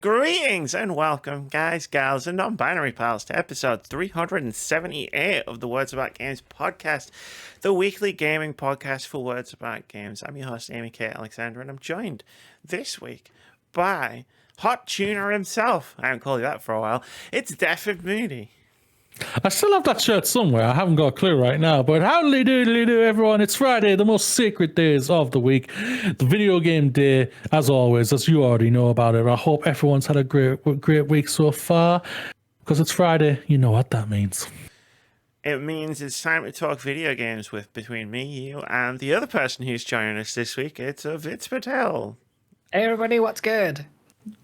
Greetings and welcome, guys, gals, and non-binary pals, to episode 378 of the Words About Games podcast, the weekly gaming podcast for Words About Games. I'm your host, Amy Kate Alexander, and I'm joined this week by Hot Tuner himself. I haven't called you that for a while. It's Deaf and Moody. I still have that shirt somewhere. I haven't got a clue right now. But howdy doodly do, everyone. It's Friday, the most sacred days of the week. The video game day, as always, as you already know about it. I hope everyone's had a great week so far. Because it's Friday, you know what that means. It means it's time to talk video games between me, you, and the other person who's joining us this week. It's Vince Patel. Hey everybody, what's good?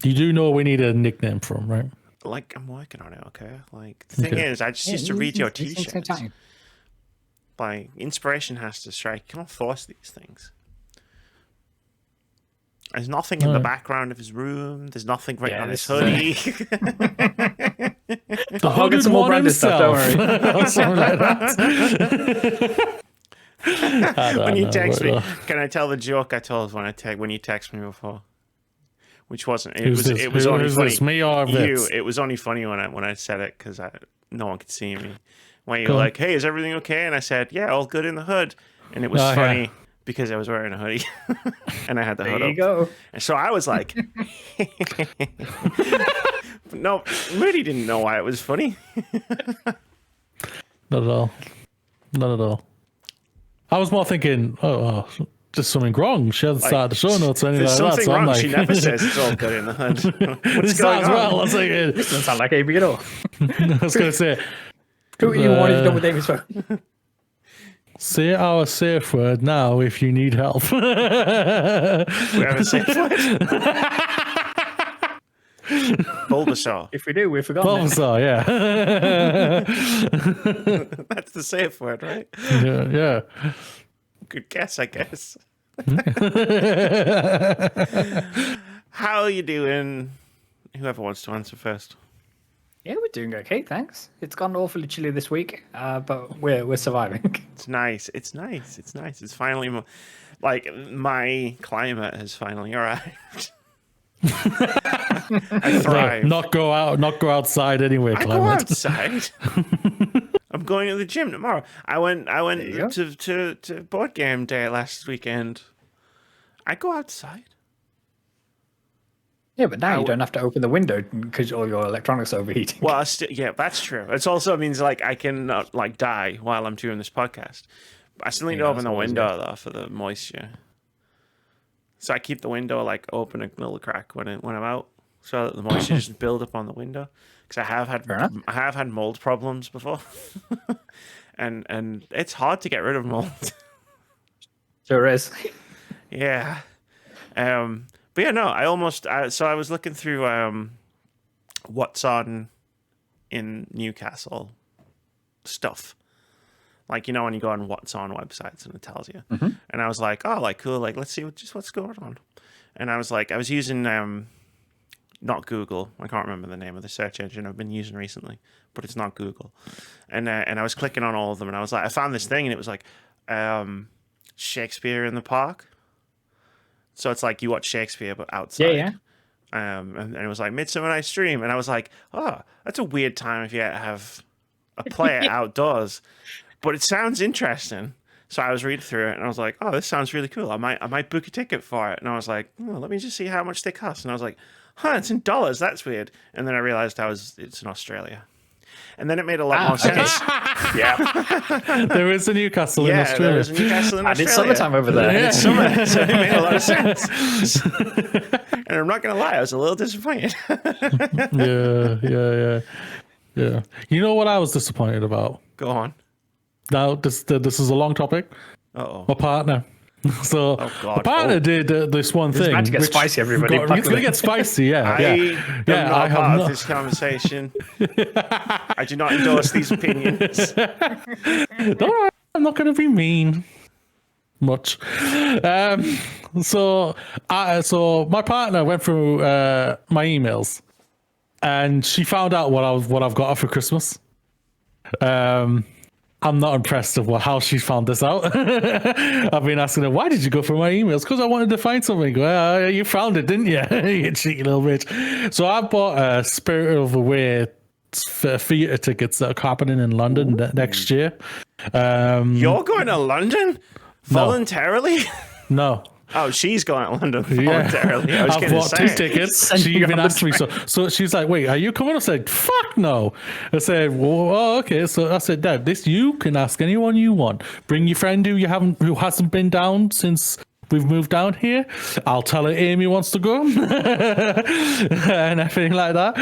You do know we need a nickname for him, right? Like, I'm working on it, okay? Like, the thing is, I just used to read your t-shirts. Like, inspiration has to strike. You can't force these things. There's nothing in the background of his room. There's nothing written on his hoodie. The I'll get some more branded stuff, don't worry. Something like that. When you text me, can I tell the joke I told when you text me before? Which wasn't. It was only funny. This, me or Vince? It was only funny when I said it because no one could see me. When you were like, "Hey, is everything okay?" and I said, "Yeah, all good in the hood," and it was funny because I was wearing a hoodie and I had the hood up. There you go. And so I was like, "No, Moody didn't know why it was funny." Not at all. Not at all. I was more thinking, just something wrong. She hasn't started the show notes or anything like that. There's something wrong. Like, she never says it's all good in the hood. What's going on? Well, I was like, This doesn't sound like Amy at all. I was going to say, Who even wanted to done with Amy's phone? say our safe word now if you need help. We have a safe word. Bulbasaur. If we do, we've forgotten. Bulbasaur, yeah. That's the safe word, right? Yeah. Good guess, I guess. How are you doing? Whoever wants to answer first. Yeah, we're doing okay, thanks. It's gone awfully chilly this week, but we're surviving. It's nice. It's finally like my climate has finally arrived. I thrive. Not go outside anyway. I go outside. I'm going to the gym tomorrow. I went to board game day last weekend. I go outside. Yeah, but now you don't have to open the window because all your electronics are overheating. Well, yeah, that's true. It also means like I can like die while I'm doing this podcast. I still need to open the window though for the moisture. So I keep the window like open a little crack when I'm out, so that the moisture doesn't build up on the window. Because I have had mold problems before, and it's hard to get rid of mold. Sure is. Yeah. But yeah, no, I was looking through what's on in Newcastle stuff. Like, you know, when you go on what's on websites and it tells you. Mm-hmm. And I was like, oh, like, cool. Like, let's see what's going on. And I was using, not Google. I can't remember the name of the search engine I've been using recently, but it's not Google. And I was clicking on all of them and I was like, I found this thing and it was like, Shakespeare in the Park. So it's like you watch Shakespeare, but outside. Yeah. And it was like Midsummer Night's Dream. And I was like, oh, that's a weird time if you have a play outdoors. But it sounds interesting. So I was reading through it and I was like, oh, this sounds really cool. I might book a ticket for it. And I was like, oh, let me just see how much they cost. And I was like, it's in dollars. That's weird. And then I realized it's in Australia. And then it made a lot more sense. Yeah. There is a Newcastle in Australia. There is a Newcastle in Australia. And it's summertime over there. And it's summer, so it made a lot of sense. And I'm not going to lie, I was a little disappointed. Yeah. You know what I was disappointed about? Go on. Now, this is a long topic. Uh-oh. My partner. So my partner did this one thing. It's about to get spicy, everybody. It's going to get spicy, yeah. I'm not part of this conversation. I do not endorse these opinions. Don't worry, I'm not going to be mean much. So my partner went through my emails, and she found out what I've got her for Christmas. I'm not impressed with how she found this out. I've been asking her, why did you go through my emails? Because I wanted to find something. Well, you found it, didn't you? You cheeky little bitch. So I bought Spirit of the Way theatre tickets that are happening in London next year. You're going to London voluntarily? No. Oh, she's going to London voluntarily. I was I've going to bought 2 say. tickets. She even asked me. So she's like, wait, are you coming? I said, fuck no. I said, well, okay. So I said, Dad, you can ask anyone you want. Bring your friend who hasn't been down since we've moved down here. I'll tell her Amy wants to go and everything like that,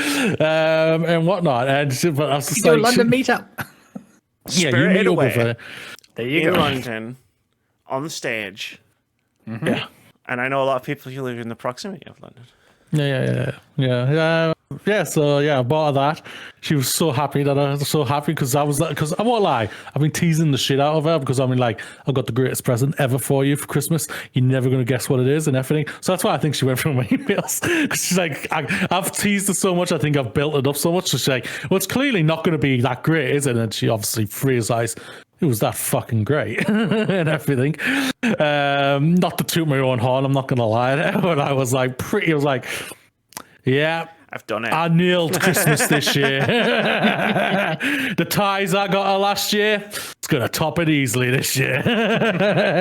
and whatnot. But I was just Do a like, London meetup. yeah, you Spirited meet up Away with her. There you in go. London on stage. Yeah. And I know a lot of people who live in the proximity of London. Yeah. So I bought her that. She was so happy because I won't lie, I've been teasing the shit out of her because I mean, like, I've got the greatest present ever for you for Christmas. You're never going to guess what it is and everything. So that's why I think she went through my emails, because she's like, I've teased her so much. I think I've built it up so much. So she's like, well, it's clearly not going to be that great, is it? And she obviously free as ice. It was that fucking great and everything. Not to toot my own horn, I'm not going to lie there, but I was like, yeah, I've done it. I nailed Christmas this year. The ties I got her last year, it's going to top it easily this year.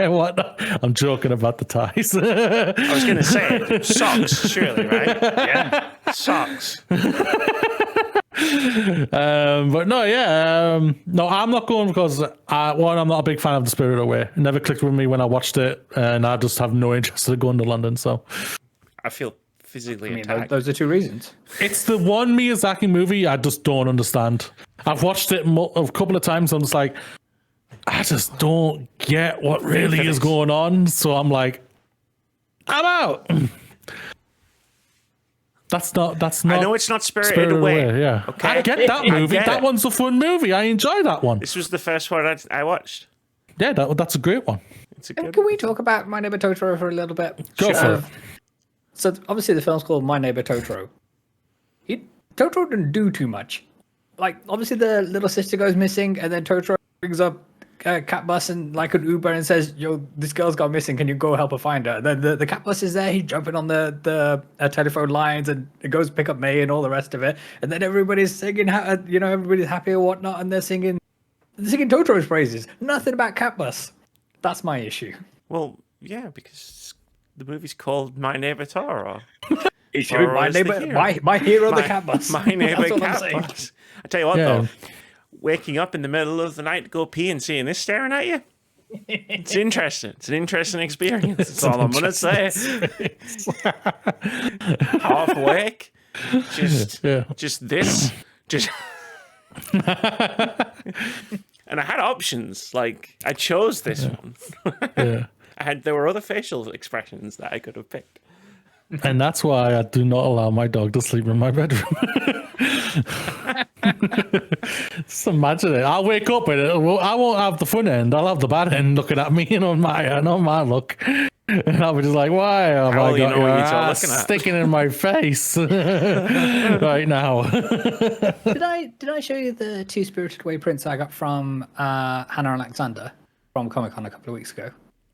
What? I'm joking about the ties. I was going to say socks, surely, right? Yeah, socks. But no, no, I'm not going because I'm not a big fan of the Spirit Away. It never clicked with me when I watched it, and I just have no interest in going to London. So I feel physically attacked. Those are 2 reasons. it's the one Miyazaki movie I just don't understand. I've watched it a couple of times. I'm just like, I just don't get what really is going on. So I'm like, I'm out. That's not. I know it's not Spirited Away. Yeah. Okay. I get that movie. get That it. one's a fun movie. I enjoy that one. This was the first one I watched. Yeah, that's a great one. It's a good. Can we talk about My Neighbor Totoro for a little bit? Go for it. So obviously the film's called My Neighbor Totoro. Totoro didn't do too much. Like, obviously the little sister goes missing, and then Totoro brings up a cat bus and like an Uber and says, "Yo, this girl's gone missing. Can you go help her find her?" Then the cat bus is there. He's jumping on the telephone lines and it goes pick up May and all the rest of it. And then everybody's singing, everybody's happy or whatnot, and they're singing Totoro's praises. Nothing about cat bus. That's my issue. Well, yeah, because the movie's called My Neighbor Totoro. My neighbor, my hero, the cat bus. My neighbor That's what I'm cat saying. bus. I tell you what, though, waking up in the middle of the night to go pee and seeing this staring at you, it's interesting. It's an interesting experience. That's all I'm gonna say. Half awake, just this, and I had options. Like, I chose this one. There were other facial expressions that I could have picked. And that's why I do not allow my dog to sleep in my bedroom. Just imagine it. I'll wake up and I won't have the fun end. I'll have the bad end looking at me and on my look. And I'll be just like, why have I got your ass sticking in my face right now? Did I show you the 2 Spirited Away prints I got from Hannah Alexander from Comic-Con a couple of weeks ago?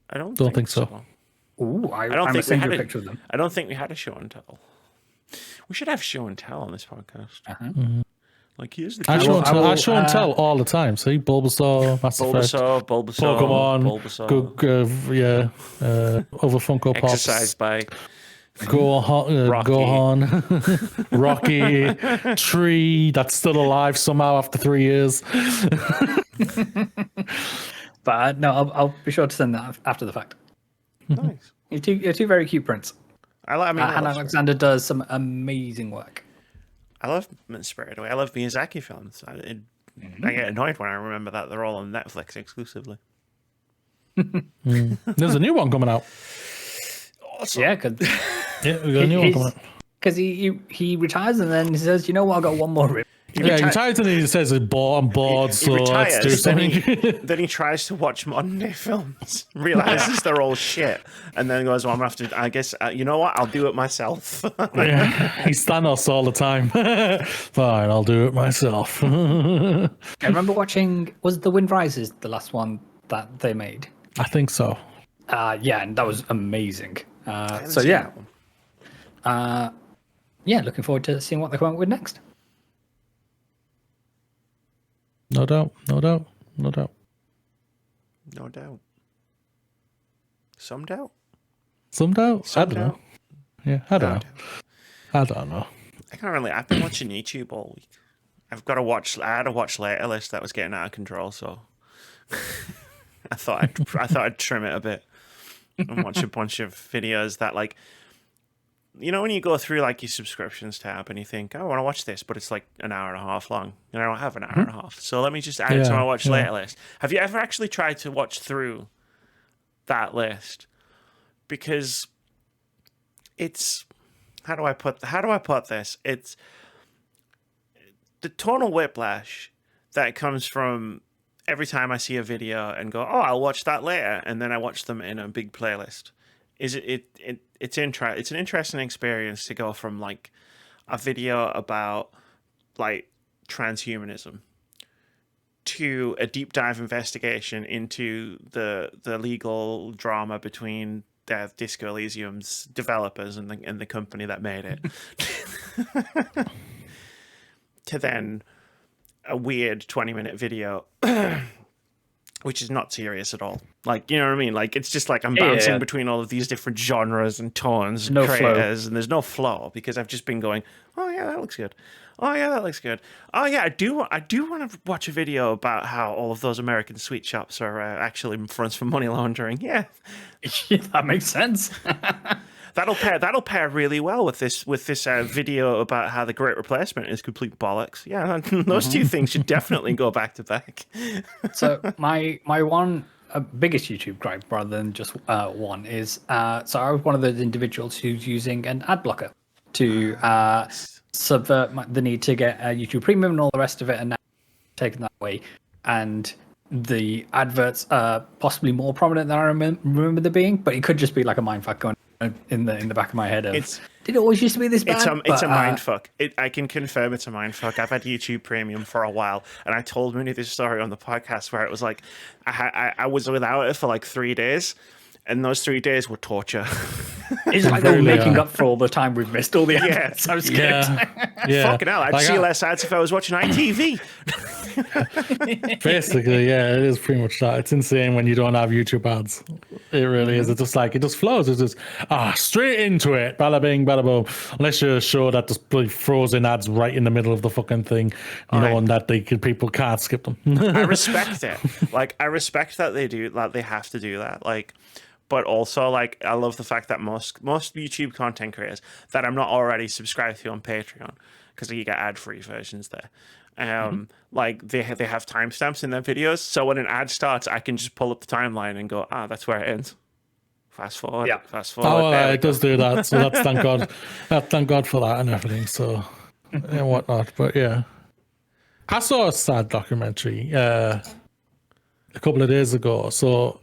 I don't think so. Ooh, I don't I'm think send you a picture of them. I don't think we had a show and tell. We should have show and tell on this podcast. Like, here's the I show and tell all the time. See, Bulbasaur, Mass Effect, Bulbasaur, Pokemon, over Funko Pops. Exercise by Gohan, Rocky, Tree that's still alive somehow after 3 years. But no, I'll be sure to send that after the fact. Nice. You're two very cute prints. Hannah Alexander does some amazing work. I love Spirited Away. I love Miyazaki films. I get annoyed when I remember that they're all on Netflix exclusively. There's a new one coming out. Awesome. Yeah, because we got a new one coming out. Because he retires and then he says, "You know what? I got one more rip." He Yeah, he retires and he says, I'm bored, he so let's do retires, something. then he tries to watch modern day films, realizes they're all shit, and then goes, well, I'm gonna have to, I guess, you know what, I'll do it myself. Yeah, he's Thanos all the time. Fine, I'll do it myself. I remember watching, was The Wind Rises the last one that they made? I think so. Yeah, and that was amazing. I haven't So seen yeah, that one. yeah, looking forward to seeing what they come up with next. No doubt, no doubt, no doubt. No doubt. Some doubt. Some doubt. Some I don't know. doubt. Yeah, I don't No know. doubt. I don't know. I can't really. I've been watching YouTube all week. I've got to watch. I had a watch later list that was getting out of control, so I thought I'd trim it a bit and watch a bunch of videos that, like, you know, when you go through like your subscriptions tab and you think, oh, I want to watch this, but it's like an hour and a half long, and I don't have an hour and a half, so let me just add it to my watch later list. Have you ever actually tried to watch through that list? Because it's, how do I put this? It's the tonal whiplash that comes from every time I see a video and go, oh, I'll watch that later, and then I watch them in a big playlist. It's an interesting experience to go from like a video about like transhumanism to a deep dive investigation into the legal drama between Disco Elysium's developers and the company that made it, to then a weird 20-minute video which is not serious at all. Like, you know what I mean? Like, it's just like I'm bouncing between all of these different genres and tones and creators, and there's no flow because I've just been going, oh yeah, that looks good. Oh yeah, that looks good. Oh yeah, I do want to watch a video about how all of those American sweet shops are actually fronts for money laundering. Yeah, that makes sense. That'll pair really well with this video about how the Great Replacement is complete bollocks. Yeah, those two things should definitely go back to back. So my one biggest YouTube gripe, rather than just one, is so I was one of those individuals who's using an ad blocker to subvert the need to get YouTube Premium and all the rest of it, and now taken that away, and the adverts are possibly more prominent than I remember there being, but it could just be like a mindfuck going in the back of my head. Did it always used to be this bad? It's a mindfuck. I can confirm it's a mindfuck. I've had YouTube Premium for a while, and I told Mooney this story on the podcast where it was like I was without it for like 3 days, and those 3 days were torture. It's like they were making up for all the time we've missed, all the ads. I was scared. Yeah. Fucking hell, I'd see less ads if I was watching ITV. Basically, yeah, it is pretty much that. It's insane when you don't have YouTube ads. It really is. It's just like, it just flows. It's just, straight into it. Bada bing, bada boom. Unless you're sure that just throws in ads right in the middle of the fucking thing, knowing that people can't skip them. I respect it. Like, I respect that they do, like, they have to do that. Like, but also, like, I love the fact that most YouTube content creators that I'm not already subscribed to on Patreon, because you get ad-free versions there, like, they have timestamps in their videos, so when an ad starts, I can just pull up the timeline and go, that's where it ends. Fast forward. Yeah. Fast forward. Oh, it does do that. So that's thank God. Thank God for that and everything. So and whatnot. But yeah, I saw a sad documentary a couple of days ago. So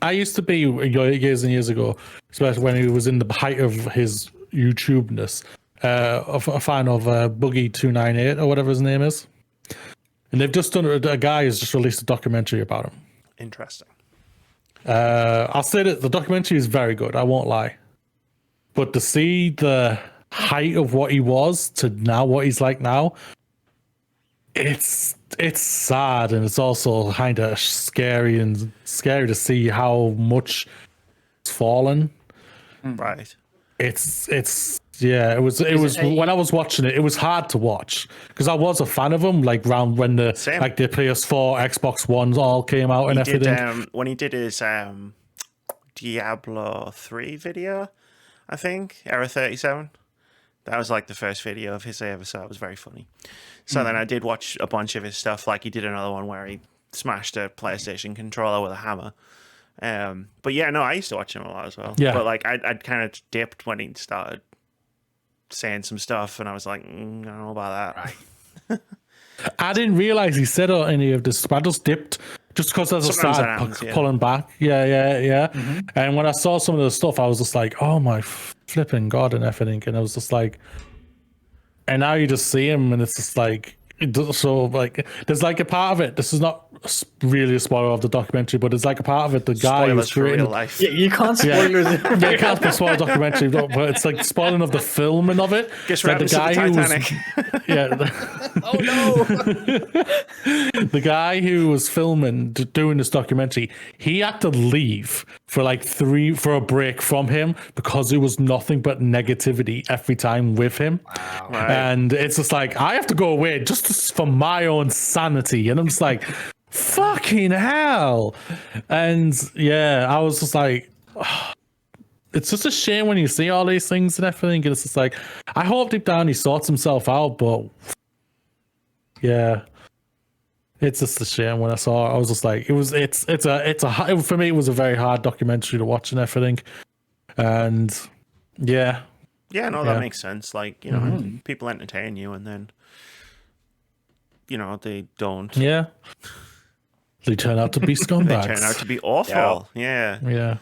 I used to be years and years ago, especially when he was in the height of his YouTubeness, a fan of Boogie 298 or whatever his name is. And they've just done, a guy has just released a documentary about him. Interesting. I'll say that the documentary is very good, I won't lie. But to see the height of what he was to now what he's like now, it's sad, and it's also kind of scary to see how much it's fallen. Right. It's yeah, it was when I was watching it, it was hard to watch because I was a fan of him, like around when the PS4, Xbox Ones all came out and everything. When he did his Diablo 3 video, I think, Era 37. That was like the first video of his I ever saw. It was very funny. So then I did watch a bunch of his stuff. Like, he did another one where he smashed a PlayStation controller with a hammer. But yeah, no, I used to watch him a lot as well. Yeah. But like, I'd kind of dipped when he started saying some stuff, and I was like, I don't know about that. Right. I didn't realize he said any of this. I just dipped just because as I Sometimes that started happens, yeah. pulling back. Yeah. And when I saw some of the stuff, I was just like, oh my flipping God and everything. And I was just like, and now you just see him and it's just like, so like, there's like a part of it. This is not really a spoiler of the documentary, but it's like a part of it. The guy Spoilers who's for creating, real life. Yeah, you can't spoilers. yeah, you can't spoil the documentary, but it's like spoiling of the filming of it. Guess It's what like happens to the Titanic? yeah. Oh no! The guy who was filming, doing this documentary, he had to leave for like for a break from him because it was nothing but negativity every time with him. Wow. Right. And it's just like, I have to go away just for my own sanity. And I'm just like, fucking hell. And yeah, I was just like, it's just a shame when you see all these things and everything. And it's just like, I hope deep down he sorts himself out, but yeah, it's just a shame. When I saw it, I was just like, for me, it was a very hard documentary to watch and everything. And yeah, Yeah, no, that makes sense. Like, you know, people entertain you, and then, you know, they don't. yeah, they turn out to be scumbags. They turn out to be awful. Yeah. Yeah.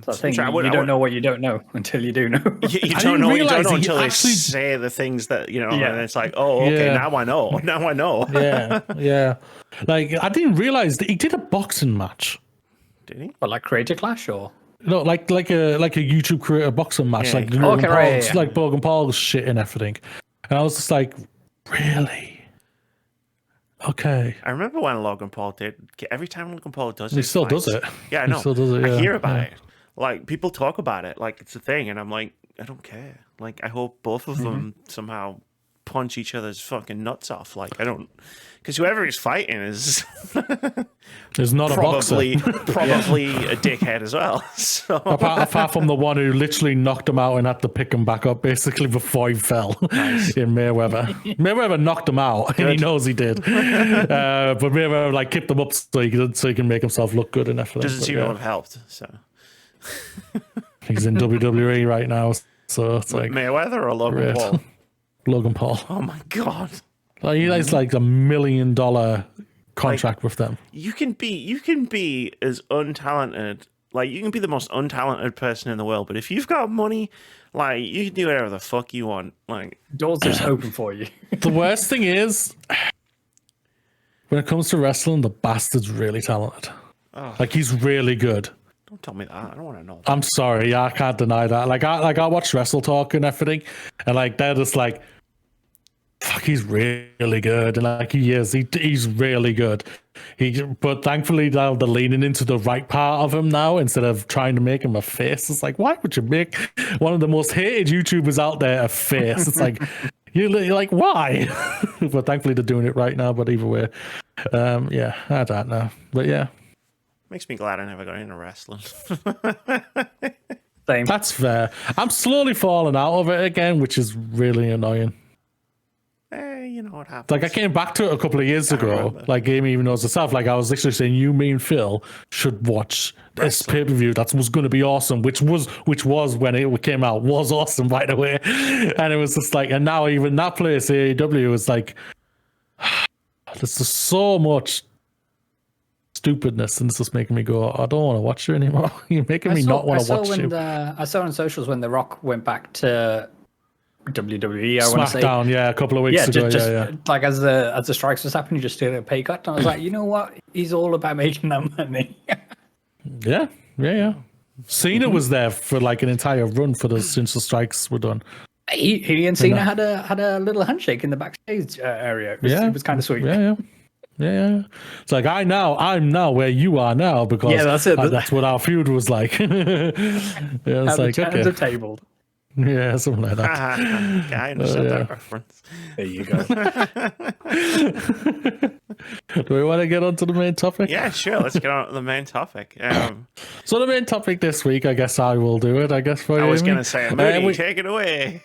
So I think so I would- you I don't would- know what you don't know until you do know. You I don't didn't know what you don't realize know he until actually- they say the things that, you know, Yeah. and it's like, oh, okay, Yeah. now I know. Now I know. Yeah. Like, I didn't realize that he did a boxing match. Did he? But like Creator Clash or No, like a YouTube creator boxing match, Yeah. like Okay, right, yeah. like Logan Paul's shit and everything. And I was just like, really? Okay. I remember when Logan Paul did. Every time Logan Paul does it, He still does it. Yeah, I He know. still does it, I yeah, hear about yeah. it. Like, people talk about it like it's a thing, and I'm like, I don't care. Like, I hope both of them somehow punch each other's fucking nuts off. Like, I don't, because whoever he's fighting is There's not a boxer. probably a dickhead as well. So Apart from the one who literally knocked him out and had to pick him back up basically before he fell in Mayweather. Mayweather knocked him out and he knows he did. But Mayweather like kicked him up so he can make himself look good and everything. doesn't But seem yeah, to have helped. So he's in WWE right now, so it's like Mayweather or Logan great. Paul? Logan Paul. Oh my god. Like, he has like $1 million contract with them. You can be as untalented, like you can be the most untalented person in the world, but if you've got money, like you can do whatever the fuck you want. Like, doors just open for you. The worst thing is, when it comes to wrestling, the bastard's really talented. Like, he's really good. don't tell me that. I don't want to know that. I'm sorry, I can't deny that. Like I watch Wrestle Talk and everything, and like they're just like, fuck, he's really good, and like he's really good. But thankfully now they're leaning into the right part of him now instead of trying to make him a face. It's like, why would you make one of the most hated YouTubers out there a face? It's like you're like, why? But thankfully they're doing it right now. But either way, yeah, I don't know. But yeah. Makes me glad I never got into wrestling. Same. That's fair. I'm slowly falling out of it again, which is really annoying. You know what happens. Like, I came back to it a couple of years ago. remember. Like, Amy even knows herself. Like, I was literally saying, you, me, and Phil should watch this pay-per-view. That was going to be awesome. Which was when it came out, was awesome, by the way. And it was just like, and now even that place, AEW, is like, there's just so much stupidness, and it's just making me go, I don't want to watch you anymore. You're making me not want to watch you. I saw on socials when The Rock went back to WWE. I want to say, SmackDown, yeah, a couple of weeks ago. just like as the strikes was happening, just did a pay cut. And I was like, you know what? He's all about making that money. Yeah. Cena was there for like an entire run since the strikes were done. He and Cena had a little handshake in the backstage area. It was kind of sweet. Yeah. It's like I'm now where you are now because that's it. That's what our feud was like. It's like, okay. The table. Yeah, something like that. I understand that reference. There you go. Do we want to get on to the main topic? Yeah, sure. Let's get on to the main topic. So the main topic this week, I guess I will do it. I guess for you. I was Amy. going to say, Moody, take it away.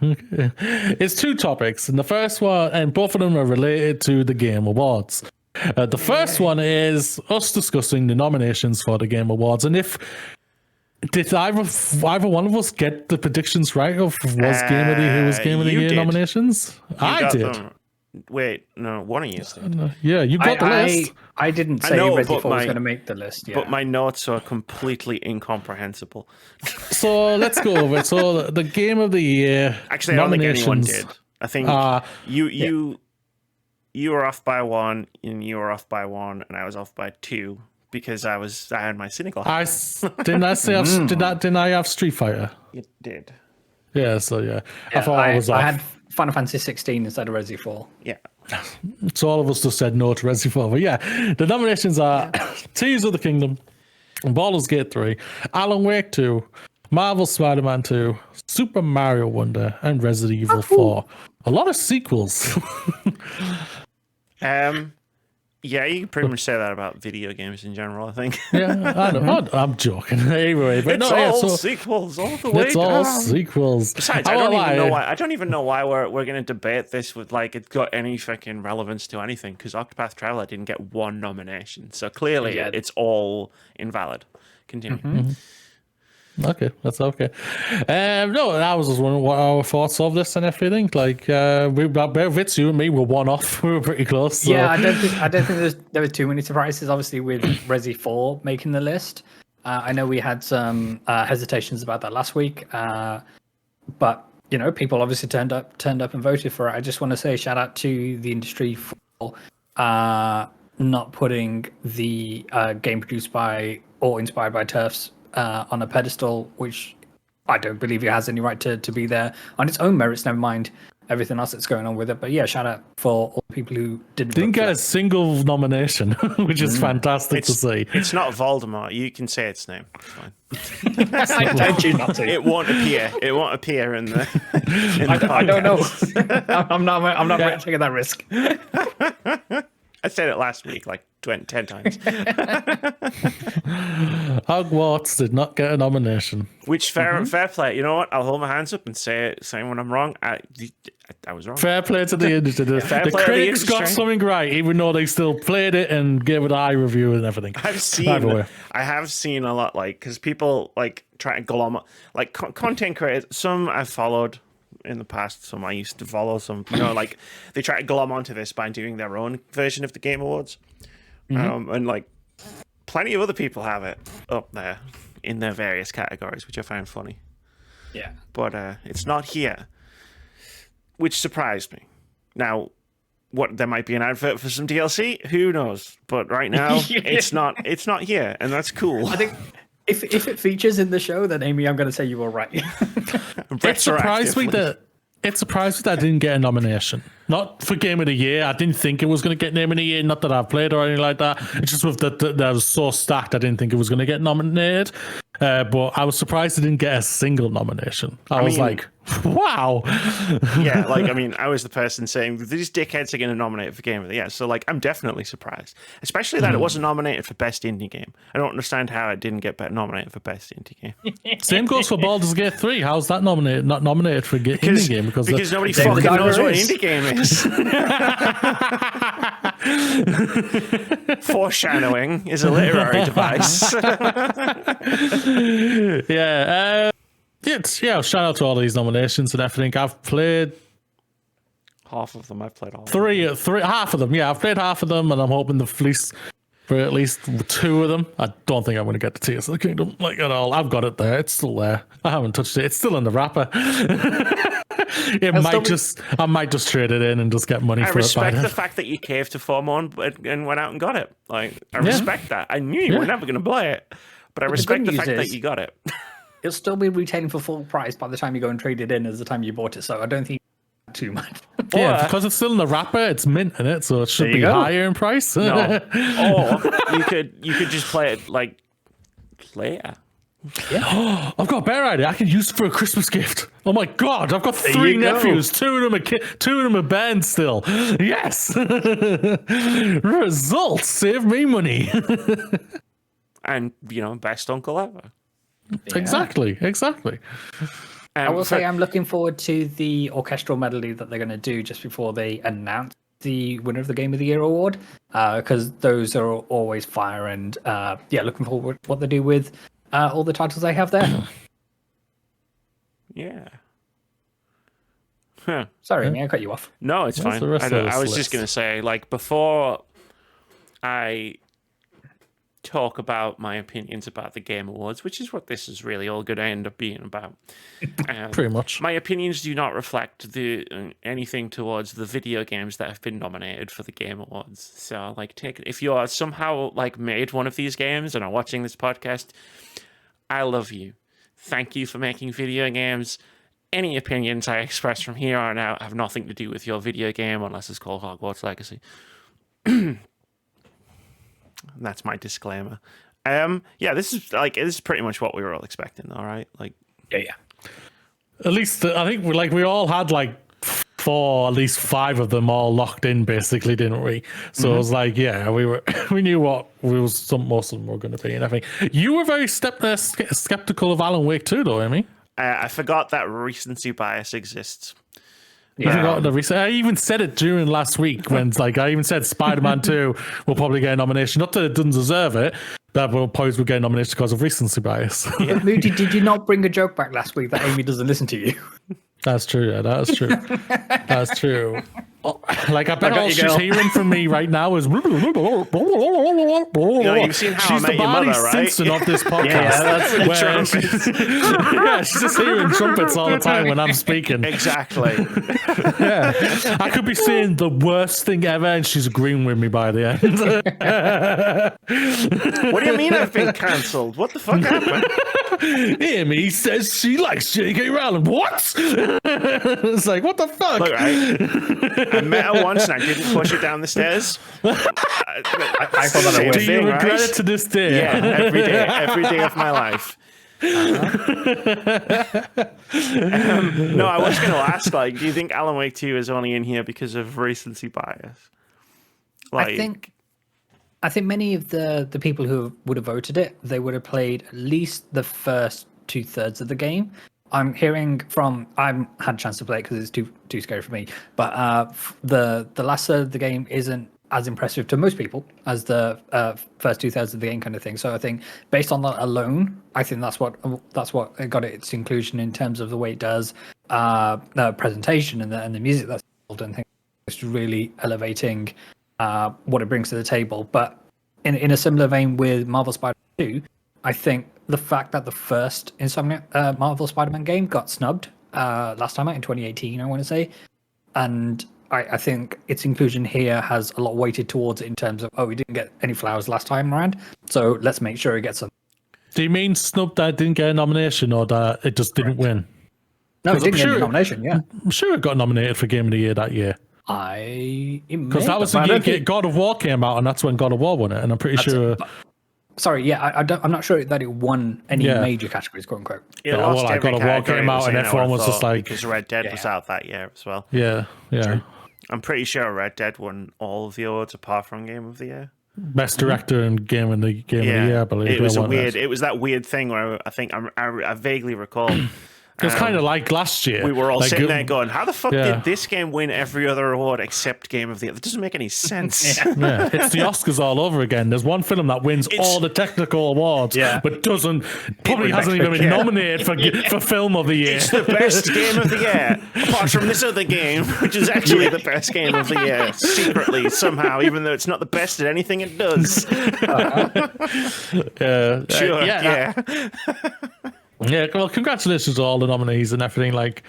It's two topics, and the first one, and both of them are related to the Game Awards. The first one is us discussing the nominations for the Game Awards, and if Did either one of us get the predictions right of who was Game of the Year did. nominations? I got did. them. Wait, no, one of you did. Yeah, you got the list. I didn't say Resident 4 was going to make the list. Yeah. But my notes are completely incomprehensible. So let's go over it. So the Game of the Year Actually, I don't think anyone nominations. did. I think you were off by one, and you were off by one, and I was off by two because I had my cynical. Didn't I have Street Fighter? You did. Yeah. So yeah. Yeah, I thought I was off. I had Final Fantasy 16 instead of Resi 4. Yeah. So all of us just said no to Resident 4. But yeah, the nominations are Tears of the Kingdom, Baldur's Gate 3, Alan Wake 2, Marvel Spider-Man 2, Super Mario Wonder, and Resident Evil 4. A lot of sequels. Yeah, you can pretty much say that about video games in general, I think. Yeah, I know. I'm joking. Anyway, but it's all sequels all the way it's down. all sequels. Besides, I don't even know why we're going to debate this with like it's got any fucking relevance to anything, because Octopath Traveler didn't get one nomination, so clearly it's all invalid. Continue. Mm-hmm. Okay, that's okay. No, I was just wondering what our thoughts of this and everything. Like, Vitz, you and me were one off. We were pretty close. So. Yeah, I don't think there were too many surprises. Obviously, with Resi 4 making the list, I know we had some hesitations about that last week, but you know, people obviously turned up and voted for it. I just want to say shout out to the industry for not putting the game produced by or inspired by TERFs on a pedestal, which I don't believe it has any right to be there on its own merits, never mind everything else that's going on with it. But yeah, shout out for all the people who didn't get a single nomination, which is fantastic to see. It's not Voldemort. You can say its name. It's fine. I told you not to. It won't appear. It won't appear in the. I don't know. I'm not taking that risk. I said it last week like 10 times. Hogwarts did not get a nomination. Which fair play. You know what? I'll hold my hands up and say when I'm wrong. I was wrong. Fair play to the industry. The critics got something right, even though they still played it and gave it a high review and everything. I have seen a lot, like, because people like try to glom, like content creators. Some I've followed in the past, some I used to follow, some, you know, like they try to glom onto this by doing their own version of the Game Awards. And like plenty of other people have it up there in their various categories, which I find funny. Yeah. But it's not here, which surprised me. Now, what, there might be an advert for some DLC, who knows? But right now, it's not here, and that's cool. I think if it features in the show, then Amy, I'm going to say you were right. It surprised me that I didn't get a nomination. Not for Game of the Year. I didn't think it was going to get Game of the Year. Not that I've played or anything like that. It's just with that was so stacked. I didn't think it was going to get nominated. But I was surprised it didn't get a single nomination. I was like, wow. Yeah, like, I mean, I was the person saying these dickheads are going to nominate it for Game of the Year. So, like, I'm definitely surprised. Especially that it wasn't nominated for Best Indie Game. I don't understand how it didn't get nominated for Best Indie Game. Same goes for Baldur's Gate 3. How's that not nominated for Indie Game? Because nobody fucking knows what Indie Game is. Foreshadowing is a literary device. Shout out to all these nominations and everything. I've played half of them. I've played all half of them. Yeah, I've played half of them, and I'm hoping the fleece for at least two of them. I don't think I'm going to get the Tears of the Kingdom like at all. I've got it there. It's still there. I haven't touched it. It's still in the wrapper. I might just trade it in and just get money for it. I respect the fact that you caved to FOMO and went out and got it. Like, I respect that. I knew you were never going to play it, but I respect the fact that you got it. It'll still be retailing for full price by the time you go and trade it in as the time you bought it. So I don't think too much. Yeah, because it's still in the wrapper, it's mint in it, so it should be higher in price. No. Or you could just play it like later. Yeah. I've got a better idea. I can use it for a Christmas gift. Oh my god, I've got 3 nephews. Two of them are bands still. Yes. Results save me money. And best uncle ever. Yeah. Exactly. I will say I'm looking forward to the orchestral medley that they're going to do just before they announce the winner of the Game of the Year award, because those are always fire. And looking forward to what they do with all the titles they have there. Yeah. Huh. Sorry, I cut you off. No, it's Where's fine. the rest of I was this just going to list? say, like, before I talk about my opinions about the Game Awards, which is what this is really all going to end up being about. Pretty much. My opinions do not reflect anything towards the video games that have been nominated for the Game Awards. So, like, if you are somehow like made one of these games and are watching this podcast, I love you. Thank you for making video games. Any opinions I express from here on out have nothing to do with your video game unless it's called Hogwarts Legacy. That's my disclaimer. This is pretty much what we were all expecting, all right? Like, Yeah. At least I think we all had like at least 5 of them all locked in, basically, didn't we? So it was like, we knew what most of them were going to be, and I think you were very skeptical of Alan Wake 2, though, Amy. I forgot that recency bias exists. I forgot the reason. I even said it during last week when I even said Spider-Man 2 will probably get a nomination. Not that it doesn't deserve it, but will probably get a nomination because of recency bias. Moody, did you not bring a joke back last week that Amy doesn't listen to you? That's true. Yeah, that's true. That's true. Like, I bet got all you, she's girl. hearing from me right now is. You've seen How I She's Met the Your Barney Mother, right? Simpson of this podcast. that's the where she's just hearing trumpets all the time when I'm speaking. Exactly. Yeah, I could be saying the worst thing ever, and she's agreeing with me by the end. What do you mean I've been cancelled? What the fuck happened? Amy says she likes J.K. Rowling. What? It's like, what the fuck? Look, I met her once and I didn't push her down the stairs. I thought that same was- Do you thing, regret right? it to this day? Yeah, every day of my life. No, I was going to ask, like, do you think Alan Wake 2 is only in here because of recency bias? Like, I think many of the people who would have voted it, they would have played at least the first 2/3 of the game. I'm hearing from I haven't had a chance to play it because it's too scary for me. But the last third of the game isn't as impressive to most people as the first 2/3 of the game kind of thing. So I think based on that alone, I think that's what got its inclusion in terms of the way it does the presentation and the music that's involved. And I think it's really elevating what it brings to the table. But in a similar vein with Marvel Spider-Man 2, I think the fact that the first Marvel Spider-Man game got snubbed last time out in 2018, I want to say, and I think its inclusion here has a lot weighted towards it in terms of, we didn't get any flowers last time around, so let's make sure it gets some. Do you mean snubbed that it didn't get a nomination, or that it just didn't win? No, it didn't get sure- a nomination, yeah. I'm sure it got nominated for Game of the Year that year. Because that was the year God of War came out, and that's when God of War won it. And I'm pretty sure. Sorry, yeah, I'm not sure that it won any major categories, quote unquote. it Yeah, lost well, every God of War category came it out was and in, I everyone would was just thought, like- because Red Dead was out that year as well. Yeah. I'm pretty sure Red Dead won all of the awards apart from Game of the Year. Best director and game of the year, I believe. It was Yeah, it was that weird thing where I think I vaguely recall. It was kind of like last year. We were all like, sitting there going, how the fuck Yeah. did this game win every other award except Game of the Year? That doesn't make any sense. Yeah, it's the Oscars all over again. There's one film that wins all the technical awards, but probably hasn't even been nominated for Film of the Year. It's the best game of the year, apart from this other game, which is actually the best game of the year, secretly, somehow, even though it's not the best at anything it does. Sure, yeah. Yeah, well, congratulations to all the nominees and everything. Like,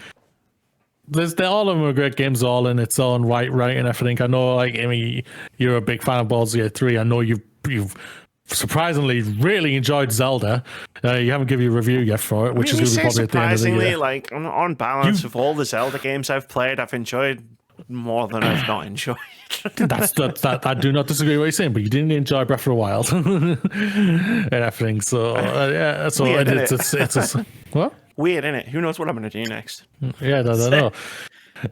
all of them are great games, all in its own right, and everything. I know, like, Amy, you're a big fan of Baldur's Gate 3. I know you've surprisingly really enjoyed Zelda. You haven't given your review yet for it, which is going to be probably at the end of the year. Surprisingly, like, on balance, of all the Zelda games I've played, I've enjoyed more than I've not enjoyed. That I do not disagree with what you're saying, but you didn't enjoy Breath of the Wild and everything. So yeah, so Weird, it's what? Weird, innit? Who knows what I'm going to do next? Yeah, I don't know.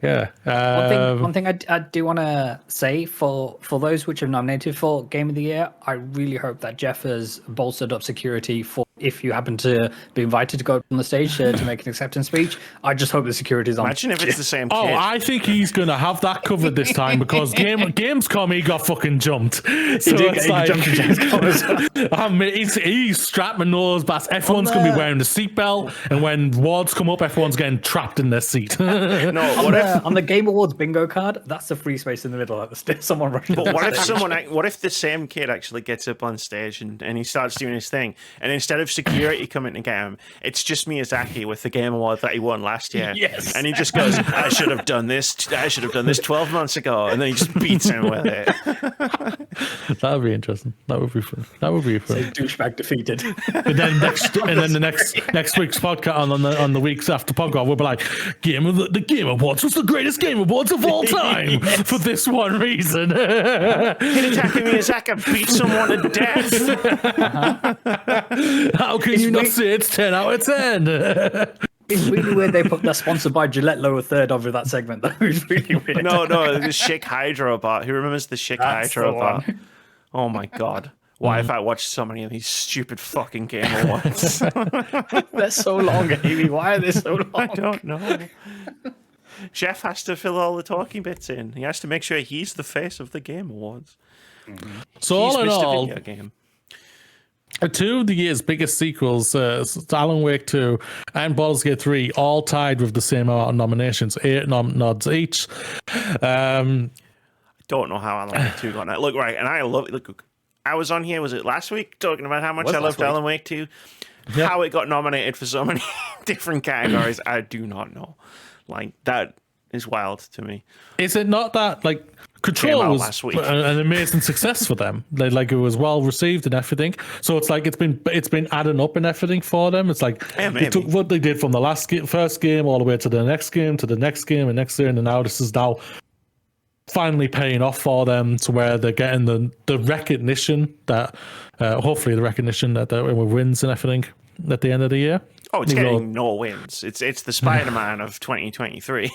Yeah. One thing I do want to say for those which are nominated for Game of the Year, I really hope that Jeff has bolstered up security for if you happen to be invited to go up on the stage to make an acceptance speech, I just hope the security is on. Imagine if it's the same kid. Oh, I think he's gonna have that covered this time because Gamescom he got fucking jumped. So it's like he's strapped my nose back. Everyone's gonna be wearing the seatbelt, and when wards come up, everyone's getting trapped in their seat. No, on the Game Awards bingo card, that's the free space in the middle. Like someone rushing. But what if the same kid actually gets up on stage and he starts doing his thing, and instead of security coming to get him, it's just Miyazaki with the Game Award that he won last year. Yes. And he just goes, I should have done this 12 months ago, and then he just beats him with it. That would be interesting. That would be fun. Douchebag defeated. And then the next week's podcast on the weeks after podcast, we'll be like, the Game Awards was the greatest Game Awards of all time for this one reason. Hidetaka Miyazaki beat someone to death. How can you not say it's 10 out of 10? It's really weird they put that sponsored by Gillette lower third over that segment, though. It's really weird. No, the Schick Hydro bot. Who remembers the Schick Hydro bot? Oh my god. Why have I watched so many of these stupid fucking Game Awards? They're so long, Amy. Why are they so long? I don't know. Jeff has to fill all the talking bits in. He has to make sure he's the face of the Game Awards. So all in all, Video Game. Two of the year's biggest sequels, Alan Wake 2 and Baldur's Gate 3, all tied with the same amount of nominations, 8 nods each. Don't know how Alan Wake 2 got that. Look, right, and I love it. Look, I was on here, was it last week, talking about how much I loved Alan Wake 2? Yeah. How it got nominated for so many different categories, I do not know. Like, that is wild to me. Is it not that, like, Control was an amazing success for them. Like it was well received and everything. So it's like it's been adding up and everything for them. It's like they took what they did from the first game all the way to the next game, to the next game, and next year, and now this is now finally paying off for them to where they're getting the recognition that hopefully the recognition that they wins and everything at the end of the year. Oh, it's getting no wins. It's the Spider-Man of 2023.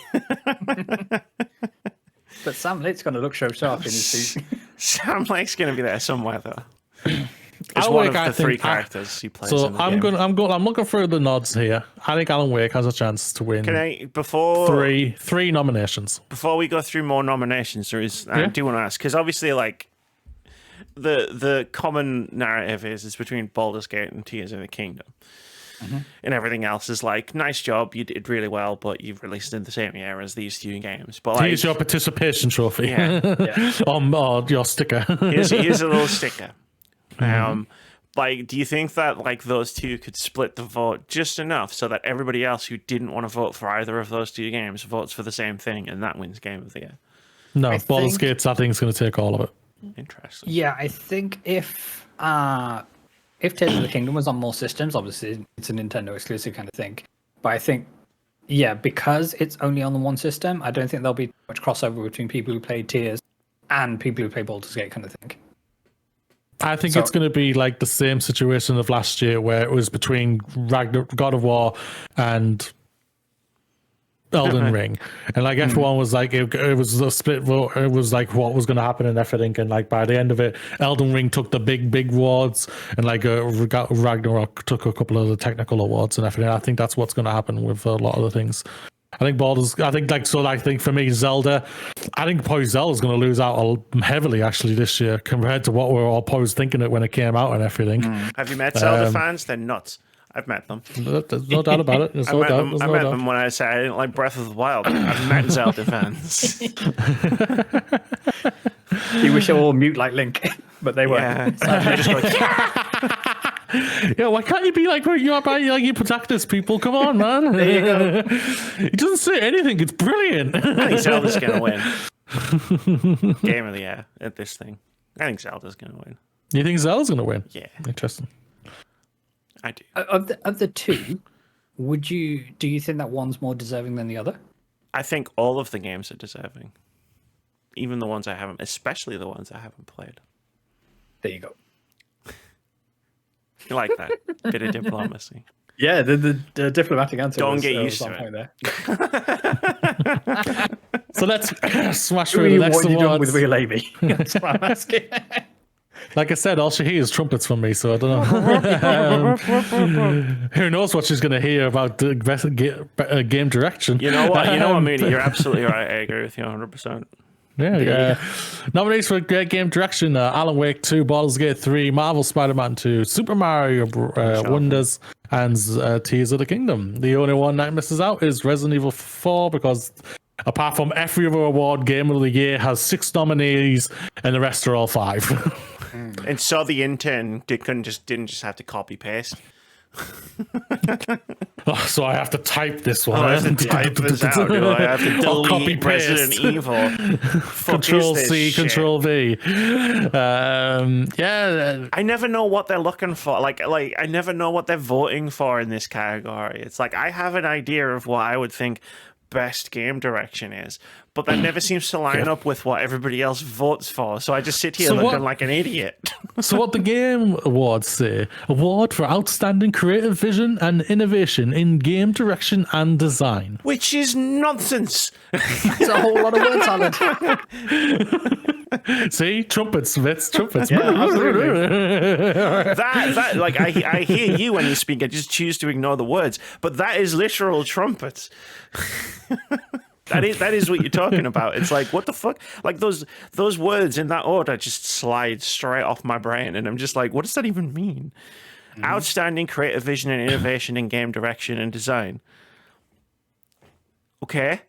But Sam Lake's going to look so sharp in his suit. Sam Lake's going to be there somewhere, though. It's one of the three characters he plays. So I'm looking through the nods here. I think Alan Wake has a chance to win. Three nominations. Before we go through more nominations, I do want to ask, because obviously, like, the common narrative is between Baldur's Gate and Tears of the Kingdom. Mm-hmm. And everything else is like, nice job, you did really well, but you've released in the same year as these two games. But like, here's your participation trophy. On your sticker. here's a little sticker. Like, do you think that like those two could split the vote just enough so that everybody else who didn't want to vote for either of those two games votes for the same thing, and that wins Game of the Year? No, Baldur's Gate, I think, is going to take all of it. Interesting. Yeah, I think if Tears of the Kingdom was on more systems, obviously it's a Nintendo exclusive kind of thing. But I think, because it's only on the one system, I don't think there'll be much crossover between people who play Tears and people who play Baldur's Gate kind of thing. I think it's going to be like the same situation of last year where it was between God of War and Elden Ring, and like everyone was like it was a split vote. It was like what was going to happen and everything, and like by the end of it, Elden Ring took the big awards, and like Ragnarok took a couple of the technical awards and everything. I think that's what's going to happen with a lot of the things. I think for me, Zelda, I think probably Zelda's going to lose out heavily actually this year compared to what we were all posed thinking it when it came out and everything. Have you met Zelda fans? They're nuts. I've met them. There's no doubt about it. I met them when I said I didn't like Breath of the Wild. I've met Zelda fans. You wish they were all mute like Link, but they weren't. They just go, yeah, why can't you be like you are by like you protagonist people? Come on, man. There you go. He doesn't say anything. It's brilliant. I think Zelda's gonna win. Game of the Year at this thing. I think Zelda's gonna win. You think Zelda's gonna win? Yeah. Interesting. I do. Of the two, do you think that one's more deserving than the other? I think all of the games are deserving. Even the ones I haven't, especially the ones I haven't played. There you go. You like that bit of diplomacy? Yeah, the diplomatic answer. Don't get used to it. So let's smash through the next what one. you doing with real Amy? That's what I'm asking. Like I said, all she hears is trumpets from me, so I don't know. Who knows what she's going to hear about the game direction? You know what, Mooney? You're absolutely right. I agree with you 100%. Yeah. Nominees for great game direction: Alan Wake 2, Baldur's Gate 3, Marvel Spider-Man 2, Super Mario Wonders, and Tears of the Kingdom. The only one that misses out is Resident Evil 4 because, apart from every other award, Game of the Year has 6 nominees, and the rest are all 5. And so the intern didn't just have to copy paste. So I have to type this one. I have to type this out. Do I have to delete copy paste. Resident Evil? Control C, Control V. Yeah. I never know what they're looking for. Like I never know what they're voting for in this category. It's like I have an idea of what I would think best game direction is, but that never seems to line up with what everybody else votes for. So I just sit here looking like an idiot. So what the Game Awards say: award for outstanding creative vision and innovation in game direction and design. Which is nonsense. It's a whole lot of word salad. See, trumpets, Vince, trumpets. Yeah, absolutely. that like I hear you when you speak. I just choose to ignore the words. But that is literal trumpets. That is what you're talking about. It's like, what the fuck? Like those words in that order just slide straight off my brain, and I'm just like, what does that even mean? Outstanding creative vision and innovation in game direction and design. Okay,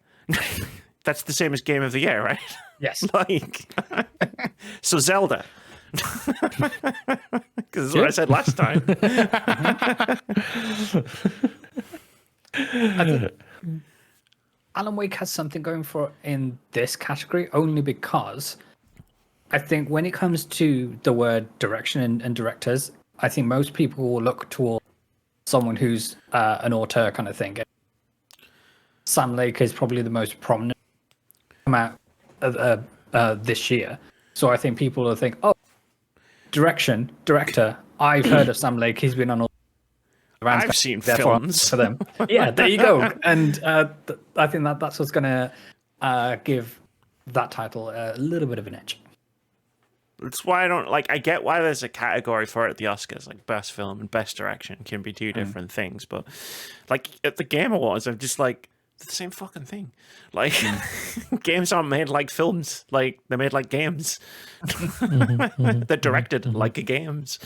that's the same as Game of the Year, right? Yes. Like, so Zelda. Because that's what I said last time. I think Alan Wake has something going for it in this category only because I think when it comes to the word direction and directors, I think most people will look toward someone who's an auteur kind of thing. Sam Lake is probably the most prominent come out this year. So I think people will think, oh, director. I've heard of Sam Lake. He's been on all. I've seen films for them. Yeah, there you go. And I think that's what's going to give that title a little bit of an edge. That's why I don't like. I get why there's a category for it at the Oscars, like best film and best direction can be two different things. But like at the Game Awards, I'm just like, it's the same fucking thing. Like games aren't made like films. Like they're made like games. They're directed like games.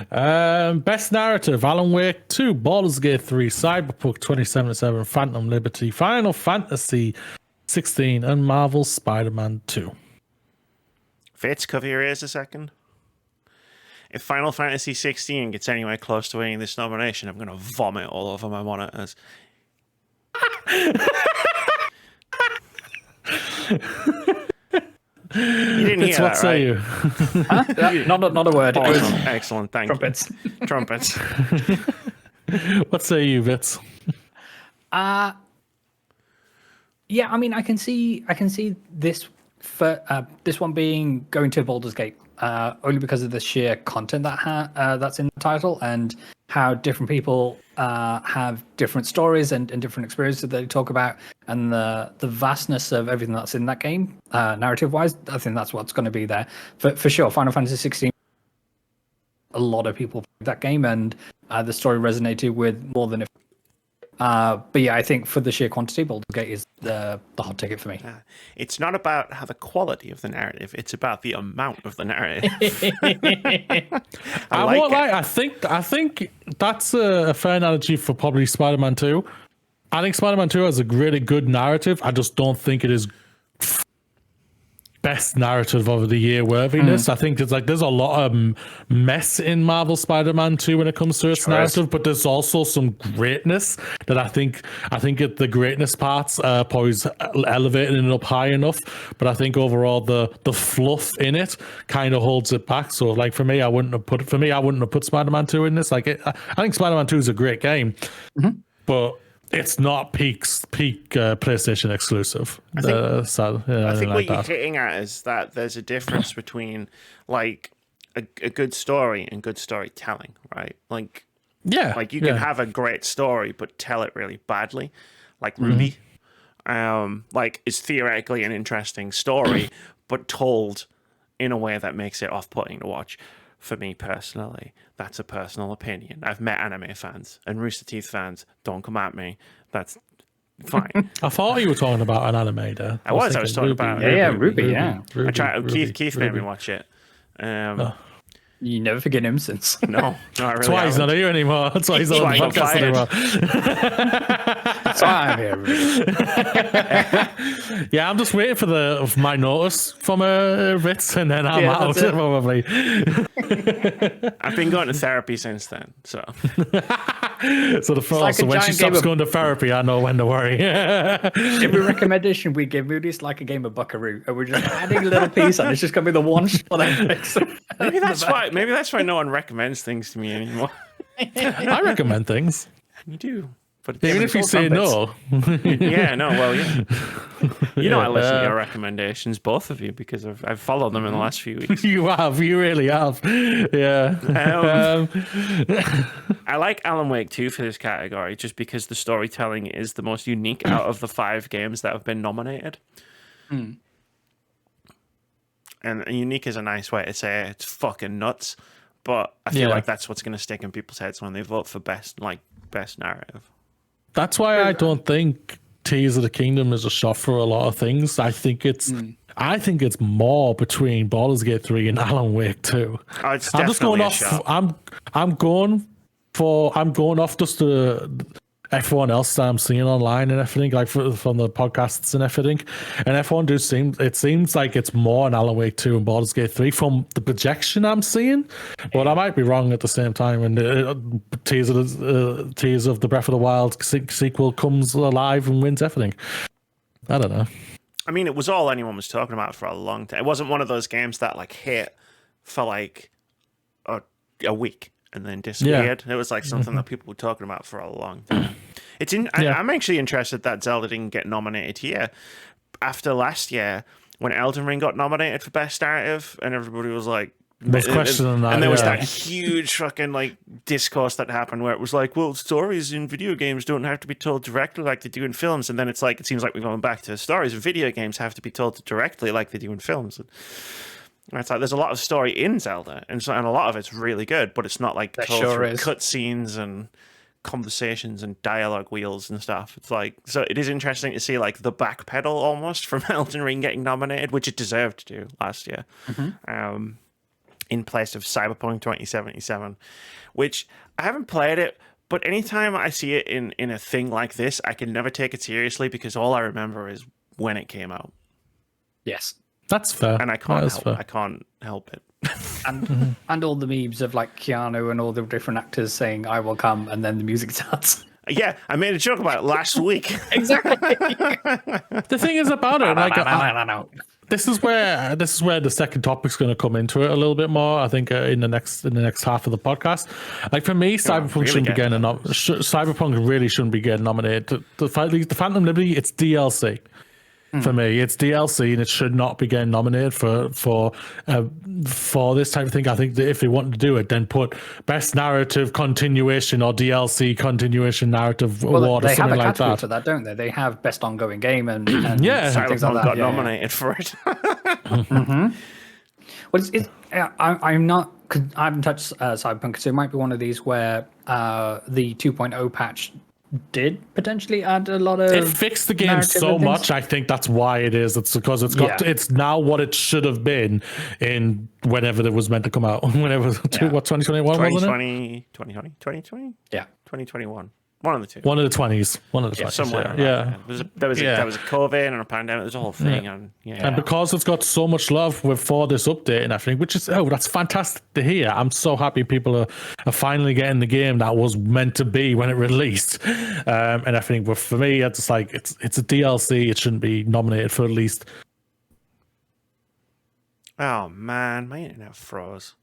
Best narrative: Alan Wake 2, Baldur's Gate 3, Cyberpunk 2077, Phantom Liberty, Final Fantasy 16, and Marvel Spider-Man 2. Fitz, cover your ears a second. If Final Fantasy 16 gets anywhere close to winning this nomination, I'm going to vomit all over my monitors. You didn't hear that, What say you? Huh? Not a word. Awesome. Excellent, thank Trumpets. you. Trumpets. What say you, Vitz? Yeah, I mean, I can see this for this one being going to Baldur's Gate only because of the sheer content that's in the title and how different people have different stories and different experiences that they talk about, and the vastness of everything that's in that game, narrative-wise. I think that's what's going to be there for sure. Final Fantasy 16. A lot of people played that game, and the story resonated with more than. But yeah, I think for the sheer quantity, Baldur's Gate is the hot ticket for me. It's not about how the quality of the narrative; it's about the amount of the narrative. I think that's a fair analogy for probably Spider-Man 2. I think Spider-Man 2 has a really good narrative. I just don't think it is best narrative of the year worthiness. I think there's a lot of mess in Marvel Spider-Man 2 when it comes to its narrative, but there's also some greatness that I think the greatness parts probably is elevating it up high enough, but I think overall the fluff in it kind of holds it back. So like for me, I wouldn't have put Spider-Man 2 in this. Like I think Spider-Man 2 is a great game, but it's not peak PlayStation exclusive. I think what you're that. hitting at is that there's a difference between like a good story and good storytelling, right? Like, like you can have a great story but tell it really badly, like Ruby. Like it's theoretically an interesting story but told in a way that makes it off-putting to watch. For me personally, that's a personal opinion. I've met anime fans and Rooster Teeth fans. Don't come at me. That's fine. I thought you were talking about an anime there. I was talking about Ruby. Keith made me watch it. You never forget him since. No, I really That's why he's not here anymore. That's why he's not on the podcast anymore. That's why I'm here. Yeah, I'm just waiting for my notice from Ritz, and then I'm out probably. I've been going to therapy since then, so so when she stops going to therapy, I know when to worry. Every recommendation we give Moody is like a game of Buckaroo, and we're just adding a little piece, and it's just gonna be the one shot. Maybe that's why. Maybe that's why no one recommends things to me anymore. I recommend things. You do, but even if you say no. Yeah, no. Well, yeah. You know, I listen to your recommendations, both of you, because I've followed them in the last few weeks. You have. You really have. Yeah. I like Alan Wake 2 for this category, just because the storytelling is the most unique out of the 5 games that have been nominated. And unique is a nice way to say it. It's fucking nuts, but I feel like that's what's going to stick in people's heads when they vote for best narrative. That's why I don't think Tears of the Kingdom is a shot for a lot of things. I think it's more between Baldur's Gate 3 and Alan Wake 2. Oh, it's I'm just going definitely a off. shot. I'm going off just the everyone else that I'm seeing online and everything, like from the podcasts and everything, and everyone seems like it's more an Alan Wake 2 and Baldur's Gate 3 from the projection I'm seeing, but I might be wrong at the same time. And Tears of the Breath of the Wild sequel comes alive and wins everything. I don't know. I mean, it was all anyone was talking about for a long time. It wasn't one of those games that like hit for like a week and then disappeared. It was like something that people were talking about for a long time. I'm actually interested that Zelda didn't get nominated here after last year when Elden Ring got nominated for Best Narrative, and everybody was like, questioning that, and there was that huge fucking like discourse that happened where it was like, well, stories in video games don't have to be told directly like they do in films, and then it's like, it seems like we're going back to stories in video games have to be told directly like they do in films. And it's like there's a lot of story in Zelda, and a lot of it's really good, but it's not like told through cutscenes and conversations and dialogue wheels and stuff. It's like, so it is interesting to see like the backpedal almost from Elden Ring getting nominated, which it deserved to do last year, in place of Cyberpunk 2077, which I haven't played it, but anytime I see it in a thing like this, I can never take it seriously because all I remember is when it came out. Yes. That's fair. And I can't help it. And all the memes of like Keanu and all the different actors saying "I will come" and then the music starts. Yeah, I made a joke about it last week. Exactly. The thing is about it, like, this is where the second topic's going to come into it a little bit more. I think in the next half of the podcast. Like for me, Cyberpunk shouldn't be getting Cyberpunk really shouldn't be getting nominated. The Phantom Liberty, it's DLC. For me, it's DLC, and it should not be getting nominated for this type of thing. I think that if they want to do it, then put Best Narrative Continuation or DLC Continuation Narrative Award or something like that. They have a category for that, don't they? They have Best Ongoing Game and Cyberpunk like got nominated for it. Well, I'm not. I haven't touched Cyberpunk, so it might be one of these where the 2.0 patch did potentially add a lot of. It fixed the game so much. I think that's why it is. It's because it's now what it should have been in whenever it was meant to come out. Whenever 2021 wasn't it? 2020? Yeah, 2021. One of the two. One of the 20s. One of the 20s. Somewhere. Yeah. There was a COVID and a pandemic. There's a whole thing. And because it's got so much love for this update and everything, which is, that's fantastic to hear. I'm so happy people are finally getting the game that was meant to be when it released. And everything. But for me, it's like, it's a DLC. It shouldn't be nominated for at least. Oh, man. My internet froze.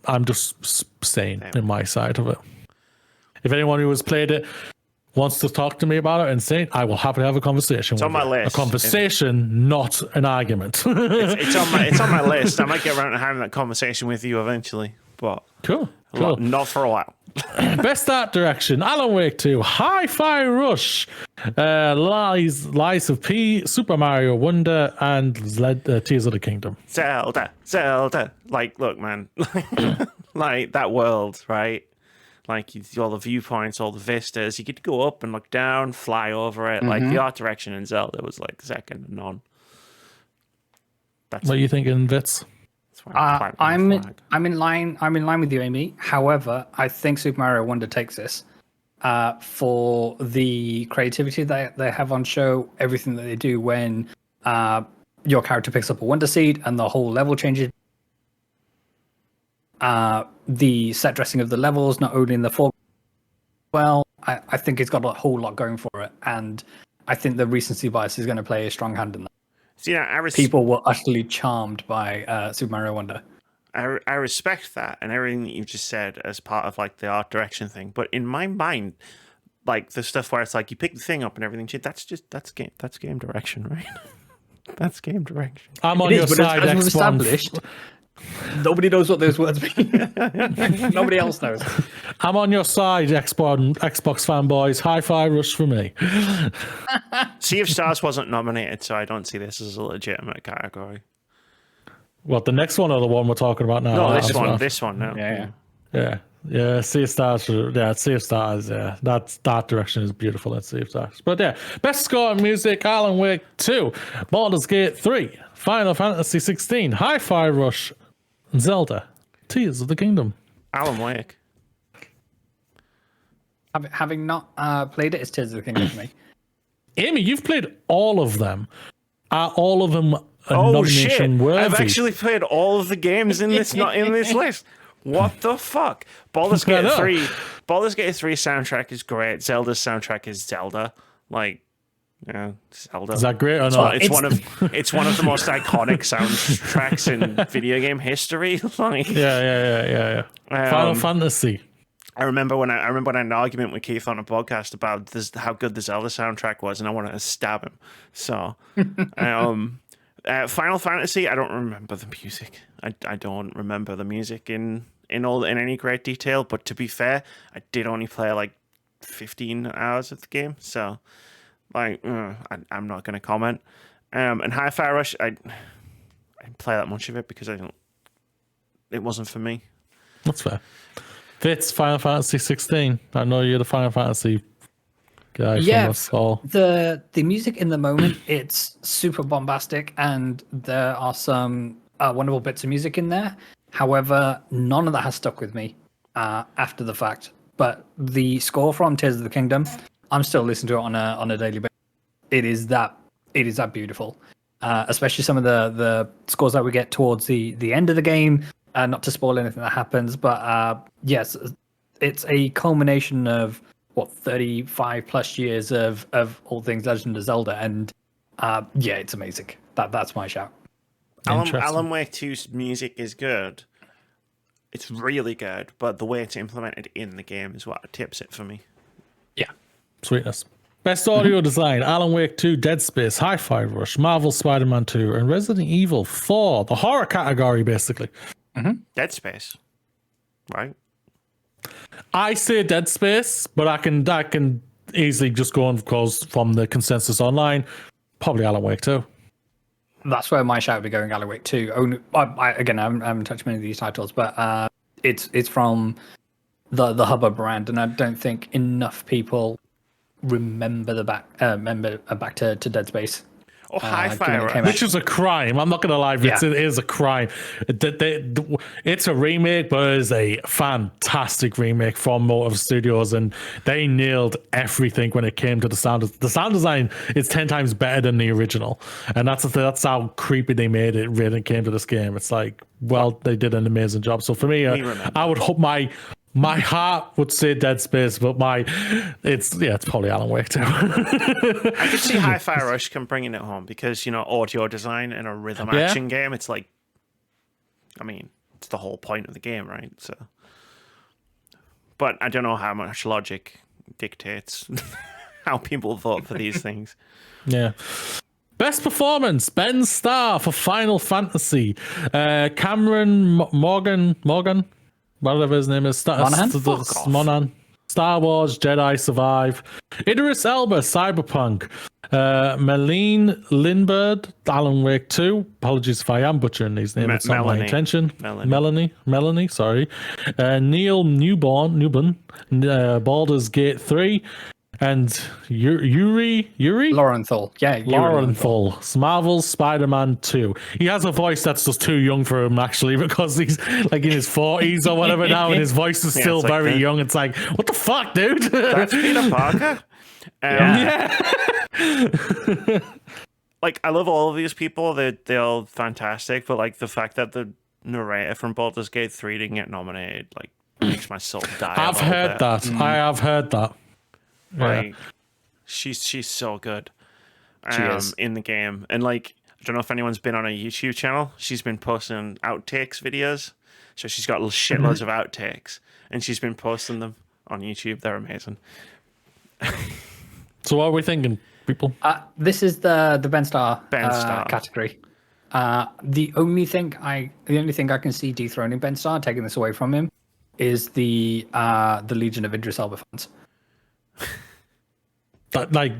I'm just saying in my side of it. If anyone who has played it wants to talk to me about it and say, I will happily have a conversation. It's on my list. A conversation, not an argument. It's on my list. I might get around to having that conversation with you eventually. but Cool. not for a while. Best art direction: Alan Wake 2, Hi-Fi Rush, Lies of P, Super Mario Wonder, and Tears of the Kingdom. Zelda. Like, look, man, like that world, right? Like all the viewpoints, all the vistas. You get to go up and look down, fly over it. Like the art direction in Zelda was like second to none. What are you thinking, Vitz? I'm in line with you, Amy. However, I think Super Mario Wonder takes this for the creativity that they have on show, everything that they do when your character picks up a Wonder Seed and the whole level changes. The set dressing of the levels, not only in the foreground, well, I think it's got a whole lot going for it, and I think the recency bias is going to play a strong hand in that. So, yeah, people were utterly charmed by Super Mario Wonder. I respect that and everything that you just said as part of like the art direction thing, but in my mind, like the stuff where it's like you pick the thing up and everything, that's game direction, right? That's game direction. I'm on your side, as we've established. Nobody knows what those words mean. Nobody else knows. I'm on your side, Xbox fanboys. Hi-Fi Rush for me. Sea of Stars wasn't nominated, so I don't see this as a legitimate category. What, the next one or the one we're talking about now? No, this one. No. Yeah. Sea of Stars. Sea of Stars. Yeah, that direction is beautiful at Sea of Stars. But yeah, best score in music: Alan Wake 2, Baldur's Gate 3, Final Fantasy 16, Hi-Fi Rush, Zelda, Tears of the Kingdom. Alan Wake. Having not played it, it's Tears of the Kingdom for me. Amy, you've played all of them. Are all of them nomination worthy? I've actually played all of the games in this list. What the fuck? Baldur's Gate 3 soundtrack is great. Zelda's soundtrack is Zelda. Like, yeah, Zelda. Is that great or not? It's one of the most iconic soundtracks in video game history. Like, yeah. Final Fantasy. I remember when I had an argument with Keith on a podcast about this, how good the Zelda soundtrack was, and I wanted to stab him. So, Final Fantasy, I don't remember the music. I don't remember the music in any great detail. But to be fair, I did only play like 15 hours of the game, so like I'm not going to comment. And Hi-Fi Rush, I didn't play that much of it because it wasn't for me. That's fair. Fitz, Final Fantasy 16. I know you're the Final Fantasy guy. Yeah, the music in the moment, it's super bombastic, and there are some wonderful bits of music in there. However, none of that has stuck with me after the fact. But the score from Tears of the Kingdom, I'm still listening to it on a daily basis. It is that beautiful. Especially some of the scores that we get towards the end of the game. Not to spoil anything that happens, but yes, it's a culmination of 35 plus years of all things Legend of Zelda, and yeah, it's amazing. That's my shout. Alan Wake 2's music is good. It's really good, but the way it's implemented in the game is what tips it for me. Yeah, sweetness. Best audio design: Alan Wake 2, Dead Space, Hi-Fi Rush, Marvel Spider-Man 2, and Resident Evil 4. The horror category, basically. Dead Space, right? I say Dead Space, but I can easily just go on because from the consensus online, probably Alan Wake 2. That's where my shout would be going. Alan Wake 2. I haven't touched many of these titles, but it's from the Hubbard brand, and I don't think enough people remember back to Dead Space. Or Hi-Fi Rush, which is a crime. I'm not going to lie, Vince. Yeah. It is a crime. It's a remake, but it is a fantastic remake from Motive Studios, and they nailed everything when it came to the sound. The sound design is 10 times better than the original, and that's how creepy they made it when it came to this game. It's like, well, they did an amazing job. So for me, I would hope my heart would say Dead Space, but it's probably Alan Wake 2. I could see Hi-Fi Rush bringing it home because, audio design in a rhythm action game, it's like, I mean, it's the whole point of the game, right? So, but I don't know how much logic dictates how people vote for these things. Yeah. Best performance: Ben Starr for Final Fantasy, Cameron Morgan. whatever his name is. Monahan? Fuck off. Monahan. Star Wars Jedi Survive. Idris Elba Cyberpunk. Melene Lindbergh Alan Wake 2. Apologies if I am butchering these names. It's not my Melanie. intention. Melanie. Melanie, sorry. Neil Newborn, Baldur's Gate 3. And Yuri? Laurenthal. Yeah, Laurenthal. Marvel's Spider-Man 2. He has a voice that's just too young for him, actually, because he's like in his 40s or whatever now, and his voice is still it's like very young. It's like, what the fuck, dude? That's Peter Parker. Yeah. Like, I love all of these people. They're all fantastic, but like the fact that the narrator from Baldur's Gate 3 didn't get nominated, like, makes my soul die. I've heard that. I have heard that. Like, she's so good in the game. And like, I don't know if anyone's been on a YouTube channel. She's been posting outtakes videos. So she's got shitloads of outtakes, and she's been posting them on YouTube. They're amazing. So what are we thinking, people? This is the Ben Starr Starr category. The only thing I can see dethroning Ben Starr, taking this away from him, is the Legion of Idris Elba fans. That like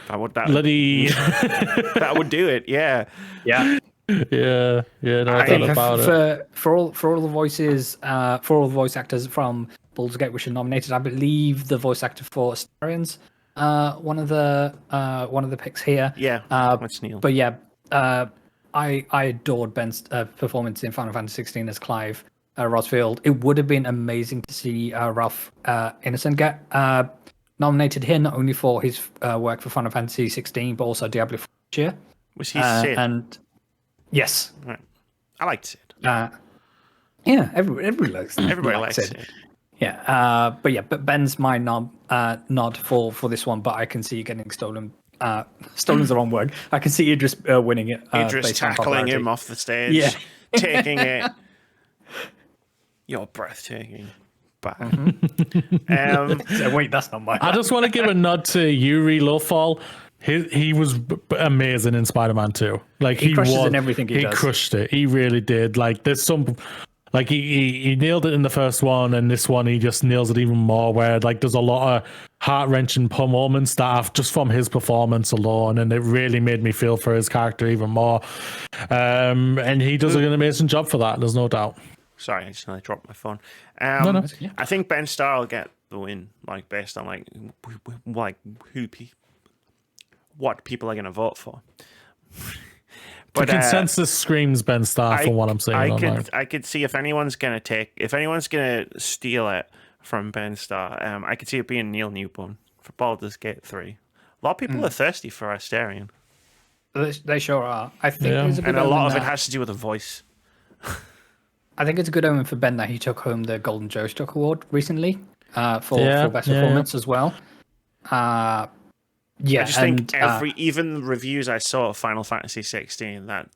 that would that would do it. Yeah. Yeah. No I think doubt about it. for all the voices, for all the voice actors from Baldur's Gate which are nominated, I believe the voice actor for Astarian's one of the picks here. Yeah. That's Neil. But yeah, I adored Ben's performance in Final Fantasy 16 as Clive Rosfield. It would have been amazing to see Ralph Ineson get nominated here, not only for his work for Final Fantasy 16, but also Diablo 4 year. Was he Sid? And yes, Right. I liked Sid. yeah, everybody likes Sid. Yeah, but Ben's my nod for this one, but I can see you getting stolen. Stolen's the wrong word. I can see Idris winning it. Idris tackling him off the stage, Yeah. taking it. You're breathtaking. But, So wait, that's not my. I just want to give a nod to Yuri Lothal. He was amazing in Spider-Man 2. Like he crushes in everything he does. He crushed it. He really did. Like there's some, like he nailed it in the first one, and this one he just nails it even more. Where like there's a lot of heart-wrenching moments that have just from his performance alone, and it really made me feel for his character even more. And he does an amazing job for that. There's no doubt. Sorry, I just nearly dropped my phone. No. I think Ben Starr will get the win, like based on like what people are going to vote for. But the consensus screams Ben Starr from what I'm saying. I could see if anyone's going to steal it from Ben Starr. I could see it being Neil Newborn for Baldur's Gate 3. A lot of people are thirsty for Astarion. They sure are. I think Yeah. there's a good And a lot omen of it that- has to do with the voice. I think it's a good omen for Ben that he took home the Golden Joystick Award recently for best Yeah. performance as well. I just think even the reviews I saw of Final Fantasy 16 that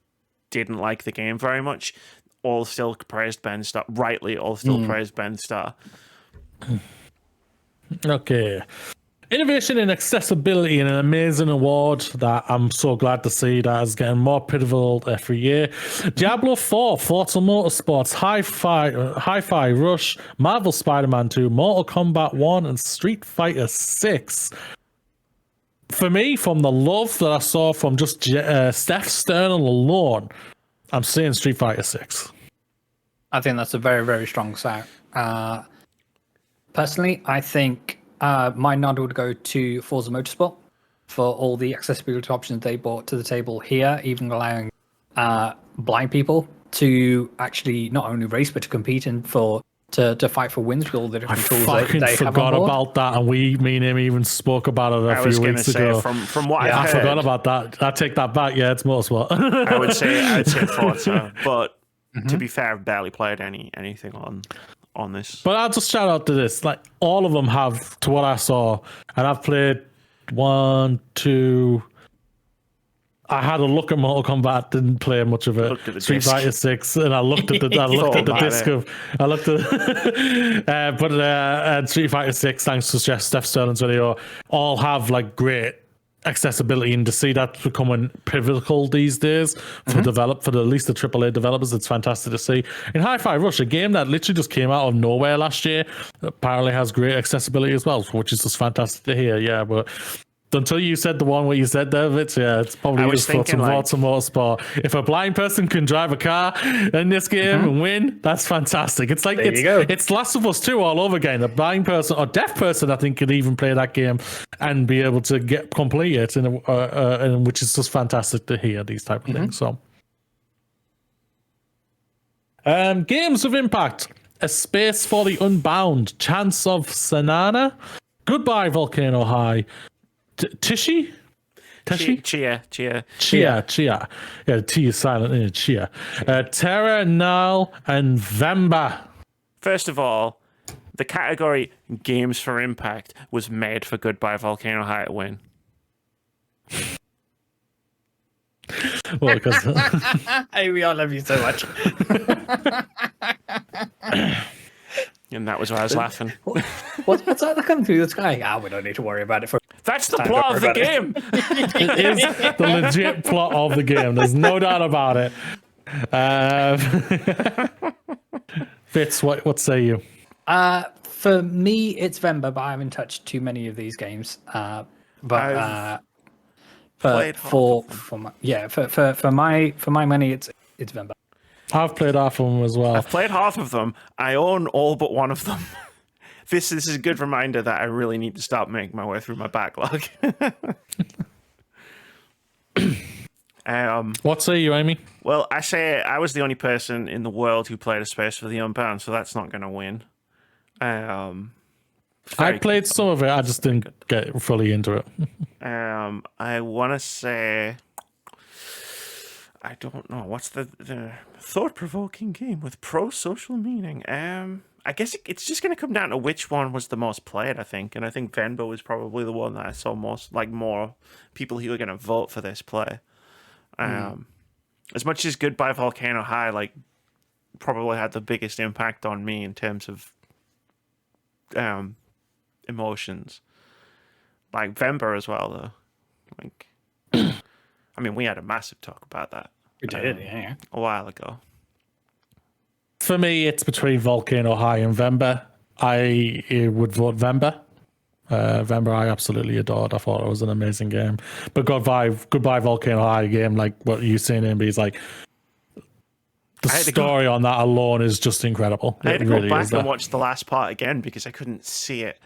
didn't like the game very much, all still praised Ben Starr. Rightly, all still praised Ben Starr. Okay. Innovation in accessibility, and an amazing award that I'm so glad to see that is getting more pivotal every year. Diablo 4, Forza Motorsports, Hi-Fi Rush, Marvel Spider-Man 2, Mortal Kombat 1, and Street Fighter 6. For me, from the love that I saw from just Steph Sternal alone, I'm saying Street Fighter 6. I think that's a very, very strong shout. Personally, I think my nod would go to Forza Motorsport for all the accessibility options they brought to the table here, even allowing blind people to actually not only race but to compete and to fight for wins with all the different tools fucking they have on forgot board. about that, and me and him even spoke about it a few weeks ago. From what I I've heard, forgot about that. I take that back. Yeah, it's Motorsport. I would say Forza, but to be fair, I've barely played anything on this. But I'll just shout out to this. Like all of them have, to what I saw, and I've played 1, 2. I had a look at Mortal Kombat, didn't play much of it. Street disc. Fighter 6, and I looked at the disc of. I looked at, but Street Fighter 6, thanks to Steph Sterling's video, all have like great accessibility, and to see that becoming pivotal these days for at least the AAA developers, it's fantastic to see. In Hi-Fi Rush, a game that literally just came out of nowhere last year, apparently has great accessibility as well, which is just fantastic to hear. Yeah, but until you said the one where you said there, it's probably used for some Forza Motorsport. If a blind person can drive a car in this game and win, that's fantastic. It's like it's Last of Us 2 all over again. A blind person or deaf person, I think, could even play that game and be able to complete it, which is just fantastic to hear these type of things. So, games of impact: A Space for the Unbound, Chance of Sanana, Goodbye Volcano High, Chia. Yeah, T is silent in it. Chia. Terra, Null, and Vemba. First of all, the category Games for Impact was made for Goodbye Volcano High to win. Well, because Hey, we all love you so much. And that was why I was laughing. What's that coming through the sky? We don't need to worry about it. That's the plot of the game. it is the legit plot of the game. There's no doubt about it. Fitz, what say you? For me, it's Vemba, but I haven't touched too many of these games. For my money, it's Vemba. I've played half of them as well. I've played half of them. I own all but one of them. This is a good reminder that I really need to stop making my way through my backlog. What say you, Amy? Well, I say I was the only person in the world who played A Space for the Unbound, so that's not going to win. I played some of it. I just didn't get fully into it. I want to say... I don't know. What's the thought-provoking game with pro-social meaning? I guess it's just going to come down to which one was the most played, I think. And I think Venbo was probably the one that I saw more people who are going to vote for this play. As much as Goodbye Volcano High, probably had the biggest impact on me in terms of emotions. Like Vember as well, though. I mean, we had a massive talk about that. We did, yeah. A while ago. For me, it's between Volcano High and Vemba. I would vote Vemba. Vemba, I absolutely adored. I thought it was an amazing game. But Goodbye Volcano High game, like what you're saying, MB, is like the story on that alone is just incredible. I had to go back and watch the last part again because I couldn't see it.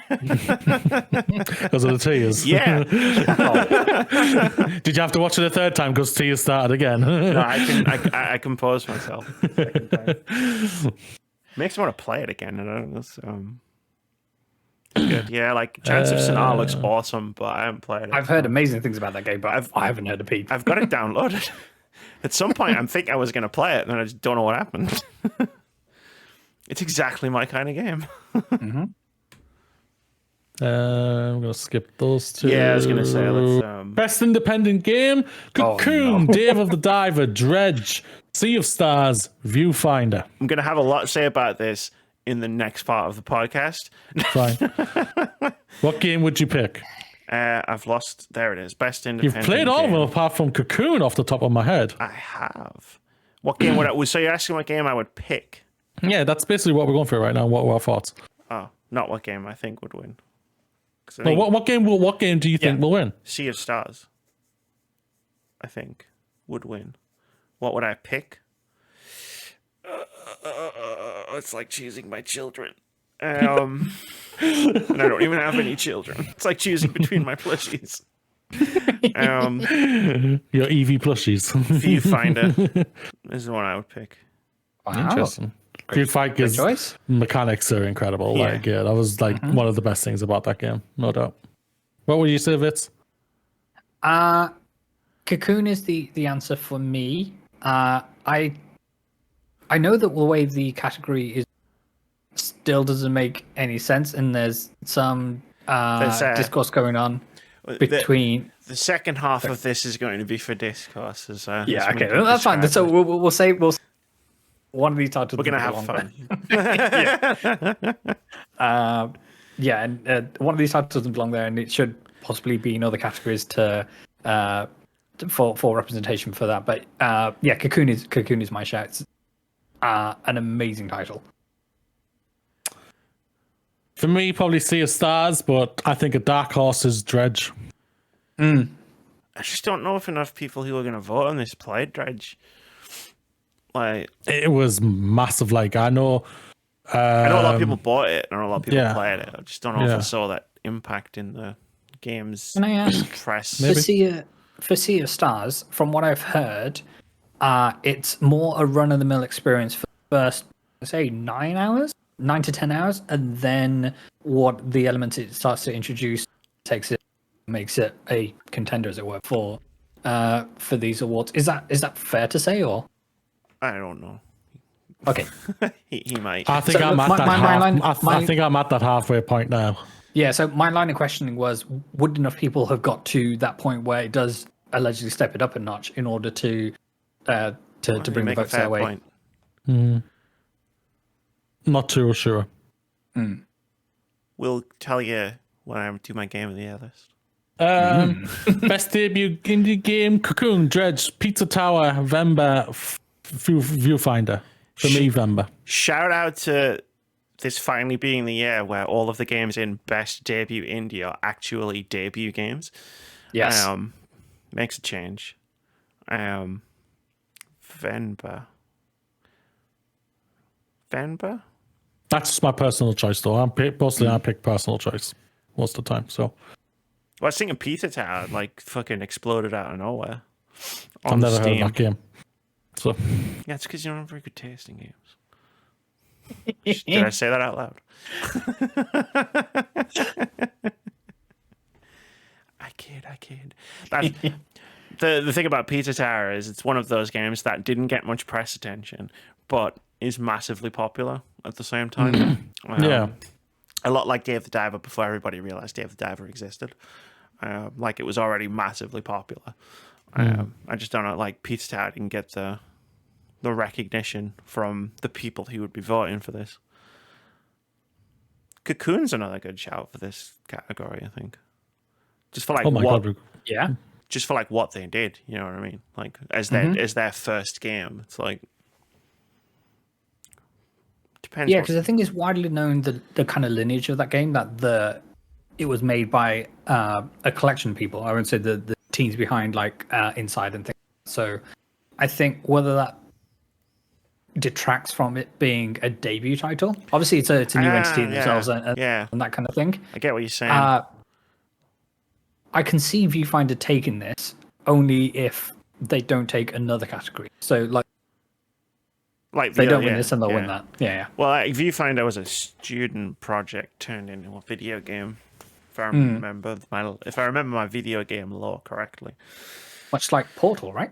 Because of the tears. Yeah. Did you have to watch it a third time because tears started again? No, I compose myself. Makes me want to play it again. It's good. Yeah, Chance of Sanaa looks awesome, but I haven't played it. I've heard amazing things about that game, but I haven't heard a peep. I've got it downloaded. At some point, I'm thinking I was going to play it, and I just don't know what happened. It's exactly my kind of game. I'm going to skip those two. Yeah, I was going to say, let's... Best independent game, Cocoon, Dave of the Diver, Dredge, Sea of Stars, Viewfinder. I'm going to have a lot to say about this in the next part of the podcast. Fine. What game would you pick? I've lost. There it is. Best independent. You've played all of them apart from Cocoon off the top of my head. I have. What game would I... So you're asking what game I would pick? Yeah, that's basically what we're going for right now. What were our thoughts? Oh, not what game I think would win. Well, what game do you think will win? Sea of Stars, I think, would win. What would I pick? It's like choosing my children. And I don't even have any children. It's like choosing between my plushies. Your EV plushies. Viewfinder is the one I would pick. Wow. Interesting. Viewfinder's mechanics are incredible. That was one of the best things about that game, no doubt. What would you say, Vitz? Cocoon is the answer for me. I know that the way the category is still doesn't make any sense, and there's some discourse going on between the second half of this is going to be for discourse. Okay, that's fine. So we'll say one of these titles. We're gonna have fun. And one of these titles doesn't belong there, and it should possibly be in other categories for representation for that. But yeah, Cocoon is my shout. It's an amazing title. For me, probably Sea of Stars, but I think a dark horse is Dredge. I just don't know if enough people who are going to vote on this played Dredge. Like, It was massive. Like, I know I know a lot of people bought it, and a lot of people yeah. played it. I just don't know if Yeah. I saw that impact in the game's Can I ask press. for Sea of Stars? From what I've heard, it's more a run-of-the-mill experience for the first, say, 9 to 10 hours, and then what the elements it starts to introduce makes it a contender, as it were, for these awards. Is that fair to say, or? I don't know. Okay. he might. I think So I'm at my- that my half, line- I think I'm at that halfway point now. Yeah, so my line of questioning was, would enough people have got to that point where it does allegedly step it up a notch in order to bring the make a votes fair their way? point. Not too sure. We'll tell you when I do my game of the year list. Best debut indie game: Cocoon, Dredge, Pizza Tower, Vember, Viewfinder. For me, Vember. Shout out to this finally being the year where all of the games in Best Debut Indie are actually debut games. Yes. Makes a change. Venba. That's just my personal choice, though. I pick personal choice most of the time. So Well, I was thinking Pizza Tower like fucking exploded out of nowhere. I've never heard of that game. So Yeah, it's because you don't have very good taste in games. Did I say that out loud? I kid. That's, the thing about Pizza Tower is it's one of those games that didn't get much press attention, but is massively popular at the same time. yeah, A lot like Dave the Diver before everybody realized Dave the Diver existed. Like it was already massively popular. I just don't know, like Pizza Tower didn't get the recognition from the people who would be voting for this. Cocoon's another good shout for this category, I think. Just for like oh my god, Yeah. just for like what they did, you know what I mean? Like as their first game, it's like depends. Yeah, what- because I think it's widely known the kind of lineage of that game, that it was made by a collection of people. I would say the teams behind like Inside and things. So I think whether that detracts from it being a debut title. Obviously, it's a new entity in themselves and that kind of thing. I get what you're saying. I can see Viewfinder taking this only if they don't take another category. So like they don't win this and they'll win that. Yeah. Well, like, Viewfinder was a student project turned into a video game. If I remember my video game lore correctly. Much like Portal, right?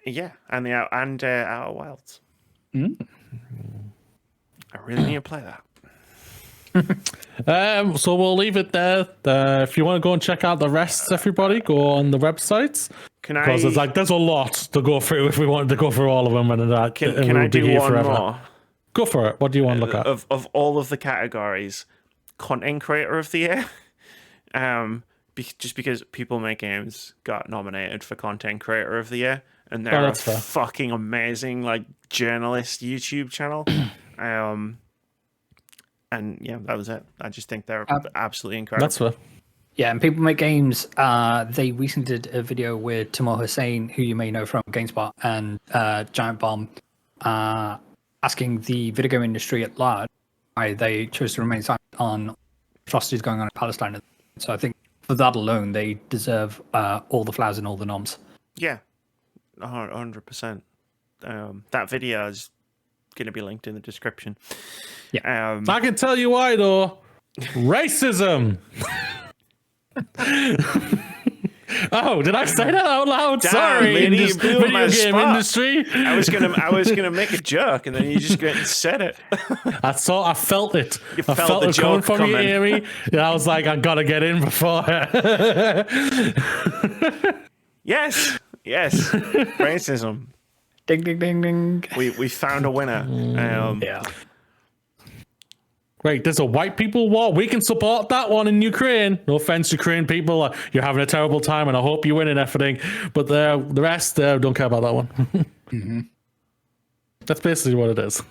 Yeah, and Outer Wilds. I really need to play that. so we'll leave it there. If you want to go and check out the rest, everybody, go on the websites. Because there's a lot to go through if we wanted to go through all of them. And Can I do one more? Go for it. What do you want to look at? Of all of the categories, Content Creator of the Year. Just because People Make Games got nominated for Content Creator of the Year, and they're a fucking amazing like journalist YouTube channel. And yeah, that was it. I just think they're absolutely incredible. That's fair. Yeah, and People Make Games, they recently did a video with Timur Hussain, who you may know from GameSpot, and Giant Bomb, asking the video game industry at large why they chose to remain silent on atrocities going on in Palestine. So I think for that alone, they deserve all the flowers and all the noms. Yeah, 100%. That video is going to be linked in the description. Yeah. I can tell you why, though. Racism. Oh, did I say that out loud? Damn, Sorry, lady, you blew video my game spot. industry. I was gonna make a joke, and then you just said it. I felt it. I felt the it coming joke from you, coming. Eerie. And I was like, I gotta get in before. Yes, racism. Ding, ding, ding, ding. We found a winner. Yeah. Great, there's a white people war. We can support that one in Ukraine. No offense, Ukraine people. You're having a terrible time, and I hope you win and everything. But the rest, don't care about that one. Mm-hmm. That's basically what it is.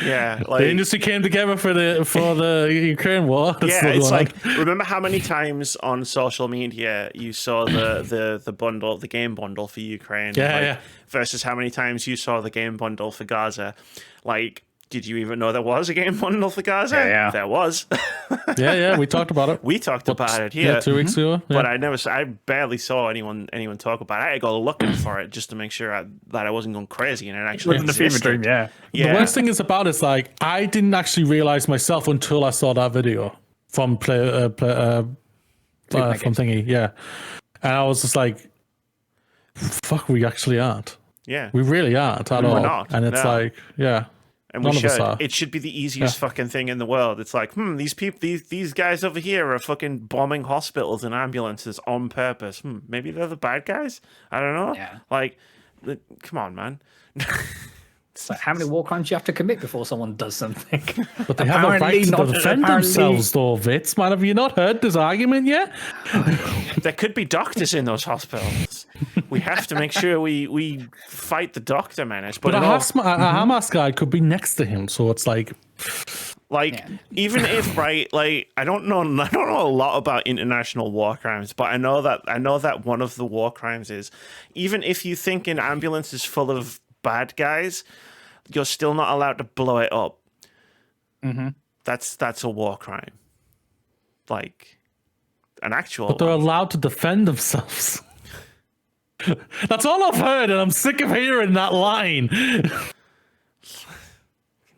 Yeah, the industry came together for the Ukraine war. That's it's like, remember how many times on social media you saw the bundle, the game bundle for Ukraine, versus how many times you saw the game bundle for Gaza. Like, did you even know there was a game bundle for Gaza? Yeah. There was. yeah, we talked about it. We talked about it here. Yeah, 2 weeks ago. Yeah. But I barely saw anyone talk about it. I had to go looking for it just to make sure that I wasn't going crazy and it actually Living the fever dream, yeah. The worst thing is about it's like, I didn't actually realize myself until I saw that video from from Thingy, yeah. And I was just like, fuck, we actually aren't. Yeah. We really aren't at all. We're not. And it's like, yeah. And we should. It should be the easiest fucking thing in the world. It's like, these people, these guys over here are fucking bombing hospitals and ambulances on purpose. Maybe they're the bad guys. I don't know. Yeah. Like, come on, man. It's like, how many war crimes do you have to commit before someone does something? But they have a right to defend themselves, though, Vitz. Man, have you not heard this argument yet? There could be doctors in those hospitals. We have to make sure we fight the doctor menace. But a Hamas guy could be next to him, so it's like, even if I don't know a lot about international war crimes, but I know that one of the war crimes is, even if you think an ambulance is full of bad guys, you're still not allowed to blow it up. Mm-hmm. That's a war crime, like an actual. But they're allowed to defend themselves. That's all I've heard, and I'm sick of hearing that line.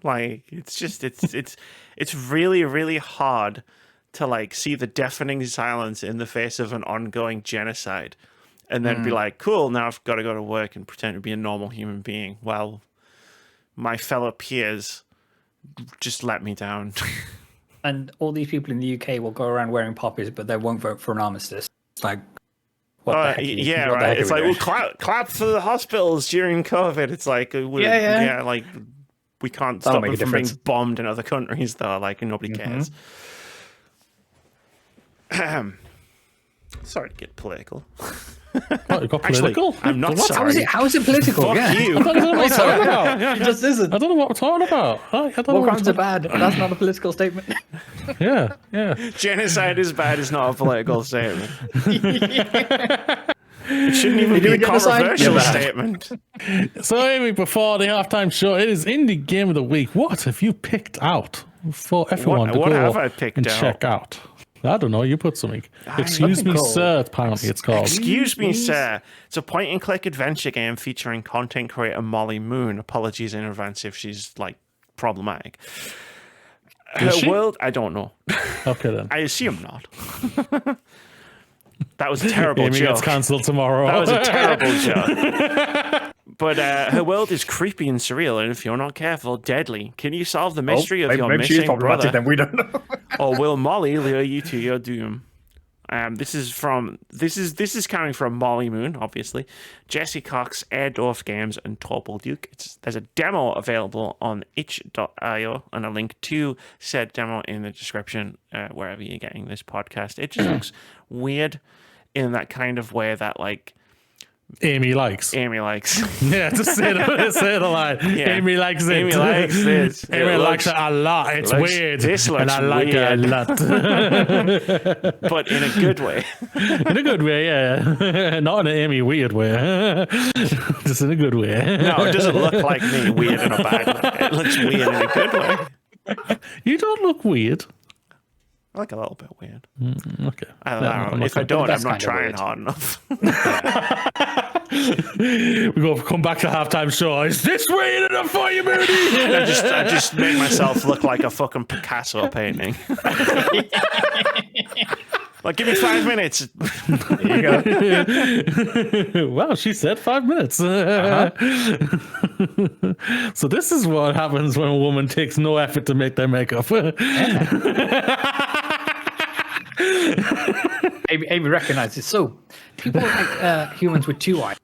Like, it's really, really hard to like see the deafening silence in the face of an ongoing genocide, and then be like, cool, now I've got to go to work and pretend to be a normal human being while my fellow peers just let me down. And all these people in the UK will go around wearing poppies, but they won't vote for an armistice. It's like, what the heck? It's like, well, clap for the hospitals during COVID. It's like, like, we can't stop them from being bombed in other countries, though. Like, nobody cares. Sorry to get political. Oh, you got political? Actually, I'm not sorry. How is it political? Fuck you. I don't know what we're talking about. It just isn't. I don't know what we're talking about. War crimes are bad. That's not a political statement. Yeah. Genocide is bad is not a political statement. It shouldn't even be a controversial statement. So, Amy, before the halftime show, it is Indie Game of the Week. What have you picked out for everyone to go and check out? I don't know. You put something. Excuse me, sir. Apparently, it's called. Excuse me, sir. It's a point-and-click adventure game featuring content creator Molly Moon. Apologies in advance if she's like problematic. Her world, I don't know. Okay then. I assume not. That was a terrible Amy joke. gets cancelled tomorrow. That was a terrible joke. But her world is creepy and surreal, and if you're not careful, deadly. Can you solve the mystery of your missing brother? Then we don't know. Or will Molly lure you to your doom? This is coming from Molly Moon, obviously. Jesse Cox, Airdorf Games, and Torpal Duke. There's a demo available on itch.io, and a link to said demo in the description wherever you're getting this podcast. It just looks weird in that kind of way that like Amy likes. Yeah, just say the line. Yeah. Amy likes it. Amy likes this. Amy likes it a lot. It's weird. This looks and I like weird. it a lot. But in a good way. In a good way, yeah. Not in an Amy weird way. Just in a good way. No, it doesn't look like me weird in a bad way. It looks weird in a good way. You don't look weird. I like a little bit weird. Okay. I don't know. If I don't, I'm not trying hard enough. We come back to halftime show. Is this weird enough for you, Moody? I just make myself look like a fucking Picasso painting. Like, give me 5 minutes. There you go. Wow, she said 5 minutes. So this is what happens when a woman takes no effort to make their makeup. Amy recognizes. So people like humans with two eyes.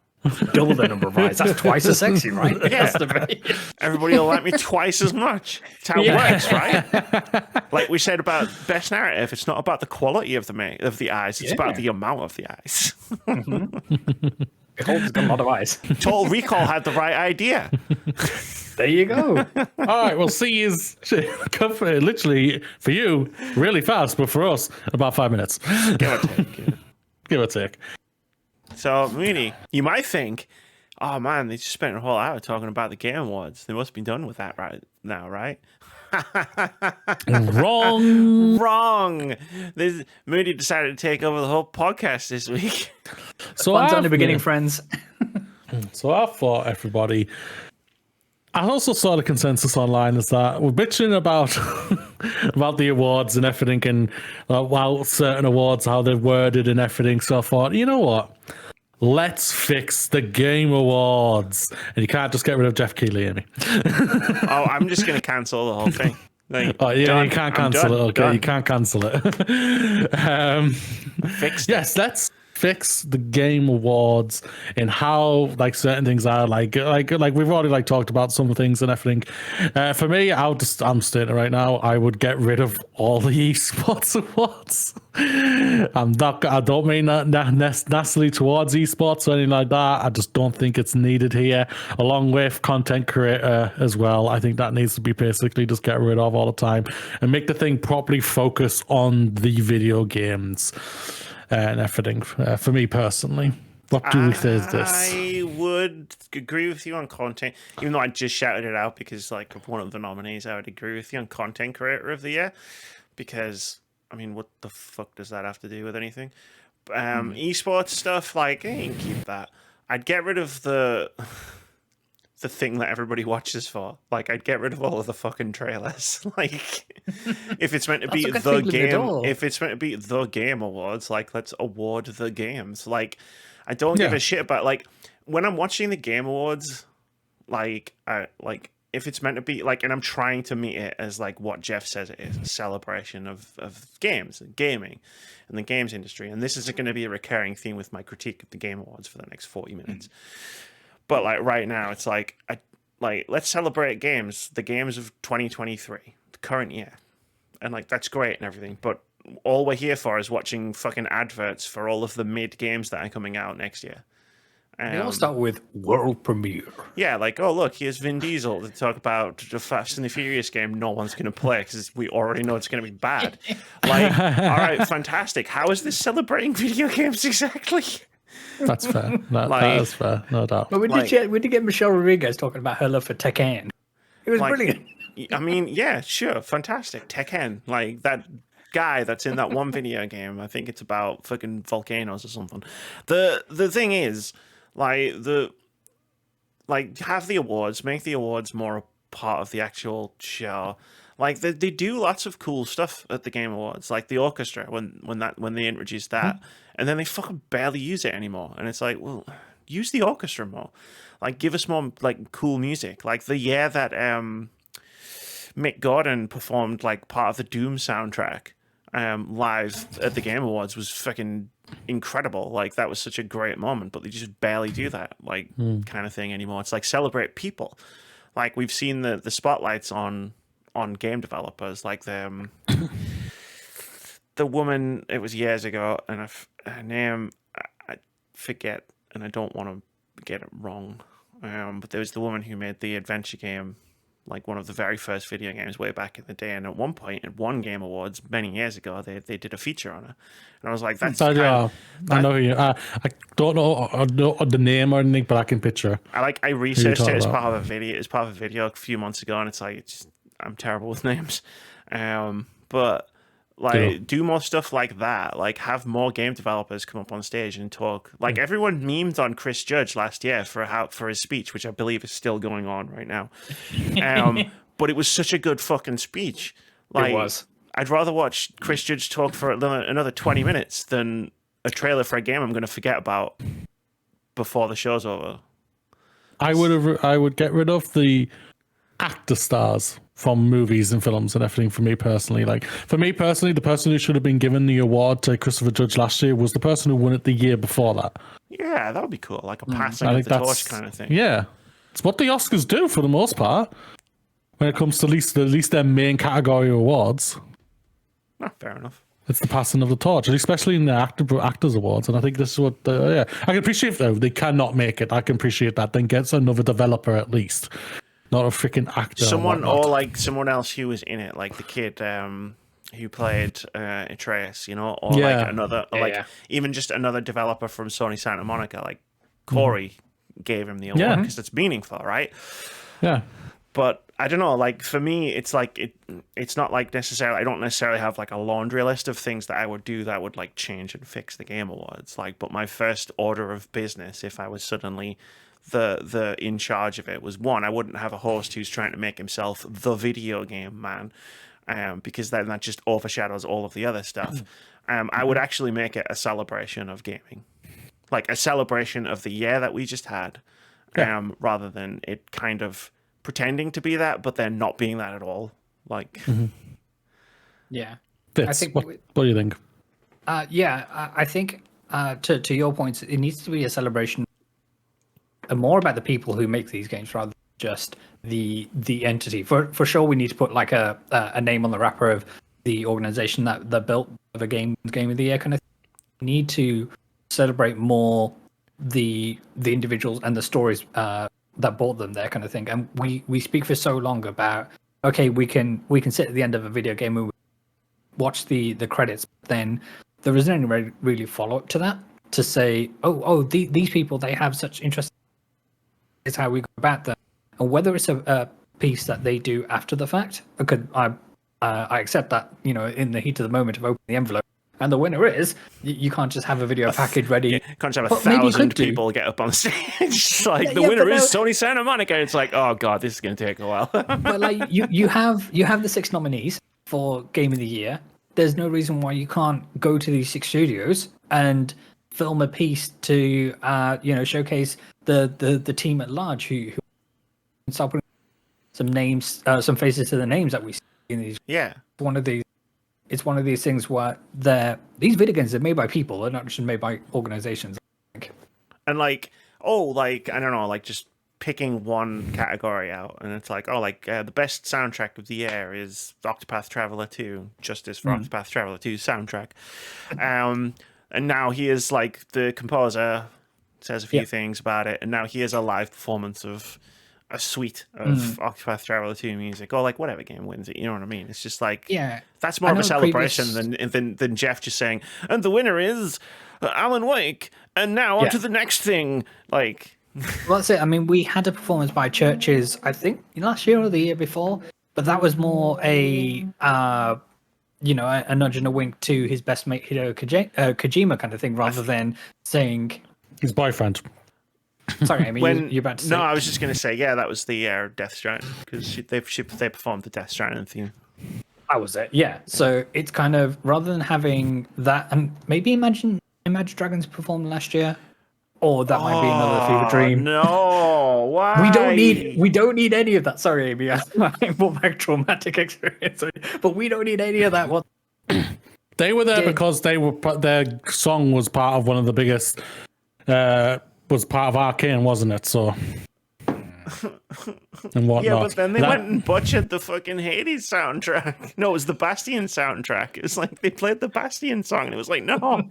Double the number of eyes. That's twice as sexy, right? It has to be. Everybody will like me twice as much. It's how it works, right? Like we said about best narrative, it's not about the quality of the eyes, it's about the amount of the eyes. Behold's got a lot of eyes. Total Recall had the right idea. There you go. All right, well, see is literally for you really fast, but for us about 5 minutes. Give or take. Yeah. Give or take. So, Mooney, you might think, oh man, they just spent a whole hour talking about the Game Awards. They must be done with that right now, right? Wrong. Wrong. Mooney decided to take over the whole podcast this week. So Fun's only beginning, friends. So I thought everybody. I also saw the consensus online is that we're bitching about about the awards and everything, and while certain awards, how they're worded and everything. So I thought, you know what? Let's fix the Game Awards, and you can't just get rid of Jeff Keighley, Amy. Oh, I'm just going to cancel the whole thing. Like, Oh, yeah, done. you can't I'm cancel done. it. Okay, Done. you can't cancel it. Fixed it. Yes, let's fix the Game Awards and how like certain things are like we've already like talked about some things and everything. For me, I'm stating it right now. I would get rid of all the esports awards. I don't mean that necessarily towards esports or anything like that. I just don't think it's needed here. Along with content creator as well, I think that needs to be basically just get rid of all the time and make the thing properly focus on the video games. And everything for me personally. What do we say is this? I would agree with you on content, even though I just shouted it out because, like, of one of the nominees, I would agree with you on Content Creator of the Year because, I mean, what the fuck does that have to do with anything? Esports stuff, like, you can keep that. I'd get rid of the thing that everybody watches for. Like, I'd get rid of all of the fucking trailers. Like, if it's meant to be the game, if it's meant to be the Game Awards, like, let's award the games. Like, I don't give a shit about, like, when I'm watching the Game Awards, like, if it's meant to be, like, and I'm trying to meet it as, like, what Jeff says it is, a celebration of games and gaming and the games industry. And this is going to be a recurring theme with my critique of the Game Awards for the next 40 minutes. But like right now, it's like let's celebrate games, the games of 2023, the current year, and like that's great and everything. But all we're here for is watching fucking adverts for all of the mid games that are coming out next year. They all start with world premiere. Yeah, like, oh look, here's Vin Diesel to talk about the Fast and the Furious game. No one's going to play because we already know it's going to be bad. Like, all right, fantastic. How is this celebrating video games exactly? That's fair. That is fair, no doubt. But we did get Michelle Rodriguez talking about her love for Tekken. It was brilliant. I mean, yeah, sure, fantastic. Tekken, like that guy that's in that one video game. I think it's about fucking volcanoes or something. The thing is, have the awards, make the awards more a part of the actual show. Like they do lots of cool stuff at the Game Awards, like the orchestra when they introduced that, and then they fucking barely use it anymore. And it's like, well, use the orchestra more, like give us more like cool music. Like the year that Mick Gordon performed like part of the Doom soundtrack live at the Game Awards was fucking incredible. Like that was such a great moment, but they just barely do that kind of thing anymore. It's like celebrate people. Like we've seen the spotlights on game developers, like the woman, it was years ago, and her name I forget, and I don't want to get it wrong, but there was the woman who made the adventure game, like one of the very first video games way back in the day, and at one point at one Game Awards many years ago they did a feature on her, and I was like, that's I know who you I don't know the name or anything, but I can picture. I researched it as part of a video a few months ago, and it's like I'm terrible with names, but like do more stuff like that. Like have more game developers come up on stage and talk. Like everyone memed on Chris Judge last year for his speech, which I believe is still going on right now. But it was such a good fucking speech. Like it was. I'd rather watch Chris Judge talk for another 20 minutes than a trailer for a game I'm going to forget about before the show's over. I would get rid of the actor stars from movies and films and everything. For me personally, the person who should have been given the award to Christopher Judge last year was the person who won it the year before that. Yeah, that would be cool, like a passing I of think the that's torch kind of thing. Yeah, it's what the Oscars do for the most part when it comes to at least their main category awards. Oh, fair enough. It's the passing of the torch, and especially in the actors awards. And I think this is what, I can appreciate though they cannot make it. I can appreciate that. Then gets another developer at least, not a freaking actor. Someone or like someone else who was in it, like the kid who played Atreus, you know, or like another, even just another developer from Sony Santa Monica, like Corey gave him the award because it's meaningful, right? Yeah. But I don't know, like for me, it's like it's not like necessarily. I don't necessarily have like a laundry list of things that I would do that would like change and fix the Game Awards. Like, but my first order of business, if I was suddenly the in charge of it, was one, I wouldn't have a host who's trying to make himself the video game man, because then that just overshadows all of the other stuff. I would actually make it a celebration of gaming, like a celebration of the year that we just had, rather than it kind of pretending to be that, but then not being that at all. Like, yeah. Fitz, I think. What do you think? I think to your points, it needs to be a celebration, more about the people who make these games rather than just the entity. For sure, we need to put like a name on the wrapper of the organization that built the game of the year kind of thing. We need to celebrate more the individuals and the stories that brought them there, kind of thing. And we speak for so long about, okay, we can sit at the end of a video game and watch the credits, but then there isn't any really follow up to that to say, these people, they have such interest. Is how we go about them, and whether it's a piece that they do after the fact. I accept that, you know, in the heat of the moment of opening the envelope. And the winner is, you can't just have a video package ready. Yeah, can't just have 1,000 people get up on stage. It's like, the winner is Sony Santa Monica. It's like, oh god, this is going to take a while. But like, you have the 6 nominees for Game of the Year. There's no reason why you can't go to these 6 studios and film a piece to showcase the team at large who start putting some names, some faces to the names that we see in these. Yeah. It's one of these things where these video games are made by people, they're not just made by organizations. I think. And like, I don't know, like just picking one category out, and it's like, the best soundtrack of the year is Octopath Traveler 2, Justice for Octopath Traveler 2 soundtrack. And now he is like the composer, says a few things about it, and now he has a live performance of a suite of Octopath Traveler 2 music, or like whatever game wins it, you know what I mean? It's just like, that's more of a celebration than Jeff just saying, and the winner is Alan Wake, and now on to the next thing. Like, well, that's it. I mean, we had a performance by Churches, I think last year or the year before, but that was more a a nudge and a wink to his best mate Hideo Kojima kind of thing, rather than saying his boyfriend. Sorry, I mean, you're about to say. No, I was just going to say, that was the Death Stranding, because they performed the Death Stranding theme. That was it, yeah. So it's kind of, rather than having that, and maybe Imagine Dragons performed last year, or that might be another fever dream. No, why? We don't need any of that. Sorry, Amy, I'm more back traumatic experience, but we don't need any of that. What? They were there because their song was part of one of the biggest. Was part of Arcane, wasn't it? So, and whatnot. Yeah, but then they went and butchered the fucking Hades soundtrack. No, it was the Bastion soundtrack. It was like they played the Bastion song, and it was like, no,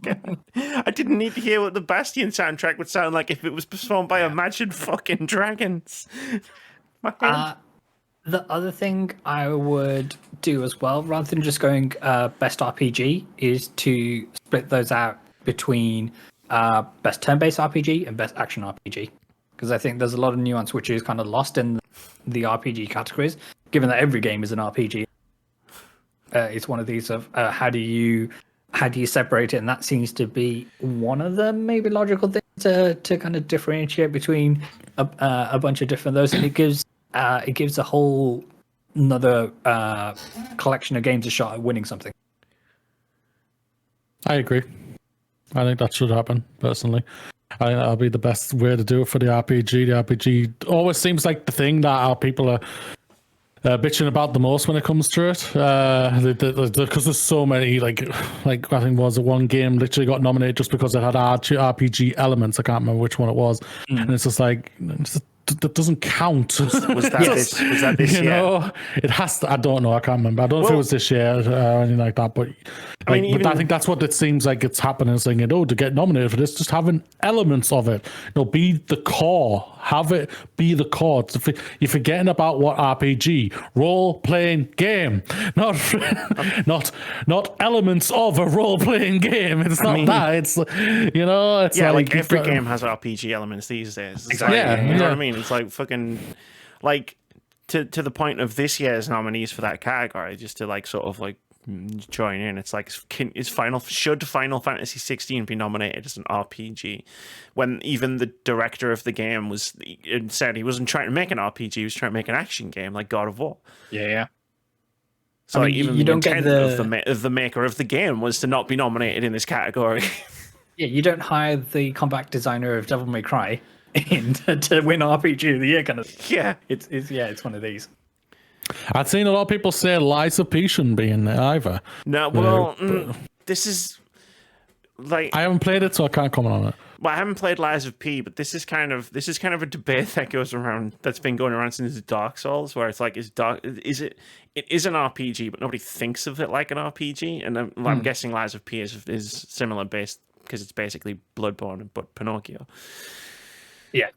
I didn't need to hear what the Bastion soundtrack would sound like if it was performed by Imagine fucking Dragons. The other thing I would do as well, rather than just going best RPG, is to split those out between best turn-based RPG and best action RPG, because I think there's a lot of nuance which is kind of lost in the RPG categories, given that every game is an RPG. It's one of these of how do you separate it, and that seems to be one of the maybe logical things to kind of differentiate between a bunch of different those, and it gives a whole another collection of games a shot at winning something. I agree. I think that should happen, personally. I think that'll be the best way to do it for the RPG. The RPG always seems like the thing that our people are bitching about the most when it comes to it, because there's so many like I think was it one game literally got nominated just because it had RPG elements. I can't remember which one it was, and it's just like that doesn't count. Was that this you year? know, it has to. I don't know. I can't remember. I don't know if it was this year or anything like that. But I mean, but I think that's what it seems like it's happening. It's like, to get nominated for this, just having elements of it. Be the core. Have it be the core. You're forgetting about what RPG role playing game, not elements of a role playing game. It's not that. It's It's like every game has RPG elements these days. Exactly. You know what I mean? It's like fucking like to the point of this year's nominees for that category, just to like sort of like join in. It's like should Final Fantasy 16 be nominated as an RPG when even the director of the game said he wasn't trying to make an RPG, he was trying to make an action game like God of War. Yeah. So I mean, even you don't intent of the maker of the game was to not be nominated in this category. Yeah, you don't hire the combat designer of Devil May Cry in to win RPG of the year kind of. Yeah, it's one of these. I've seen a lot of people say Liza P shouldn't be in there either. No, well, this is like I haven't played it, so I can't comment on it. Well, I haven't played Lies of P, but this is kind of a debate that goes around, that's been going around since Dark Souls, where it's like, it is an RPG, but nobody thinks of it like an RPG, and I'm guessing Lies of P is similar based because it's basically Bloodborne but Pinocchio. Yeah.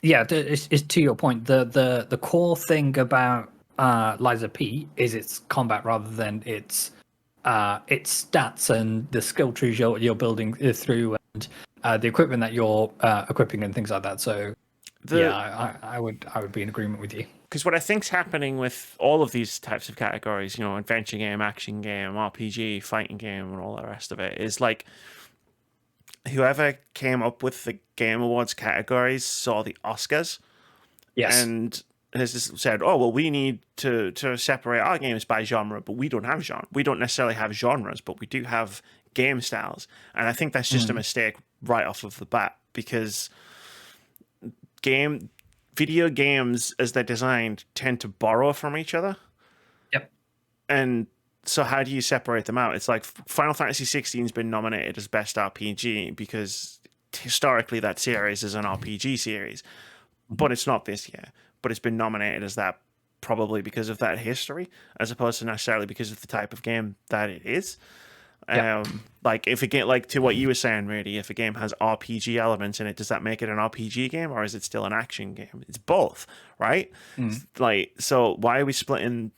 It's to your point. The core thing about Lies of P is its combat rather than its stats and the skill trees you're building through and the equipment that you're equipping and things like that. So I would be in agreement with you. Because what I think's happening with all of these types of categories, adventure game, action game, RPG, fighting game, and all the rest of it, is like whoever came up with the Game Awards categories saw the Oscars, and has just said, "Oh well, we need to separate our games by genre, but we don't have genre. We don't necessarily have genres, but we do have game styles." And I think that's just a mistake right off of the bat, because video games as they're designed tend to borrow from each other. Yep. And so how do you separate them out? It's like Final Fantasy 16 has been nominated as best RPG because historically that series is an RPG series, but it's not this year. But it's been nominated as that probably because of that history, as opposed to necessarily because of the type of game that it is. Yeah. Like if a game, like to what you were saying, really, if a game has RPG elements in it, does that make it an RPG game or is it still an action game? It's both, right? Like, so why are we splitting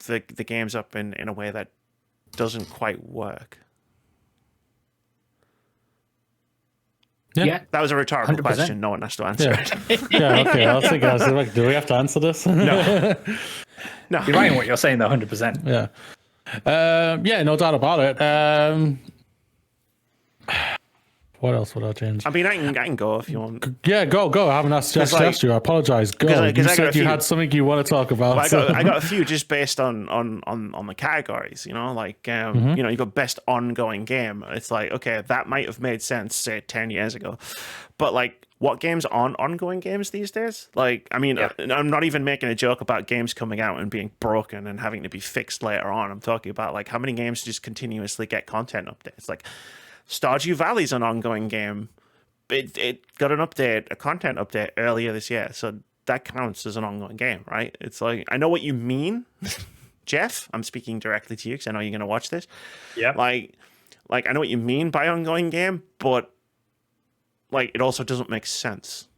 the games up in a way that doesn't quite work? Yeah. That was a rhetorical 100%. question. No one has to answer it. Yeah, okay. I was thinking, like, do we have to answer this? No. You're right in what you're saying, though, 100%. Yeah. No doubt about it. What else would I change? I mean, I can go if you want. Yeah, go. I haven't asked you. I apologize. Go. You said you had something you want to talk about. Well, I got a few just based on the categories. You've got best ongoing game. It's like, okay, that might have made sense, say 10 years ago, but like, what games on ongoing games these days? Like, I mean, I'm not even making a joke about games coming out and being broken and having to be fixed later on. I'm talking about like how many games just continuously get content updates. Like Stardew Valley's an ongoing game. It got an update, a content update earlier this year, so that counts as an ongoing game, right? It's like, I know what you mean, Jeff. I'm speaking directly to you because I know you're going to watch this. Yeah. Like I know what you mean by ongoing game, but like, it also doesn't make sense.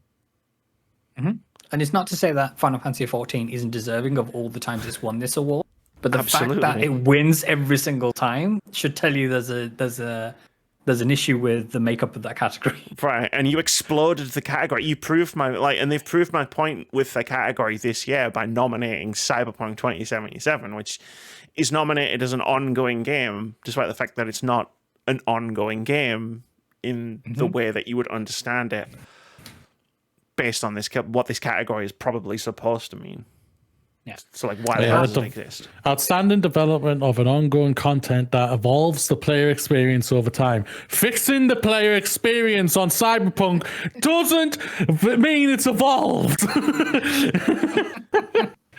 Mm-hmm. And it's not to say that Final Fantasy XIV isn't deserving of all the times it's won this award, but the fact that it wins every single time should tell you there's an issue with the makeup of that category. Right, and you exploded the category. You proved and they've proved my point with the category this year by nominating Cyberpunk 2077, which is nominated as an ongoing game, despite the fact that it's not an ongoing game in the way that you would understand it based on what this category is probably supposed to mean. Yeah. So like, why the Yeah, hell does the- it exist? Outstanding development of an ongoing content that evolves the player experience over time. Fixing the player experience on Cyberpunk doesn't mean it's evolved.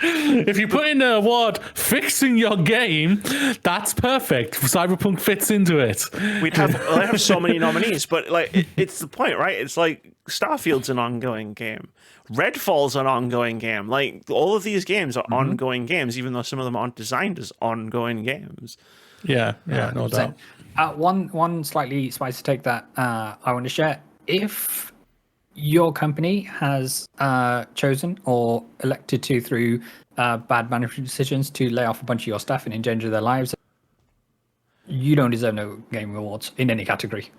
If you put in the award fixing your game, that's perfect. Cyberpunk fits into it. We'd have so many nominees, but like it's the point, right? It's like Starfield's an ongoing game. Redfall's an ongoing game. Like all of these games are ongoing games, even though some of them aren't designed as ongoing games. Yeah, no doubt. One slightly spicy take that I want to share. If your company has chosen or elected to, through bad management decisions, to lay off a bunch of your staff and endanger their lives, you don't deserve no game awards in any category.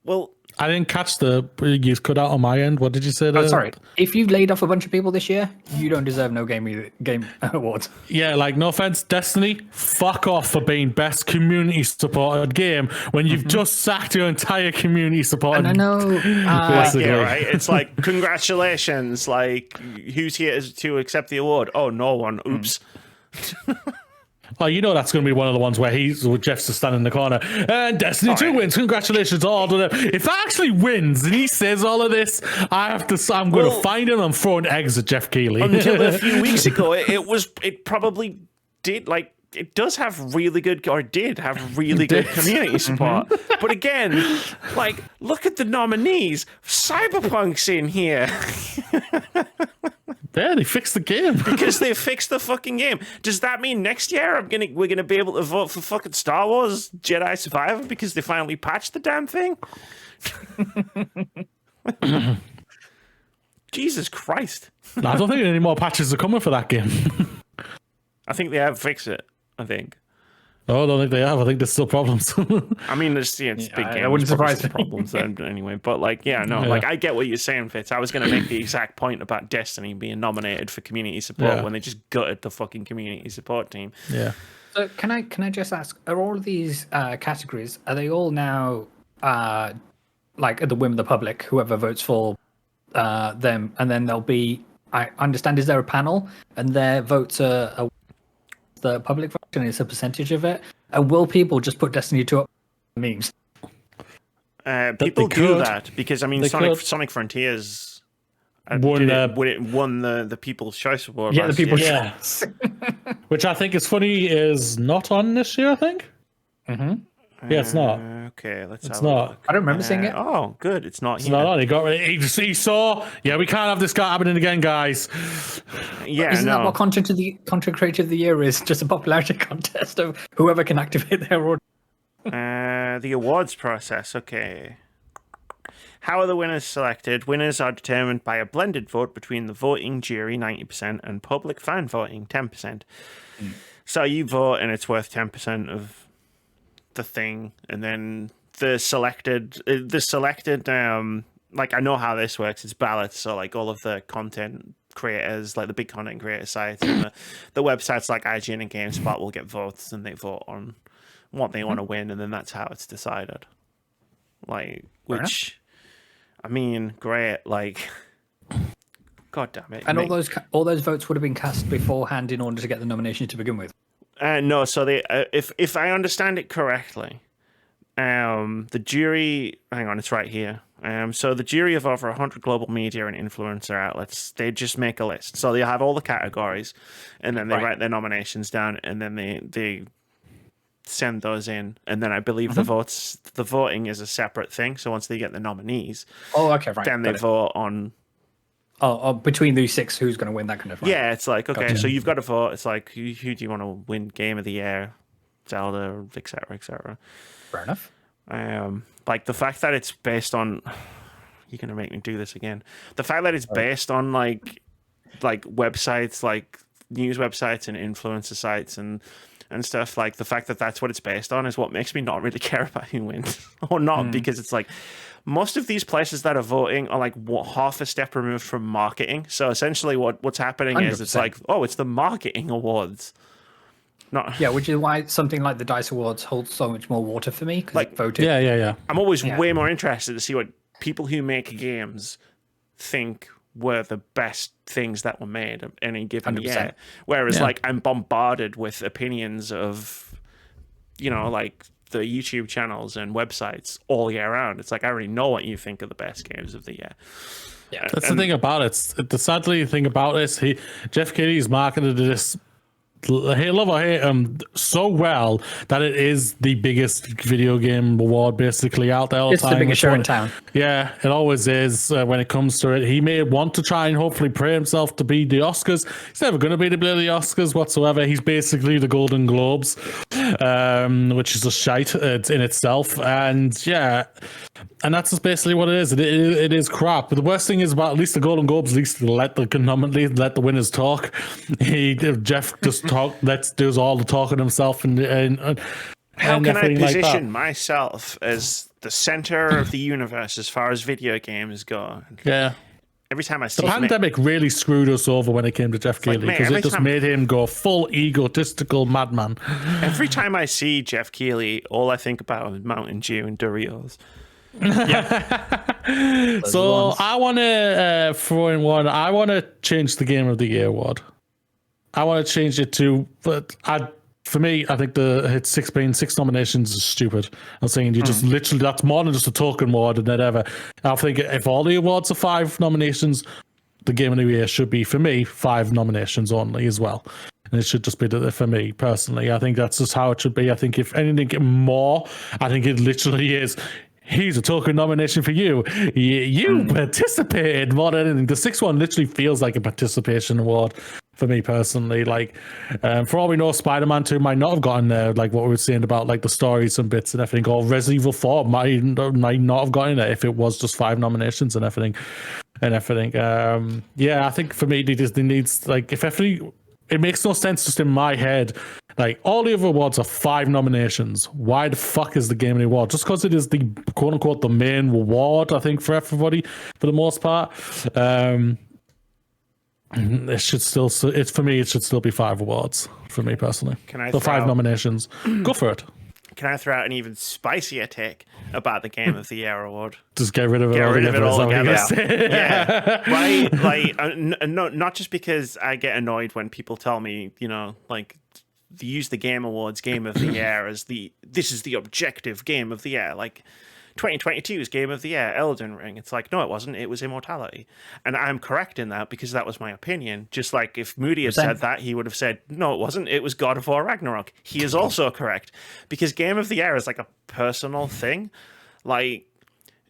Well, I didn't catch the you cut out on my end. What did you say there? Oh, sorry. If you've laid off a bunch of people this year, you don't deserve no game awards. Yeah, like, no offense, Destiny, fuck off for being best community supported game when you've just sacked your entire community supported. And I know, like, yeah, right. It's like, congratulations. Like, who's here to accept the award? Oh, no one. Oops. Oh, you know that's going to be one of the ones where Jeff's just standing in the corner. And Destiny 2 wins. Congratulations to all of them. If that actually wins and he says all of this, I'm going to find him and throwing eggs at Jeff Keighley. Until a few weeks ago, it probably did, like, it does have really good, or did have really good community support. But again, like, look at the nominees. Cyberpunk's in here. Yeah, they fixed the game. Because they fixed the fucking game. Does that mean next year we're gonna be able to vote for fucking Star Wars Jedi Survivor because they finally patched the damn thing? Jesus Christ. I don't think any more patches are coming for that game. I think they have fixed it, I think. Oh, I don't think they have. I think there's still problems. I mean, it's big game. That wouldn't surprise me. Problems anyway. But like, like I get what you're saying, Fitz. I was going to make the exact point about Destiny being nominated for community support when they just gutted the fucking community support team. Yeah. So can I just ask, are all of these categories, are they all now like at the whim of the public, whoever votes for them, and then there'll be, I understand, is there a panel and their votes are the public vote and it's a percentage of it? And will people just put Destiny 2 up memes? People do could. that because, I mean, Sonic Frontiers Won the People's Choice Award. Yeah, the People's Choice. Which I think is funny is not on this year, I think. Mm-hmm. Yeah, it's not. Okay, let's It's have a not. look. I don't remember seeing it. Oh, good. It's not It's here. not on. He saw. Yeah, we can't have this guy happening again, guys. Yeah, Isn't no. that what content creator of the year is? Just a popularity contest of whoever can activate their audience. The awards process. Okay. How are the winners selected? Winners are determined by a blended vote between the voting jury, 90%, and public fan voting, 10%. So you vote, and it's worth 10% of the thing, and then the selected, like, I know how this works. It's ballots, so like all of the content creators, like the big content creator sites, and the websites like IGN and GameSpot will get votes, and they vote on what they want to win, and then that's how it's decided. Like, which, I mean, great. Like, God damn it! And all those votes would have been cast beforehand in order to get the nomination to begin with. No, so they, if I understand it correctly, the jury. Hang on, it's right here. So the jury of over 100 global media and influencer outlets, they just make a list. So they have all the categories, and then they write their nominations down, and then they send those in, and then I believe the voting is a separate thing. So once they get the nominees, then they vote on. Oh, between these six, who's going to win, that kind of thing. Yeah, it's like, okay, so you've got to vote. It's like, who do you want to win Game of the Year, Zelda, etc., etc. Fair enough. Like the fact that it's based on, you're gonna make me do this again. The fact that it's based on like websites, like news websites and influencer sites and stuff. Like the fact that that's what it's based on is what makes me not really care about who wins or not, because it's like, most of these places that are voting are like half a step removed from marketing. So essentially what's happening 100%. Is it's like, oh, it's the marketing awards. Not... Yeah, which is why something like the DICE Awards holds so much more water for me. Like voting. Yeah. I'm always way more interested to see what people who make games think were the best things that were made in any given 100%. year. Whereas Yeah. like I'm bombarded with opinions of, like the YouTube channels and websites all year round. It's like I already know what you think are the best games of the year. Yeah. That's the thing about it. The sadly thing about this, Jeff Keighley's marketed this, hate love or hate him, so well that it is the biggest video game award basically out there all the It's time. the biggest show in town. Yeah, it always is when it comes to it. He may want to try and hopefully pray himself to be the Oscars. He's never going to be the Oscars whatsoever. He's basically the Golden Globes, which is a shite in itself. And yeah, and that's just basically what it is. It is crap. But the worst thing is about at least the Golden Globes, at least let the winners talk. Jeff just does all the talking himself and how can I like position myself as the center of the universe as far as video games go? Yeah. Every time I see The pandemic really screwed us over when it came to Jeff Keighley because it just made him go full egotistical madman. Every time I see Jeff Keighley, all I think about is Mountain Dew and Doritos. So I want to throw in one. I want to change the Game of the Year award. I want to change it to, but for me, I think it's six nominations is stupid. I'm saying you just literally, that's more than just a token award and whatever. I think if all the awards are 5 nominations, the Game of the Year should be, for me, 5 nominations only as well. And it should just be for me personally. I think that's just how it should be. I think if anything more, I think it literally is. Here's a token nomination for you. You participated more than anything. The 6th one literally feels like a participation award for me personally. Like, for all we know, Spider-Man 2 might not have gotten there, like what we were saying about like the stories and bits and everything, or Resident Evil 4 might not have gotten there if it was just 5 nominations and everything. Yeah, I think for me, Disney needs, like, if everything, it makes no sense just in my head. Like, all the other awards are 5 nominations. Why the fuck is the Game of the Award? Just because it is the quote unquote the main award, I think, for everybody, for the most part. It should still, for me, it should still be 5 awards for me personally. Can I 5 nominations. Go for it. Can I throw out an even spicier take about the Game of the Year award? Just get rid of it. Get rid of it altogether. Yeah. Right. Like, not just because I get annoyed when people tell me, like, they use the Game Awards Game of the Year as this is the objective Game of the Year. Like, 2022's Game of the Year, Elden Ring. It's like, no, it wasn't. It was Immortality. And I'm correct in that because that was my opinion. Just like if Moody had said that, he would have said, no, it wasn't. It was God of War Ragnarok. He is also correct because Game of the Year is like a personal thing. Like,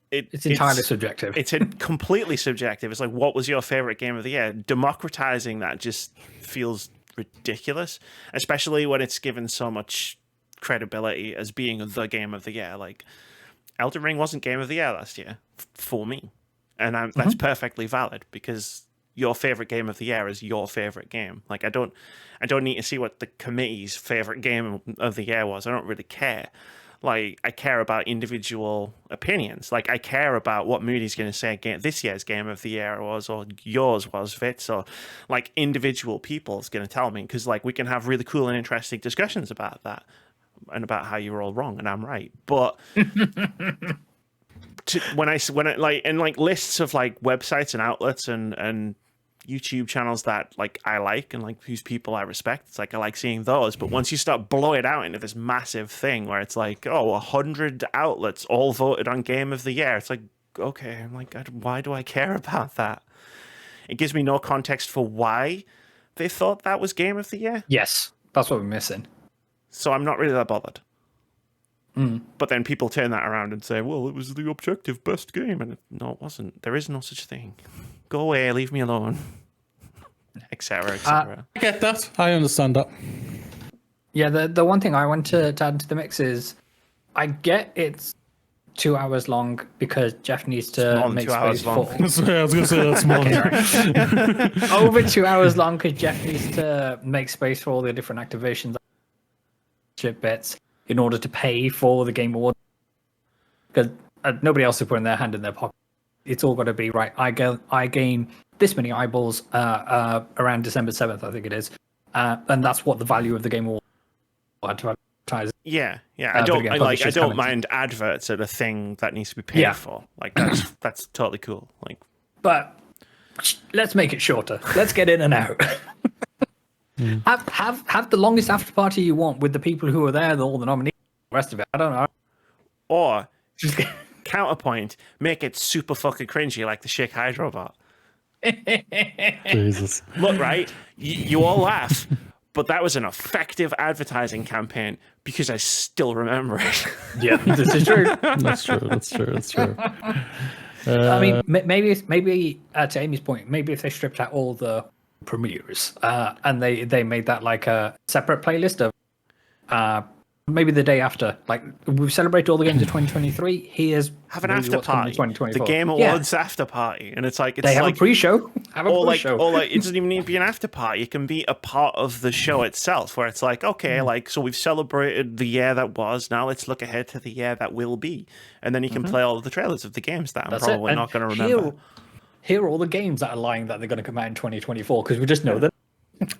it's entirely subjective. It's completely subjective. It's like, what was your favorite Game of the Year? Democratizing that just feels ridiculous, especially when it's given so much credibility as being the Game of the Year. Like, Elden Ring wasn't Game of the Year last year for me, and that's perfectly valid because your favorite Game of the Year is your favorite game. Like, I don't need to see what the committee's favorite game of the year was. I don't really care. Like, I care about individual opinions. Like, I care about what Moody's going to say this year's Game of the Year was, or yours was, Fitz, or like individual people's going to tell me, because like we can have really cool and interesting discussions about that and about how you're all wrong and I'm right. But when it like in like lists of like websites and outlets and YouTube channels that like I like and like whose people I respect, it's like I like seeing those. But once you start blowing it out into this massive thing where it's like, 100 outlets all voted on Game of the Year, it's like, okay, I'm like, why do I care about that? It gives me no context for why they thought that was Game of the Year. Yes, that's what we're missing. So I'm not really that bothered. But then people turn that around and say, well, it was the objective best game. And no, it wasn't. There is no such thing. Go away, leave me alone. Etc. etc. I get that. I understand that. Yeah, the one thing I want to add to the mix is I get it's 2 hours long because Jeff needs to make space for... I was going to say that's more. Over 2 hours long because Jeff needs to make space for all the different activations bits in order to pay for the Game Award, because nobody else is putting their hand in their pocket. It's all got to be right. I gain this many eyeballs around December 7th, I think it is, and that's what the value of the Game Award to advertise. Yeah. I don't mind adverts at a thing that needs to be paid for. Like that's totally cool. Like, but let's make it shorter. Let's get in and out. Have the longest after party you want with the people who are there, all the nominees, the rest of it. I don't know. Or counterpoint, make it super fucking cringy like the Shake Hydro bot. Jesus. Look, right, you all laugh, but that was an effective advertising campaign because I still remember it. Yeah, this is true. That's true. I mean, maybe to Amy's point, maybe if they stripped out all the premieres and they made that like a separate playlist of maybe the day after, like we've celebrated all the games of 2023. Here's have an after party, the Game Awards after party, and it's like they have a pre-show. Or it doesn't even need to be an after party. It can be a part of the show itself, where it's like, okay, like so we've celebrated the year that was. Now let's look ahead to the year that will be, and then you can play all of the trailers of the games that I'm probably not going to remember. Here are all the games that are lying that they're going to come out in 2024 because we just know that.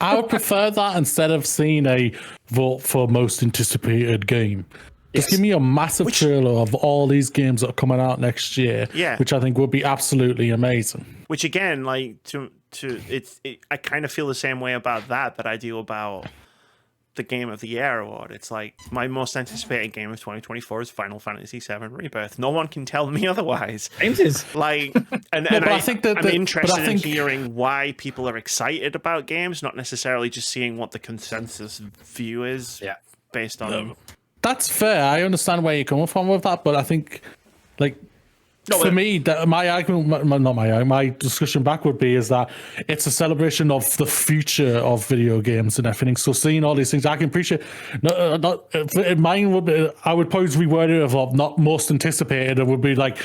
I would prefer that instead of seeing a vote for most anticipated game. Just give me a massive trailer of all these games that are coming out next year, which I think would be absolutely amazing. Which again, like I kind of feel the same way about that I do about the Game of the Year award. It's like my most anticipated game of 2024 is Final Fantasy VII Rebirth. No one can tell me otherwise. Like, and I think that I'm interested in hearing why people are excited about games, not necessarily just seeing what the consensus view is. Yeah, based on. That's fair. I understand where you're coming from with that, but I think, like. For me, my argument, my discussion back would be is that it's a celebration of the future of video games and everything. So seeing all these things, I can appreciate. Mine would be, I would probably reword it of not most anticipated. It would be like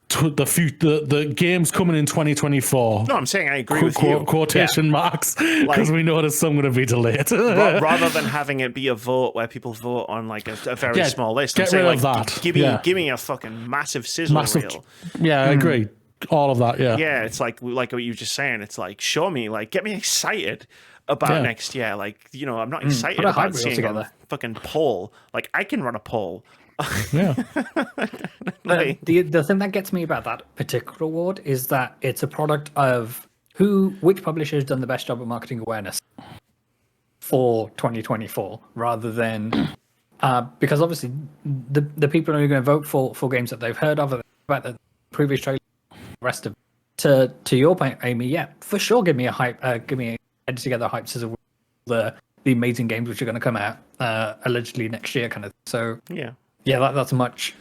the games coming in 2024. No, I'm saying I agree with you. Quotation marks, because we know there's some going to be delayed. Rather than having it be a vote where people vote on like a very small list, I'm saying, rid like, of that. Give me a fucking massive sizzle reel. Yeah, I agree. All of that. Yeah. Yeah, it's like what you were just saying. It's like show me, like get me excited about next year. Like I'm not excited about seeing a fucking poll. Like I can run a poll. Yeah. The thing that gets me about that particular award is that it's a product of which publisher has done the best job of marketing awareness for 2024, rather than because obviously the people who are going to vote for games that they've heard of, about the previous trailer, the rest of to your point, Amy, for sure, give me a head together hype sizzle the amazing games which are going to come out allegedly next year, kind of. So that's a much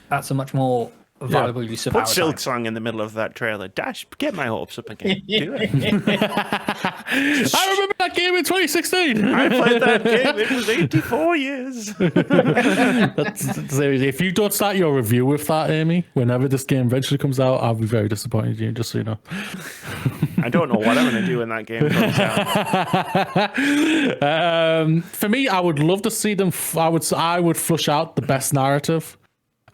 more valuable use of our time. Put Silk Song in the middle of that trailer. Dash, get my hopes up again. Do it. I remember that game in 2016. I played that game. It was 84 years. Seriously, if you don't start your review with that, Amy, whenever this game eventually comes out, I'll be very disappointed in you, just so you know. I don't know what I'm going to do when that game comes out. For me, I would love to see them. I would flush out the best narrative.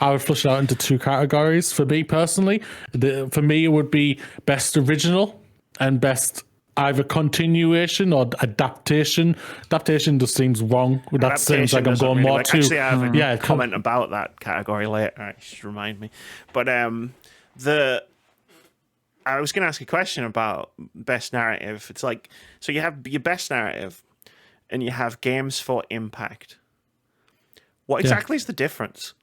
I would flush it out into two categories. For me personally, for me it would be best original and best either continuation or adaptation. Adaptation just seems wrong. That seems like I'm going more to. Actually, I have a comment about that category later. Just remind me. But I was going to ask a question about best narrative. It's like, so you have your best narrative, and you have games for impact. What exactly is the difference?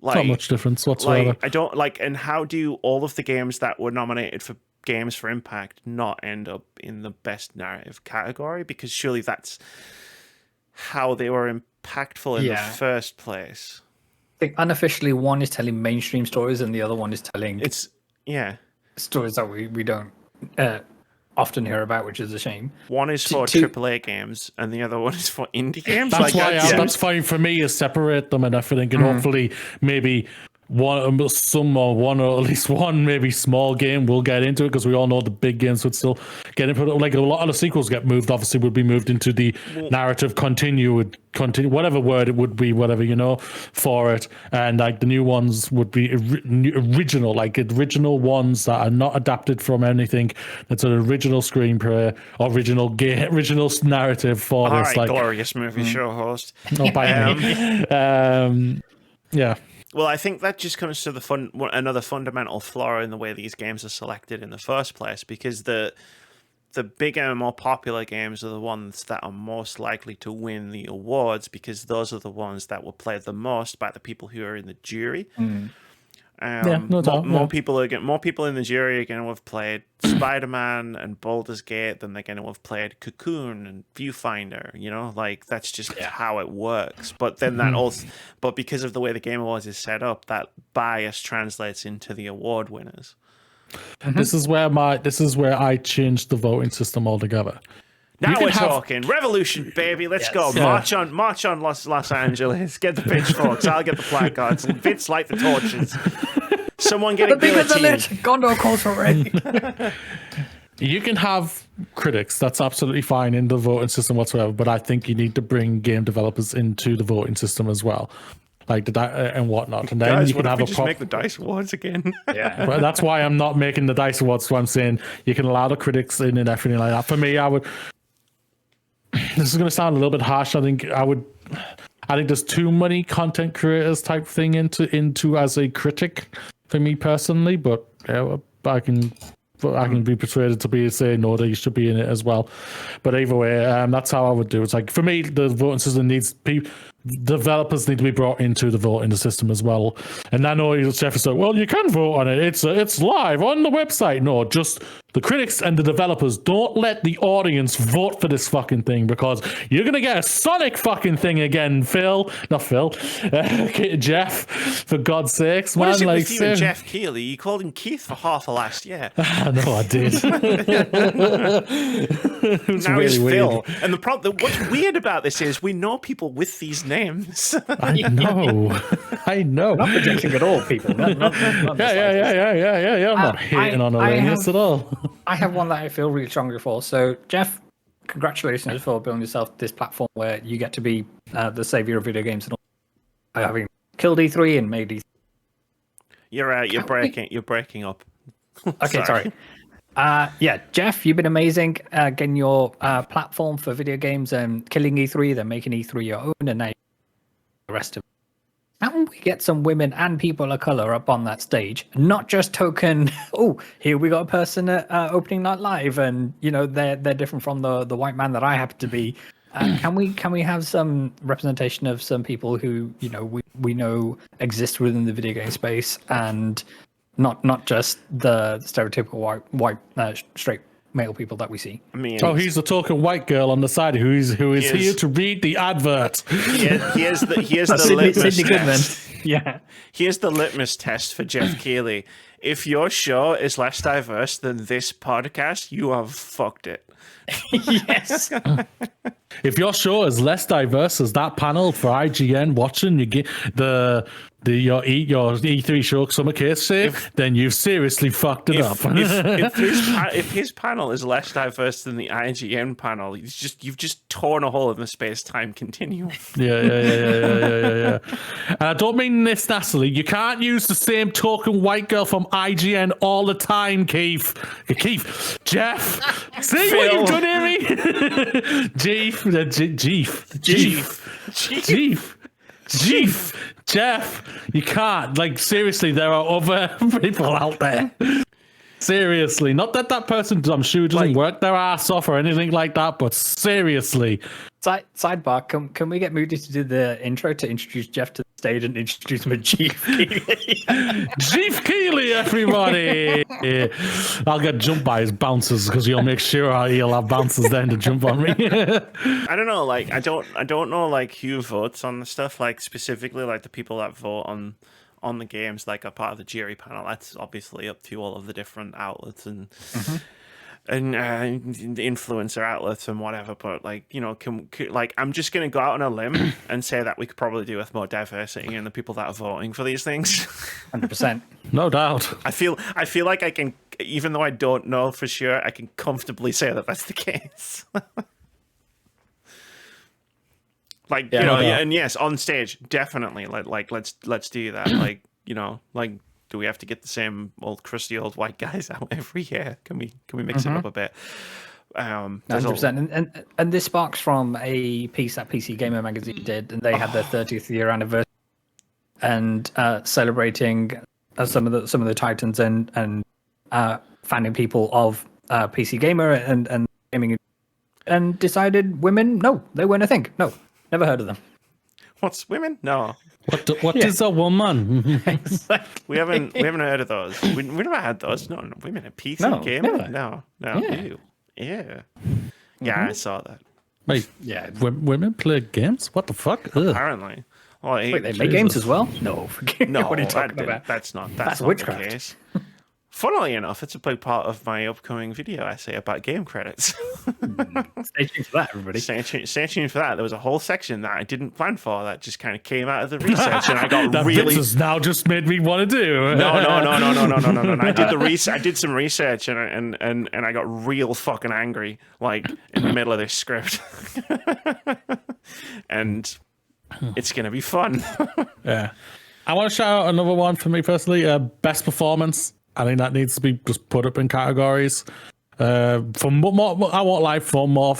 Like, not much difference whatsoever. Like, I don't like, and how do all of the games that were nominated for games for impact not end up in the best narrative category? Because surely that's how they were impactful in the first place. I think unofficially one is telling mainstream stories and the other one is telling stories that we don't often hear about, which is a shame. One is for AAA games and the other one is for indie games. That's that's fine for me, is separate them and everything, and hopefully maybe one or at least one maybe small game will get into it, because we all know the big games would still get into it. Like a lot of the sequels get moved, obviously would be moved into the narrative continue whatever word it would be, whatever, for it. And like the new ones would be original, like original ones that are not adapted from anything. It's an original screenplay, original game, original narrative for all this. Right, like glorious movie show host. Yeah. Well, I think that just comes to another fundamental flaw in the way these games are selected in the first place, because the bigger, more popular games are the ones that are most likely to win the awards, because those are the ones that were played the most by the people who are in the jury. No doubt, More people in the jury are going to have played Spider-Man and Baldur's Gate than they're going to have played Cocoon and Viewfinder. You know, like that's just how it works. But then but because of the way the Game Awards is set up, that bias translates into the award winners. This is where I changed the voting system altogether. Now we're talking revolution, baby. Let's go. March on Los Angeles. Get the pitchforks. I'll get the placards. And Vince light the torches. Someone get a guillotine. Gondor calls for rain. You can have critics. That's absolutely fine in the voting system whatsoever. But I think you need to bring game developers into the voting system as well, like and whatnot. And then Guys, you can have just make the DICE Awards again. Yeah. Well, that's why I'm not making the DICE Awards. So I'm saying you can allow the critics in and everything like that. For me, I would. This is going to sound a little bit harsh. I think there's too many content creators type thing into as a critic for me personally. But I can be persuaded to say no, that you should be in it as well. But either way, that's how I would do it. It's like, for me, the voting system needs developers need to be brought into the voting system as well. And I know Jeff is like, well, you can vote on it. It's live on the website. No, just the critics and the developers. Don't let the audience vote for this fucking thing, because you're gonna get a Sonic fucking thing again, Phil. Not Phil. Jeff, for God's sakes, man. What is it like, with you and Jeff Keighley? You called him Keith for half of last year. I know I did. Now he's Phil. And what's weird about this is we know people with these names. I know. Not projecting at all, people. Not Yeah. I'm not hating on Elenius at all. I have one that I feel really strongly for. So, Jeff, congratulations for building yourself this platform where you get to be the savior of video games and all. Having killed E3 and made E3. You're breaking up. Okay, sorry. Jeff, you've been amazing getting your platform for video games and killing E3, then making E3 your own, and now the rest of it. How can we get some women and people of color up on that stage? Not just token, here we got a person at opening night live, and they're different from the white man that I happen to be. Can we have some representation of some people who we know exist within the video game space, and not just the stereotypical white straight male people that we see? I mean, he's the token white girl on the side who is here to read the advert. Here's the litmus test. Yeah. Here's the litmus test for Jeff Keighley. If your show is less diverse than this podcast, you have fucked it. Yes. If your show is less diverse as that panel for IGN watching, you get your E3 show Summer Case Save, then you've seriously fucked it up. If his panel is less diverse than the IGN panel, you've just torn a hole in the space-time continuum. Yeah. And I don't mean this nastily. You can't use the same token white girl from IGN all the time, Keith. Jeff, see what you've done here, me? Jeff, you can't. Like, seriously, there are other people out there. Seriously, not that person, I'm sure, doesn't work their ass off or anything like that, but seriously. Sidebar, can we get Moody to do the intro to introduce Jeff to the stage and introduce him as Jeff Keighley? Jeff Keighley, everybody! I'll get jumped by his bouncers because he'll make sure he'll have bouncers then to jump on me. I don't know, like I don't know like who votes on the stuff, like specifically like the people that vote on the games, like a part of the jury panel. That's obviously up to all of the different outlets and the influencer outlets and whatever. But like, I'm just gonna go out on a limb and say that we could probably do with more diversity in the people that are voting for these things. 100%. No doubt. I feel like I can, even though I don't know for sure, I can comfortably say that that's the case. Like, and yes, on stage, definitely. Like let's do that. Like, do we have to get the same old crusty old white guys out every year? Can we mix it up a bit? 100%. And this sparks from a piece that PC Gamer magazine did, and they had their 30th year anniversary. and celebrating some of the titans and founding people of PC Gamer and gaming, and decided women, no, they weren't a thing. No, never heard of them. What's women? No, What is a woman? Exactly. we haven't heard of those. We never had those. No, women in PC No, gaming. never. No. Yeah. Ew. Yeah. Yeah, I saw that. Wait, Yeah. women play games? What the fuck? Ugh. Apparently. Well, Wait, they make games as well? No, forget No, what are you talking about? that's not That's not witchcraft. the case. Funnily enough, it's a big part of my upcoming video essay about game credits. Stay tuned for that, everybody. Stay tuned for that. There was a whole section that I didn't plan for that just kind of came out of the research, and I got That really. Vince has now just made me want to do. No. I did I did some research, and I got real fucking angry, like in the middle of this script, and it's gonna be fun. Yeah. I want to shout out another one for me personally. Best performance. I think that needs to be just put up in categories. For more, I won't lie for more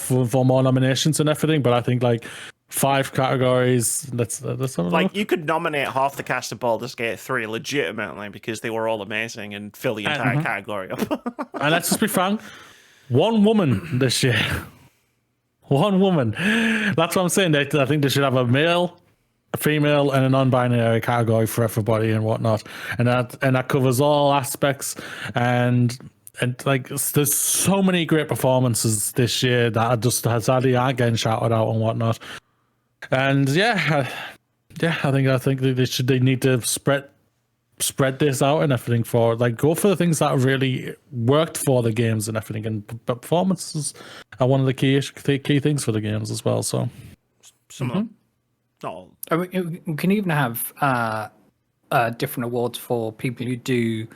nominations and everything, but I think like 5 categories. That's Like you could nominate half the cast of Baldur's Gate 3 legitimately because they were all amazing and fill the entire category up. And let's just be frank, one woman this year. One woman. That's what I'm saying. I think they should have a male, a female, and a non-binary category for everybody and whatnot. And that covers all aspects. And like there's so many great performances this year that sadly aren't getting shouted out and whatnot. And I think they need to spread this out and everything for like go for the things that really worked for the games and everything, and performances are one of the key things for the games as well. So Some of them. No. I mean, we can even have different awards for people who do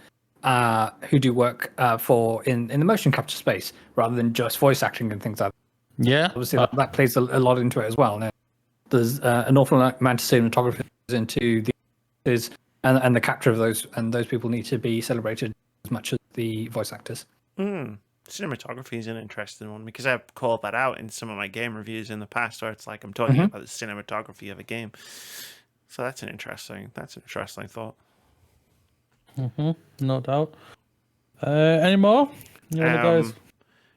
work for in the motion capture space rather than just voice acting and things like that. yeah, Obviously, that plays a lot into it as well. Now, there's an awful amount of cinematography into the and the capture of those, and those people need to be celebrated as much as the voice actors. Cinematography is an interesting one because I've called that out in some of my game reviews in the past, where it's like I'm talking about the cinematography of a game. So that's an interesting thought. no doubt. Any more? You want guys?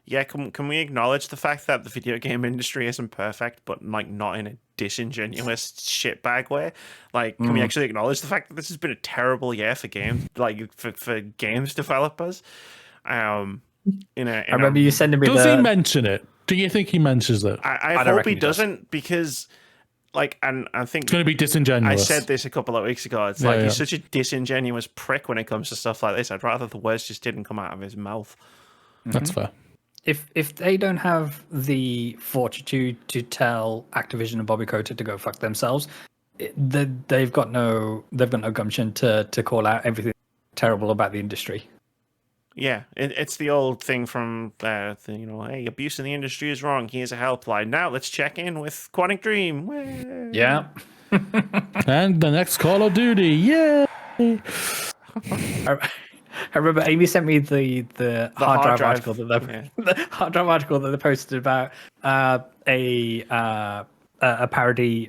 Yeah, can we acknowledge the fact that the video game industry isn't perfect, but like not in a disingenuous shitbag way? Like, can we actually acknowledge the fact that this has been a terrible year for games, like for games developers? I remember you sending me. Does he mention it? Do you think he mentions it? I hope he doesn't, because like, and I think It's going to be disingenuous. I said this a couple of weeks ago. It's like he's such a disingenuous prick when it comes to stuff like this. I'd rather the words just didn't come out of his mouth. That's fair. If they don't have the fortitude to tell Activision and Bobby Kotick to go fuck themselves, they've got no gumption to call out everything terrible about the industry. Yeah, it's the old thing from hey, abuse in the industry is wrong. Here's a helpline. Now let's check in with Quantic Dream. Way. Yeah. And the next Call of Duty. Yay! I remember Amy sent me the hard drive article that the hard drive article that they posted about a parody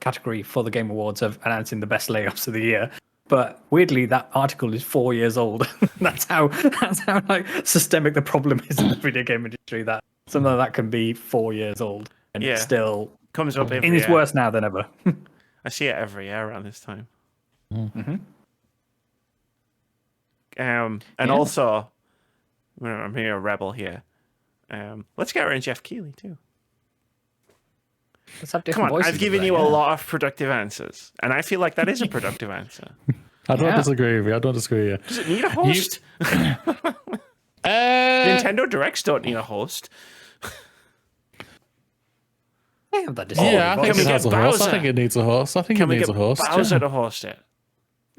category for the Game Awards of announcing the best layoffs of the year. But weirdly, that article is 4 years old. that's how like systemic the problem is in the video game industry. That something like that can be 4 years old and it still comes up every and it's year. worse now than ever. I see it every year around this time. And also, I'm here a rebel here. Let's get around Jeff Keighley too. Let's have Come different on, voices I've given there, you a lot of productive answers, and I feel like that is a productive answer. I don't disagree with you. Does it need a host? Nintendo Directs don't need a host. I have that Yeah, I voice. think we it has get a host. I Bowser? think it needs a host. I think Can it we needs get a host. Bowser to host it?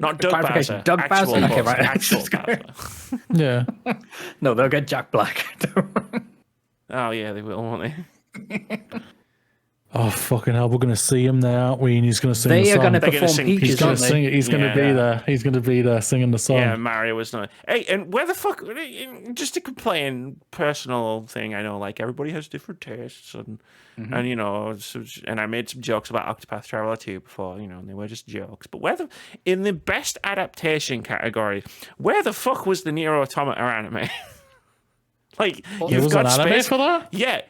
Not Doug Clarification, Bowser. Doug actual Bowser? Okay, Bowser. right. Actual Bowser. Yeah. No, they'll get Jack Black. Oh yeah, they will, won't they? Oh fucking hell! We're gonna see him there, aren't we? And he's gonna sing They the are song. going to They're gonna perform sing He's Peaches, gonna aren't sing they? it. He's gonna be Yeah. there. He's gonna be there singing the song. Yeah, Mario was not. Hey, and where the fuck? Just to complain, personal thing. I know, like everybody has different tastes, and you know, and I made some jokes about Octopath Traveler 2 before, you know, and they were just jokes. But in the best adaptation category, where the fuck was the Nier Automata anime? Like, There you've was got an anime space for that? Yeah,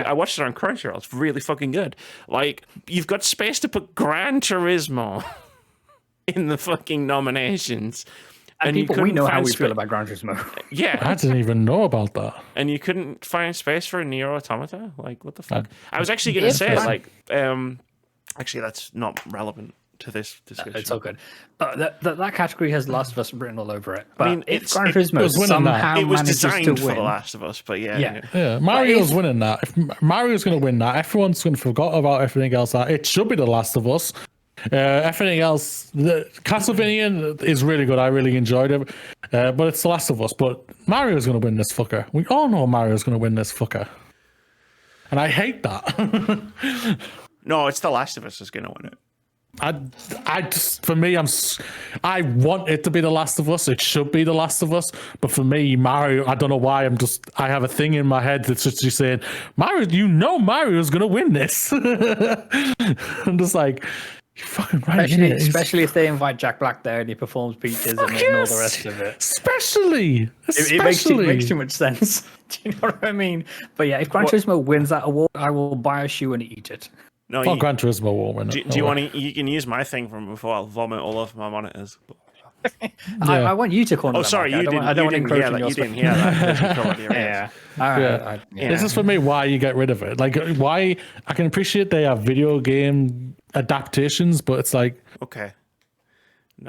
I watched it on Crunchyroll. It's really fucking good. Like, you've got space to put Gran Turismo in the fucking nominations. And you people, we couldn't know how find we feel about Gran Turismo. Yeah, I didn't even know about that. and you couldn't find space for a Nier Automata? Like, what the fuck? I was actually going to say, like, actually, that's not relevant to this discussion. It's all good. That category has Last of Us written all over it. But I mean, if it's- Gran it Turismo was winning somehow It was manages to designed for win, The Last of Us, but Yeah. Yeah, Mario's if- winning that. If Mario's going to win that, everyone's going to forget about everything else. It should be The Last of Us. Everything else, Castlevania is really good. I really enjoyed it, but it's The Last of Us. But Mario's going to win this fucker. We all know Mario's going to win this fucker, and I hate that. No, it's The Last of Us is going to win it. I just, for me, I want it to be The Last of Us. It should be The Last of Us. But for me, Mario, I don't know why. I have a thing in my head that's just saying, Mario, you know Mario's going to win this. I'm just like, you fucking right. especially if they invite Jack Black there and he performs Peaches and all the rest of it. Especially. It makes too much sense. Do you know what I mean? But yeah, if Gran Turismo wins that award, I will buy a shoe and eat it. No, Well, Gran Turismo will win it. do you want to? You can use my thing from before. I'll vomit all over my monitors. I want you to corner Oh, the sorry, mic. you didn't. I don't want to You encroach didn't on hear your that. You space. didn't hear that. 'Cause you covered your ears. Yeah. All right. Yeah. This is for me why you get rid of it. Like, why I can appreciate they have video game adaptations, but it's like, Okay.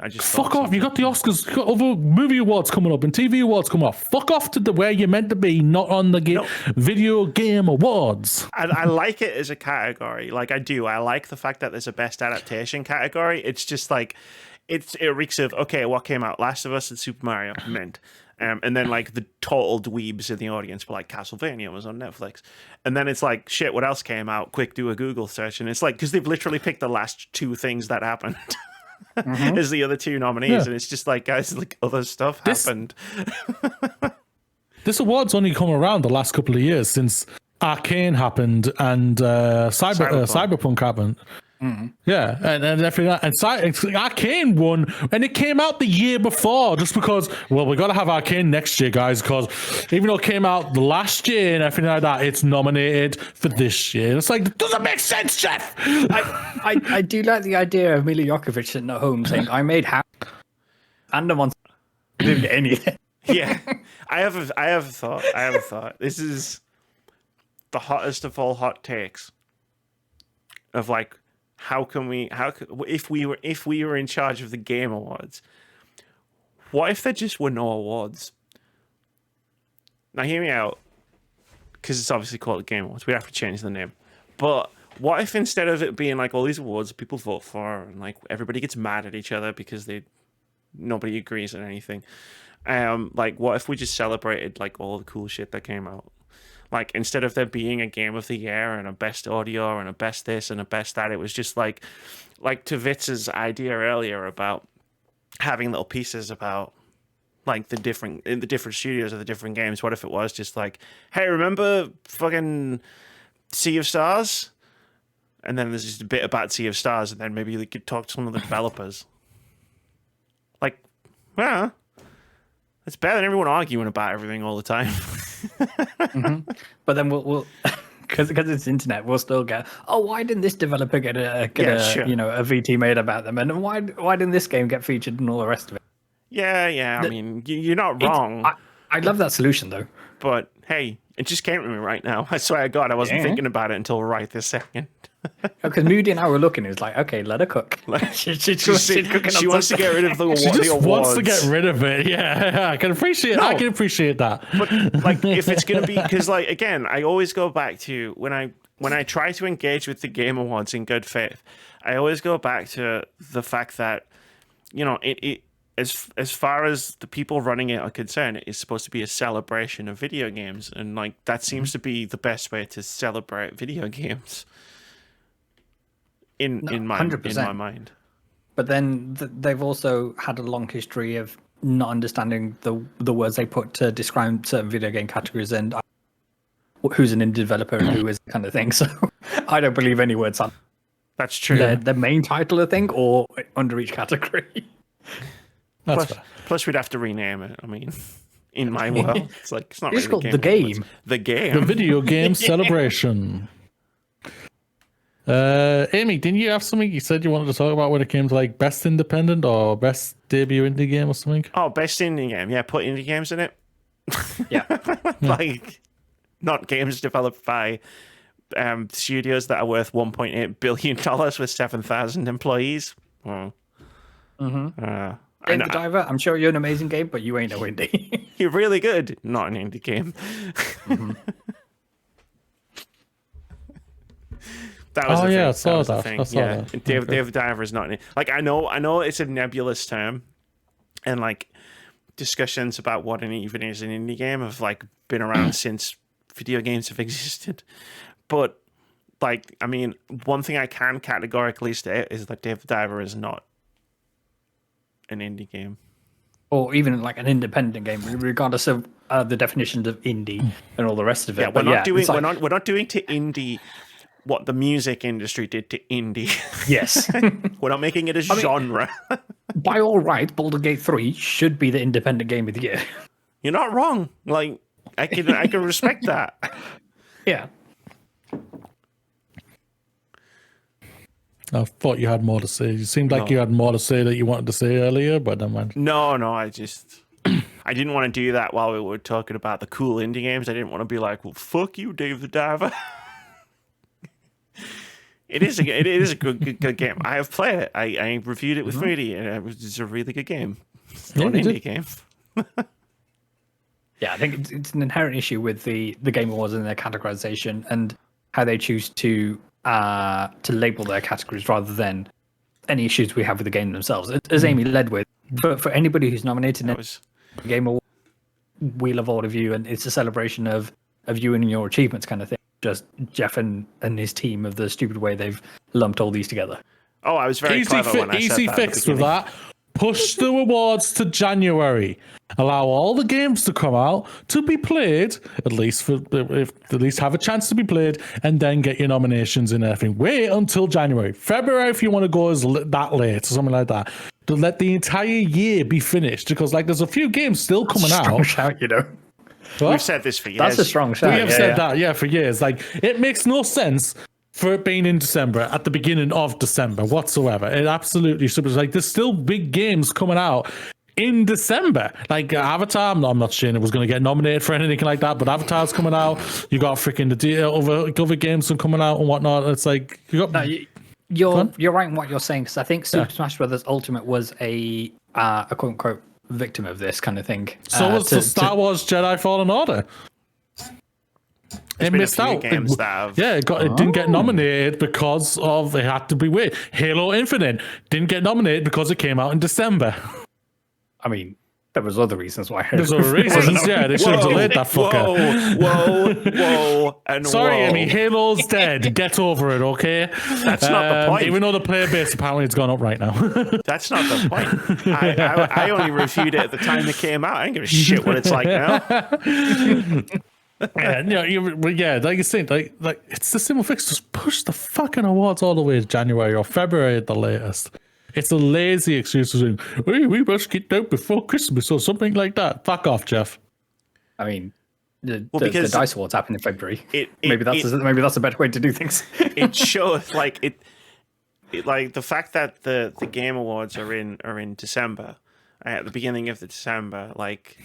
I just fuck off. You got the Oscars, you got other movie awards coming up and TV awards coming up. Fuck off to where you're meant to be, not on the video game awards. I like it as a category. Like, I do. I like the fact that there's a best adaptation category. It's just like, it reeks of, okay, what came out? Last of Us and Super Mario, mint. And then, like, the total dweebs in the audience were like, Castlevania was on Netflix. And then it's like, shit, what else came out? Quick, do a Google search. And it's like, because they've literally picked the last two things that happened as the other two nominees. Yeah. And it's just like, guys, like, other stuff happened. This award's only come around the last couple of years since Arcane happened and Cyberpunk happened. Yeah, and everything, and Arcane won, and it came out the year before, just because. Well, we got to have Arcane next year, guys, because even though it came out last year and everything like that, it's nominated for this year. It's like, doesn't make sense, Jeff. I do like the idea of Mila Jokovic sitting at home saying, "I made half," and I'm on. Didn't get anything. Yeah, I have a thought. This is the hottest of all hot takes. Of like, if we were in charge of the Game Awards, what if there just were no awards? Now, hear me out, because it's obviously called the Game Awards. We have to change the name. But what if instead of it being like all these awards people vote for, and like everybody gets mad at each other because nobody agrees on anything? Like, what if we just celebrated like all the cool shit that came out? Like, instead of there being a game of the year and a best audio and a best this and a best that, it was just like to Vitz's idea earlier about having little pieces about like the different studios of the different games. What if it was just like, hey, remember fucking Sea of Stars? And then there's just a bit about Sea of Stars, and then maybe we could talk to some of the developers. Like, well, it's better than everyone arguing about everything all the time. But then we'll because it's internet, we'll still get, oh, why didn't this developer get a VT made about them, and why didn't this game get featured and all the rest of it? Yeah. I mean, you're not wrong. I love that solution though. But hey, it just came to me right now. I swear to God, I wasn't thinking about it until right this second. Because Moody and I were looking, it was like, okay, let her cook. she's cooking. She wants to get rid of the She just awards. wants to get rid of it. Yeah, I can appreciate. No. I can appreciate that. But like, if it's gonna be, because like again, I always go back to when I try to engage with the Game Awards in good faith. I always go back to the fact that, you know, as far as the people running it are concerned, it is supposed to be a celebration of video games, and like that seems to be the best way to celebrate video games. In my 100%. mind. But then they've also had a long history of not understanding the words they put to describe certain video game categories and who's an indie developer and who is kind of thing. So I don't believe any words on That's true. the main title, I think, or under each category. Plus, we'd have to rename it. I mean, in my world, it's like it's not It's really called The Game. The Game. The video game celebration. Amy, didn't you have something you said you wanted to talk about when it came to like best independent or best debut indie game or something? Oh, best indie game. Yeah, put indie games in it. Yeah. Like, not games developed by studios that are worth $1.8 billion with 7,000 employees. Well, Dave the Diver, I'm sure you're an amazing game, but you ain't no indie. you're really good. Not an indie game. That was the I thing. saw Was the that. thing. I saw Yeah, that. Dave the Diver is not like I know it's a nebulous term, and like discussions about what an even is an indie game have like been around since video games have existed. But like, I mean, one thing I can categorically state is that Dave the Diver is not an indie game. Or even like an independent game, regardless of the definitions of indie and all the rest of it. Yeah, But we're not doing it's like- we're not doing to indie what the music industry did to indie. Yes. We're not making it a genre. By all right, Baldur's Gate 3 should be the independent game of the year. You're not wrong. Like I can respect that. Yeah. I thought you had more to say. You seemed like you had more to say that you wanted to say earlier, but never mind. No, I didn't want to do that while we were talking about the cool indie games. I didn't want to be like, well, fuck you, Dave the Diver. It is a good game. I have played it. I reviewed it with Moody, and it's a really good game. It's not an indie game. Yeah, I think it's an inherent issue with the Game Awards and their categorization and how they choose to label their categories rather than any issues we have with the game themselves. As Amy led with, for anybody who's nominated in the Game Award, we love all of you, and it's a celebration of you and your achievements kind of thing. Just Jeff and his team of the stupid way they've lumped all these together. Oh, I was very clever when I said that. Easy fix with that. Push the awards to January. Allow all the games to come out to be played, at least have a chance to be played, and then get your nominations and everything. Wait until January. February, if you want to go as that late or something like that. To let the entire year be finished, because like there's a few games still coming out. Strong shout, you know. What? We've said this for years. That's a strong shout. We have said that, for years. Like, it makes no sense for it being in December, at the beginning of December whatsoever. It absolutely should be. Like, there's still big games coming out in December. Like, Avatar, I'm not saying it was going to get nominated for anything like that, but Avatar's coming out. You got freaking other games coming out and whatnot. It's like, you got... You're right in what you're saying, because I think Super Smash Bros. Ultimate was a quote-unquote victim of this kind of thing. So was the Star Wars Jedi Fallen Order. It missed out. It didn't get nominated because of it had to be weird. Halo Infinite didn't get nominated because it came out in December. I mean, there was other reasons why. There's other reasons, yeah. They should have delayed that fucker. Whoa, and sorry, whoa. I mean, Halo's dead. Get over it, okay? That's not the point. Even though the player base apparently has gone up right now. That's not the point. I only reviewed it at the time it came out. I don't give a shit what it's like now. Like you said, like it's the simple fix. Just push the fucking awards all the way to January or February at the latest. It's a lazy excuse to say, we must get out before Christmas or something like that. Fuck off, Jeff. I mean, the Dice Awards happen in February. Maybe that's a better way to do things. It shows like the fact that the Game Awards are in December, at the beginning of the December, like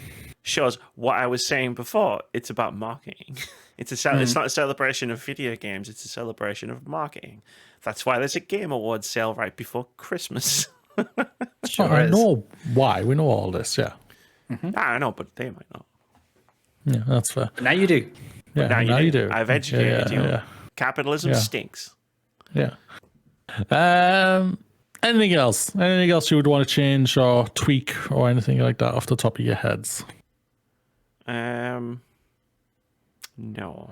shows what I was saying before. It's about marketing. It's not a celebration of video games. It's a celebration of marketing. That's why there's a Game Awards sale right before Christmas. I know why. We know all this, yeah. I know, but they might not. Yeah, that's fair. Now you do. Yeah, now you do. do. I've educated you. Yeah. Capitalism stinks. Yeah. Anything else? Anything else you would want to change or tweak or anything like that off the top of your heads? No.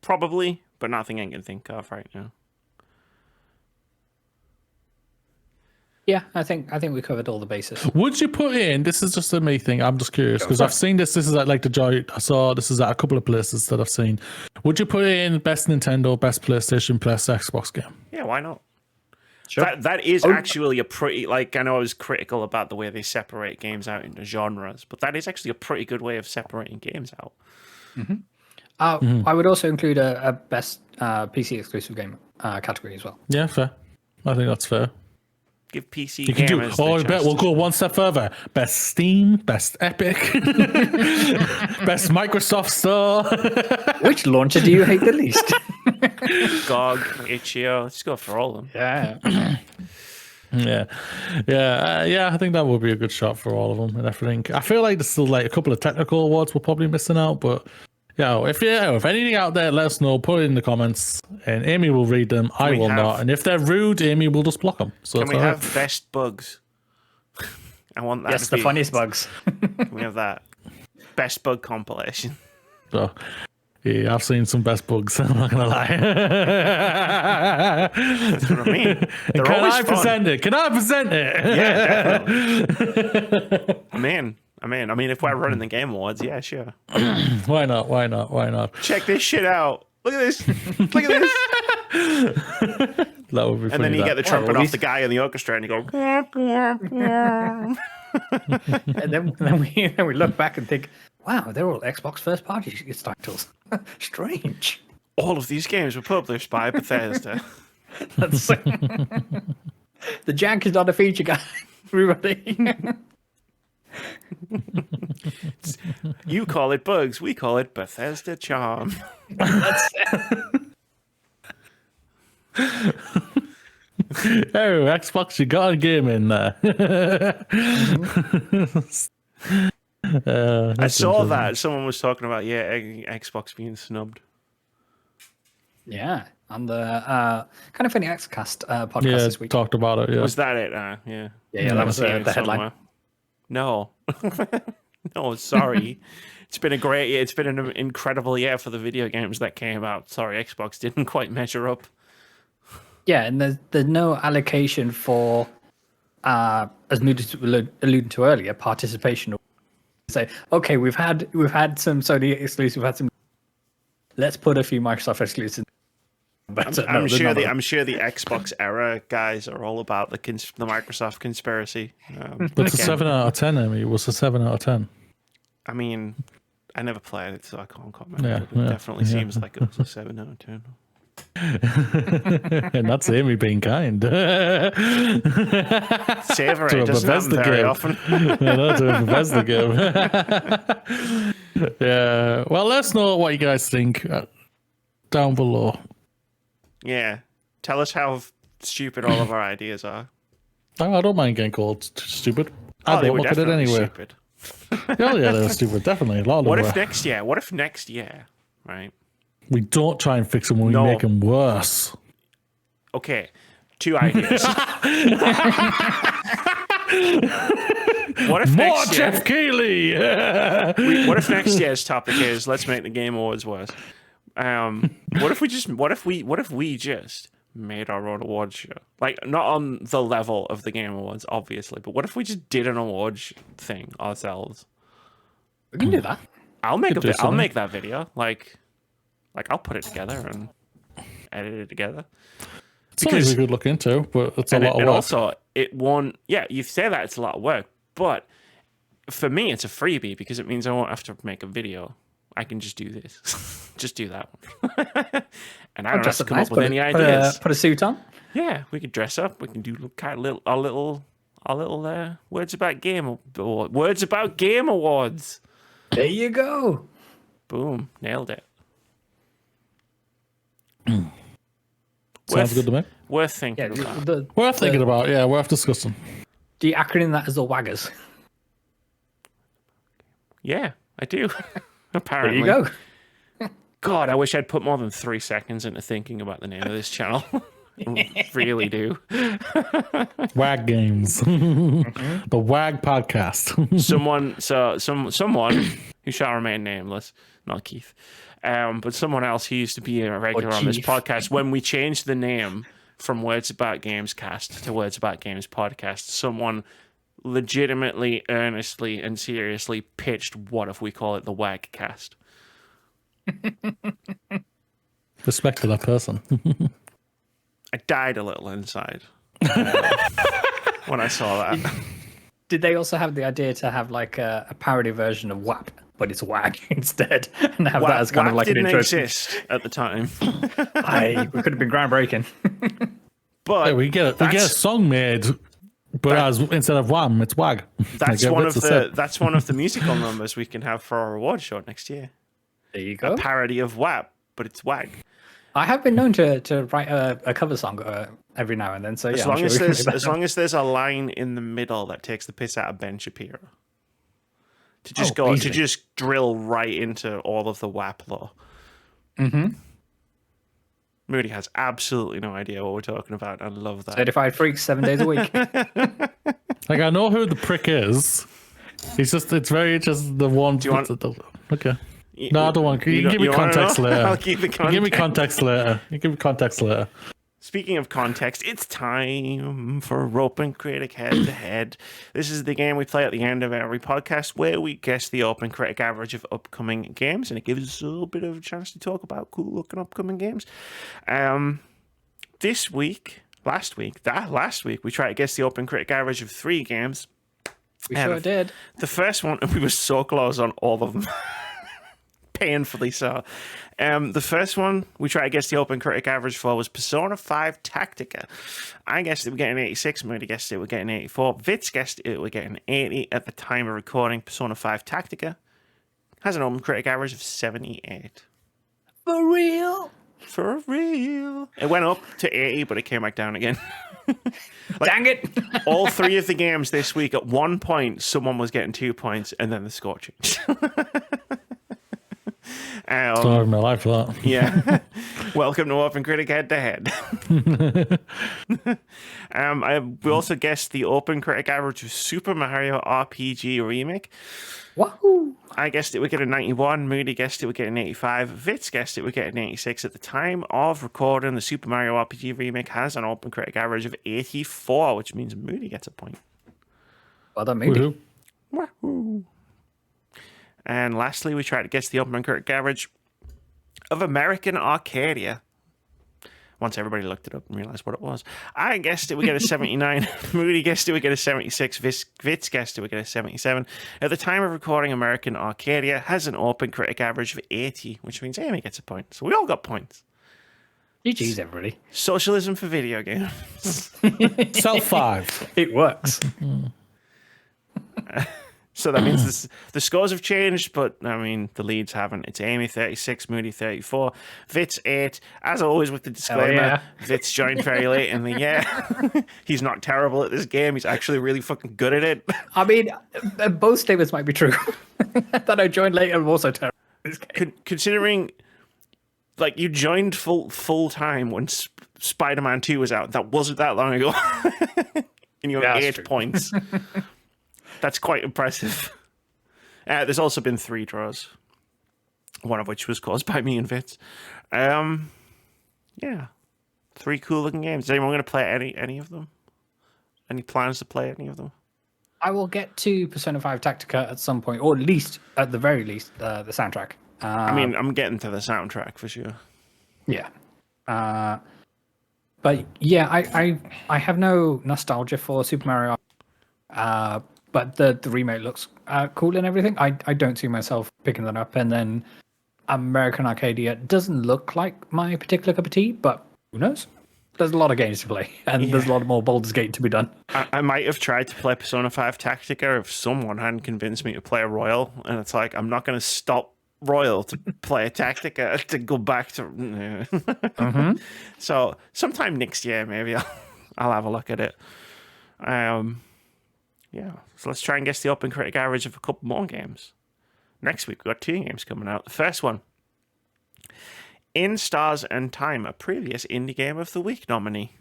Probably, but nothing I can think of right now. Yeah, I think we covered all the bases. Would you put in? This is just a me thing. I'm just curious because I've seen this. This is at like the Joy. I saw this is at a couple of places that I've seen. Would you put in best Nintendo, best PlayStation, best Xbox game? Yeah, why not? Sure. That is actually a pretty, like, I know I was critical about the way they separate games out into genres, but that is actually a pretty good way of separating games out. I would also include a best PC exclusive game category as well. Yeah, fair. I think that's fair. Give PC You can do. gamers Oh, I the bet chance we'll to- go one step further. Best Steam, best Epic, best Microsoft Store. Which launcher do you hate the least? GOG, itch.io. Let's go for all of them. Yeah. Yeah. I think that would be a good shot for all of them and everything. I feel like there's still like a couple of technical awards we're probably missing out, but if anything out there, let us know. Put it in the comments, and Amy will read them. I will not, and if they're rude, Amy will just block them. So Can we have best bugs? I want that. Yes, to the funniest bugs. Can we have that best bug compilation? So, yeah, I've seen some best bugs. I'm not gonna lie. That's what I mean. They're Can always I fun. present it? Can I present it? Yeah, definitely. I'm in. I mean, if we're running the Game Awards, yeah, sure. Why not? Why not? Why not? Check this shit out. Look at this. Look at this. That would be funny. And then you get the trumpet well, off the guy in the orchestra, and you go. And then we look back and think, wow, they're all Xbox first party titles. Strange. All of these games were published by Bethesda. That's the jank is not a feature, guy. Everybody. You call it bugs, we call it Bethesda charm. Oh, Xbox, you got a game in there. I saw that someone was talking about Xbox being snubbed. Yeah, on the kind of funny Xcast podcast Yeah, this week. talked about it. Yeah, Was that it? Yeah. Yeah, that was Seen the it headline. somewhere. No. No, sorry. It's been an incredible year for the video games that came out. Sorry, Xbox didn't quite measure up. Yeah, and there's no allocation for, as alluded to earlier, participation. Say, okay, we've had some Sony exclusives, we've had some. Let's put a few Microsoft exclusives. But I'm sure the Xbox era guys are all about the Microsoft conspiracy. but it's a 7 out of 10. Amy, it was a 7 out of 10. I mean, I never played it, so I can't comment. Yeah, But it yeah, definitely yeah. seems like it was a 7 out of 10. And that's Amy being kind. Savor To a it doesn't happen Bethesda very game. often. Yeah, that's a Bethesda game. Yeah. Well, let us know what you guys think down below. Yeah. Tell us how stupid all of our ideas are. I don't mind getting called stupid. I They don't were look at it definitely anyway. stupid. Yeah, they were stupid. Definitely. A lot of them What were. if next year, right? We don't try and fix them when No. we make them worse. Okay, 2 ideas. What if More next year? Jeff Keighley! What if next year's topic is let's make the Game Awards worse? What if we just made our own awards show? Like, not on the level of the Game Awards, obviously, but what if we just did an awards thing ourselves? We can do that. I'll make do I'll something. make that video. Like I'll put it together and edit it together. Something we could look into, but it's a lot of And work. also, it won't. Yeah, you say that it's a lot of work, but for me, it's a freebie because it means I won't have to make a video. I can just do this, just do that one, and I don't have to come up with any ideas. Put a suit on. Yeah, we could dress up. We can do kind of our little words about game awards. There you go. Boom, nailed it. Sounds good to me. Worth thinking Yeah, about. Worth thinking about. Yeah, worth discussing. Do you acronym that as the WAGGers? Yeah, I do. There Apparently. you go. God, I wish I'd put more than 3 seconds into thinking about the name of this channel. really do. WAG games. The WAG podcast. Someone who shall remain nameless, not Keith, but someone else who used to be a regular on this Chief. podcast. When we changed the name from Words About Games Cast to Words About Games Podcast, someone legitimately, earnestly, and seriously pitched, what if we call it the WAG Cast? Respect to that person. I died a little inside when I saw that. Did they also have the idea to have like a parody version of WAP, but it's WAG instead, and have that as kind of like an didn't intro? exist at the time. We could have been groundbreaking. But Yeah, we get a song made, but as instead of Wham, it's WAG. that's Like, one that's of the set. that's one of the musical numbers we can have for our award show next year. There you go. A parody of WAP, but it's WAG. I have been known to write a cover song every now and then. So yeah, As long as there's a line in the middle that takes the piss out of Ben Shapiro. To just drill right into all of the WAP lore. Mm-hmm. Moody has absolutely no idea what we're talking about. I love that. Certified freaks 7 days a week. Like, I know who the prick is. It's very just the one. Do you want? Okay. No, I don't want. You give me context later. I'll keep the context. Give me context later. You give me context later. Speaking of context, it's time for OpenCritic Head-To-Head. This is the game we play at the end of every podcast where we guess the OpenCritic average of upcoming games, and it gives us a little bit of a chance to talk about cool-looking upcoming games. Last week, we tried to guess the OpenCritic average of 3 games. We sure did. The first one, we were so close on all of them. Painfully so. The first one we tried to guess the OpenCritic average for was Persona 5 Tactica. I guessed it would get an 86. Moody guessed it would get an 84. Vitz guessed it would get an 80 at the time of recording. Persona 5 Tactica has an OpenCritic average of 78. For real? For real. It went up to 80, but it came back down again. Dang it. All 3 of the games this week, at one point, someone was getting 2 points, and then the score changed. Sorry, my life for that. Yeah. Welcome to OpenCritic Head-To-Head. We also guessed the OpenCritic average of Super Mario RPG Remake. Wahoo! I guessed it would get a 91. Moody guessed it would get an 85. Vitz guessed it would get an 86. At the time of recording, the Super Mario RPG Remake has an OpenCritic average of 84, which means Moody gets a point. Well done, Moody. Woohoo. Wahoo! And lastly, we tried to guess the OpenCritic average of American Arcadia. Once everybody looked it up and realized what it was. I guessed it would get a 79. Moody guessed it would get a 76. Vitz guessed it would get a 77. At the time of recording, American Arcadia has an OpenCritic average of 80, which means Amy gets a point. So we all got points. GG's, everybody. Socialism for video games. Self 5. It works. So that means the scores have changed, but I mean, the leads haven't. It's Amy 36, Moody 34, Vitz 8. As always, with the disclaimer, yeah. Vitz joined very late in the year. He's not terrible at this game. He's actually really fucking good at it. I mean, both statements might be true. That I joined late and I'm also terrible at this game. Considering, like, you joined full time when Spider-Man 2 was out. That wasn't that long ago. And you have 8 points. That's quite impressive. There's also been 3 draws, one of which was caused by me and Vitz. Yeah, 3 cool-looking games. Is anyone going to play any of them? Any plans to play any of them? I will get to Persona 5 Tactica at some point, or at the very least, the soundtrack. I mean, I'm getting to the soundtrack for sure. Yeah. But yeah, I have no nostalgia for Super Mario. But the remake looks cool and everything. I don't see myself picking that up. And then American Arcadia doesn't look like my particular cup of tea, but who knows? There's a lot of games to play, and there's a lot more Baldur's Gate to be done. I might have tried to play Persona 5 Tactica if someone hadn't convinced me to play a Royal, and it's like, I'm not going to stop Royal to play a Tactica to go back to... Mm-hmm. So sometime next year, maybe I'll have a look at it. Yeah, so let's try and guess the OpenCritic average of a couple more games. Next week, we've got 2 games coming out. The first one In Stars and Time, a previous Indie Game of the Week nominee.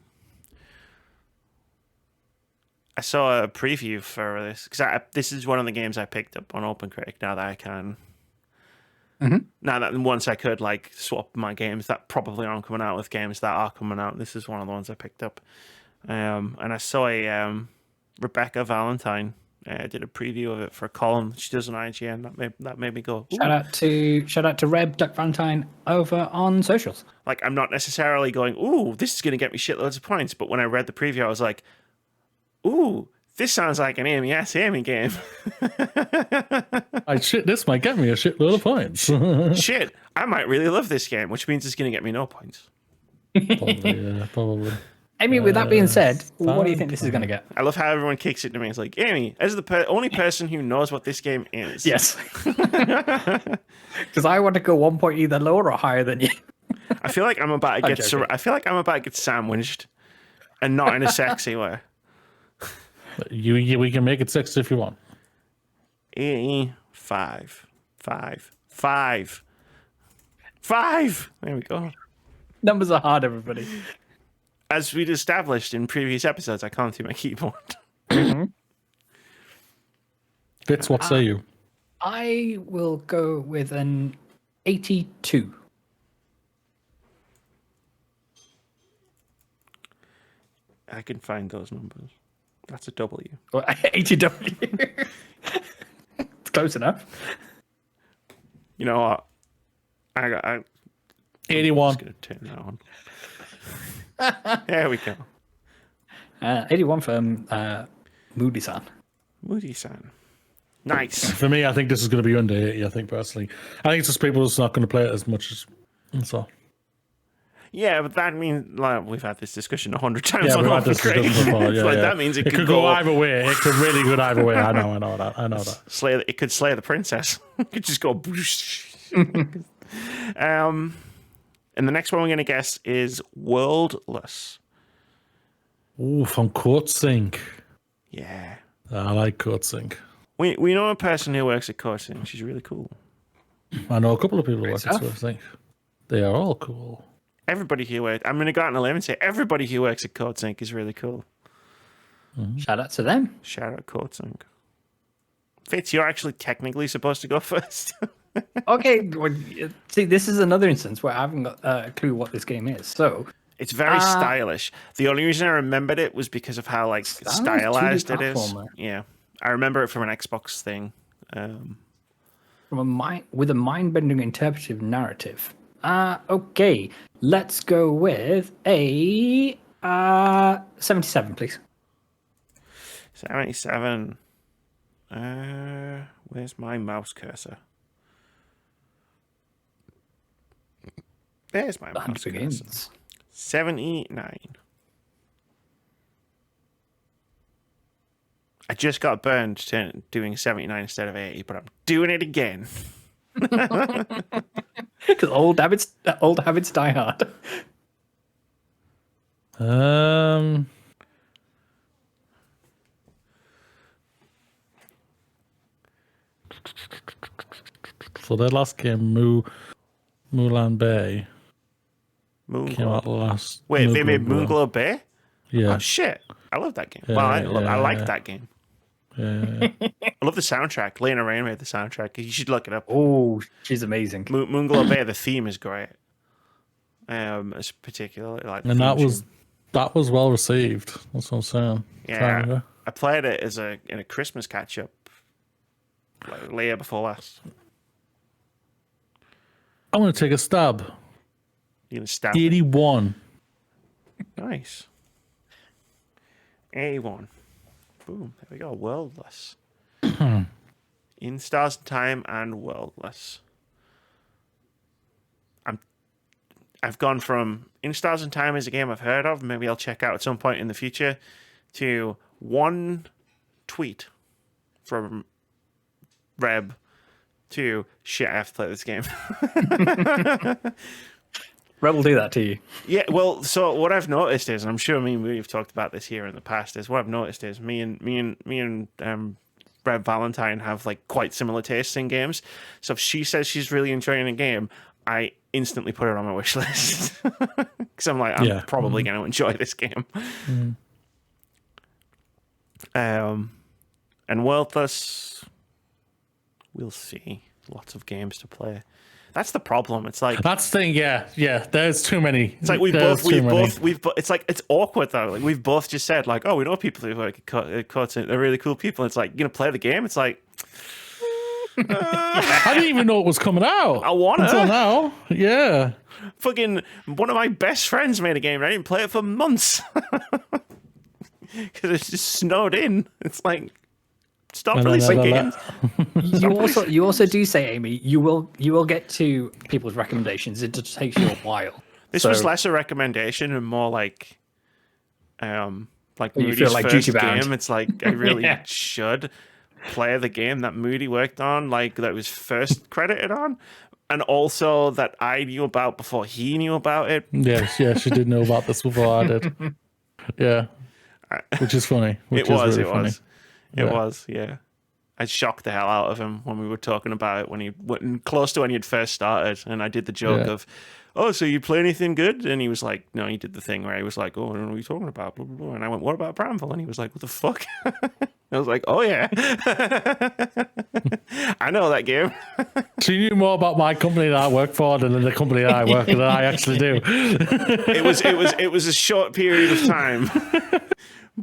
I saw a preview for this because this is one of the games I picked up on OpenCritic. Now that I can, now that once I could like swap my games that probably aren't coming out with games that are coming out. This is one of the ones I picked up, and I saw a Rebecca Valentine did a preview of it for a column she does on IGN. That made me go, ooh. Shout out to Reb Duck Valentine over on socials. Like, I'm not necessarily going, ooh, this is going to get me shitloads of points. But when I read the preview, I was like, ooh, this sounds like an Amy game. This might get me a shitload of points. Shit, I might really love this game, which means it's going to get me no points. Probably. Amy, with that being said, what do you think this is going to get? I love how everyone kicks it to me. It's like, Amy, as the only person who knows what this game is. Yes. Because I want to go 1 point either lower or higher than you. I feel like I'm about to get sandwiched, and not in a sexy way. We can make it 6 if you want. 5. There we go. Numbers are hard, everybody. As we'd established in previous episodes, I can't see my keyboard. Fitz, what say you? I will go with an 82. I can find those numbers. That's a W. 80W. It's close enough. You know what? I 81. I'm just going to turn that on. There we go. 81 from Moody-san. Moody-san. Nice. For me, I think this is going to be under 80, I think, personally. I think it's just people just not going to play it as much as... So. Yeah, but that means like, we've had this discussion 100 times. Yeah, on we've had this OpenCritic. discussion before. Yeah, Like, yeah. that means it could go either way. It could really go either way. I know that. It could slay the princess. It could just go. And the next one we're going to guess is Worldless. Ooh, from Courtsync. Yeah. I like Courtsync. We know a person who works at Courtsync. She's really cool. I know a couple of people who work at Courtsync. They are all cool. Everybody who works... I'm going to go out on a limb and say everybody who works at Courtsync is really cool. Mm-hmm. Shout out to them. Shout out Courtsync. Fitz, you're actually technically supposed to go first. Okay, well, see, this is another instance where I haven't got a clue what this game is. So it's very stylish. The only reason I remember it was because of how like stylized it is. Yeah, I remember it from an Xbox thing. With a mind-bending interpretive narrative. Okay, let's go with a 77, please. 77. Where's my mouse cursor? There's my mouse cursor. 79. I just got burned doing 79 instead of 80, but I'm doing it again. Because old habits die hard. So their last game, Mulan Bay, came out last. Wait, they made Moonglow Bay? Yeah. Oh shit! I love that game. Yeah, Well, I like that game. Yeah. I love the soundtrack. Lena Rain made the soundtrack. You should look it up. Oh, she's amazing. Moonglow Bay. The theme is great. It's particularly like. And that was well received. That's what I'm saying. Yeah, I played it in a Christmas catch up, like later before last. I'm gonna take a stab. You're gonna stab 81. Nice. 81. Boom. There we go. Worldless. In Stars and Time and Worldless. I've gone from In Stars and Time is a game I've heard of, maybe I'll check out at some point in the future, to one tweet from Reb to shit, I have to play this game. Reb will do that to you. Yeah, well, so what I've noticed is, and I'm sure we've talked about this here in the past, is what I've noticed is me and Reb Valentine have like quite similar tastes in games. So if she says she's really enjoying a game, I instantly put it on my wish list because I'm like, I'm probably going to enjoy this game. And Worthless, we'll see. Lots of games to play. That's the problem. It's like that's the thing. Yeah. There's too many. It's like it's like it's awkward though. Like we've both just said like, oh, we know people who like cutscenes. They're really cool people. It's like, you gonna play the game. It's like. I didn't even know it was coming out. I want until now. Yeah. Fucking one of my best friends made a game. And I didn't play it for months because it's just snowed in. It's like, stop releasing games. You also do say, Amy, you will get to people's recommendations. It just takes you a while. This was less a recommendation and more like you feel like first duty bound. game. It's like I really should play the game that Moody worked on, like that was first credited on, and also that I knew about before he knew about it. Yes, she did know about this before I did. Yeah, which is funny. It was. I shocked the hell out of him when we were talking about it when he went close to when he had first started, and I did the joke of, "Oh, so you play anything good?" And he was like, "No." He did the thing where he was like, "Oh, I don't know what you're talking about." Blah, blah, blah. And I went, "What about Bramble?" And he was like, "What the fuck?" I was like, "Oh yeah, I know that game." She knew more about my company that I work for than the company that I work than I actually do. It was a short period of time.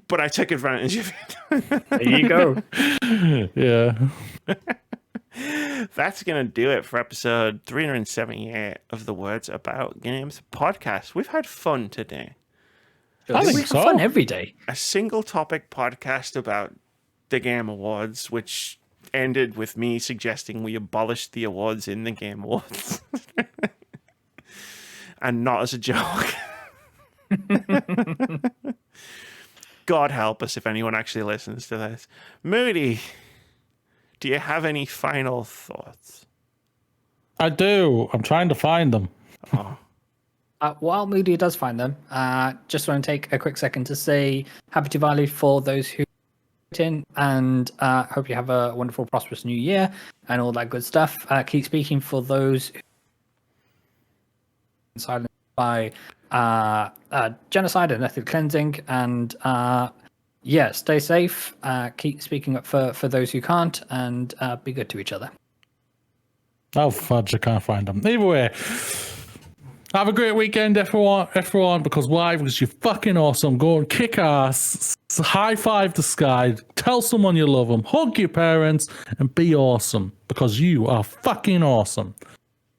But I took advantage of it. There you go. Yeah. That's going to do it for episode 378 of the Words About Games podcast. We've had fun today. I think we have so. fun every day. A single topic podcast about the Game Awards, which ended with me suggesting we abolish the awards in the Game Awards. And not as a joke. God help us if anyone actually listens to this. Moody, do you have any final thoughts? I do. I'm trying to find them. Oh. While Moody does find them, just want to take a quick second to say happy Diwali for those who in, and hope you have a wonderful, prosperous new year and all that good stuff. Keep speaking for those who silenced by genocide and ethnic cleansing, and stay safe. Keep speaking up for those who can't, and be good to each other. Oh fudge! I can't find them. Either way, have a great weekend, everyone. Because why? Because you're fucking awesome. Go and kick ass. High five the sky. Tell someone you love them. Hug your parents and be awesome. Because you are fucking awesome.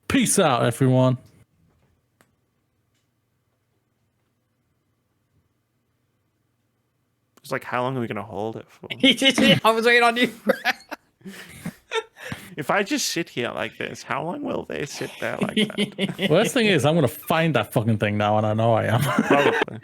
Peace out, everyone. It's like, how long are we going to hold it for? I was waiting on you. If I just sit here like this, how long will they sit there like that? Worst thing is, I'm going to find that fucking thing now, and I know I am. Probably.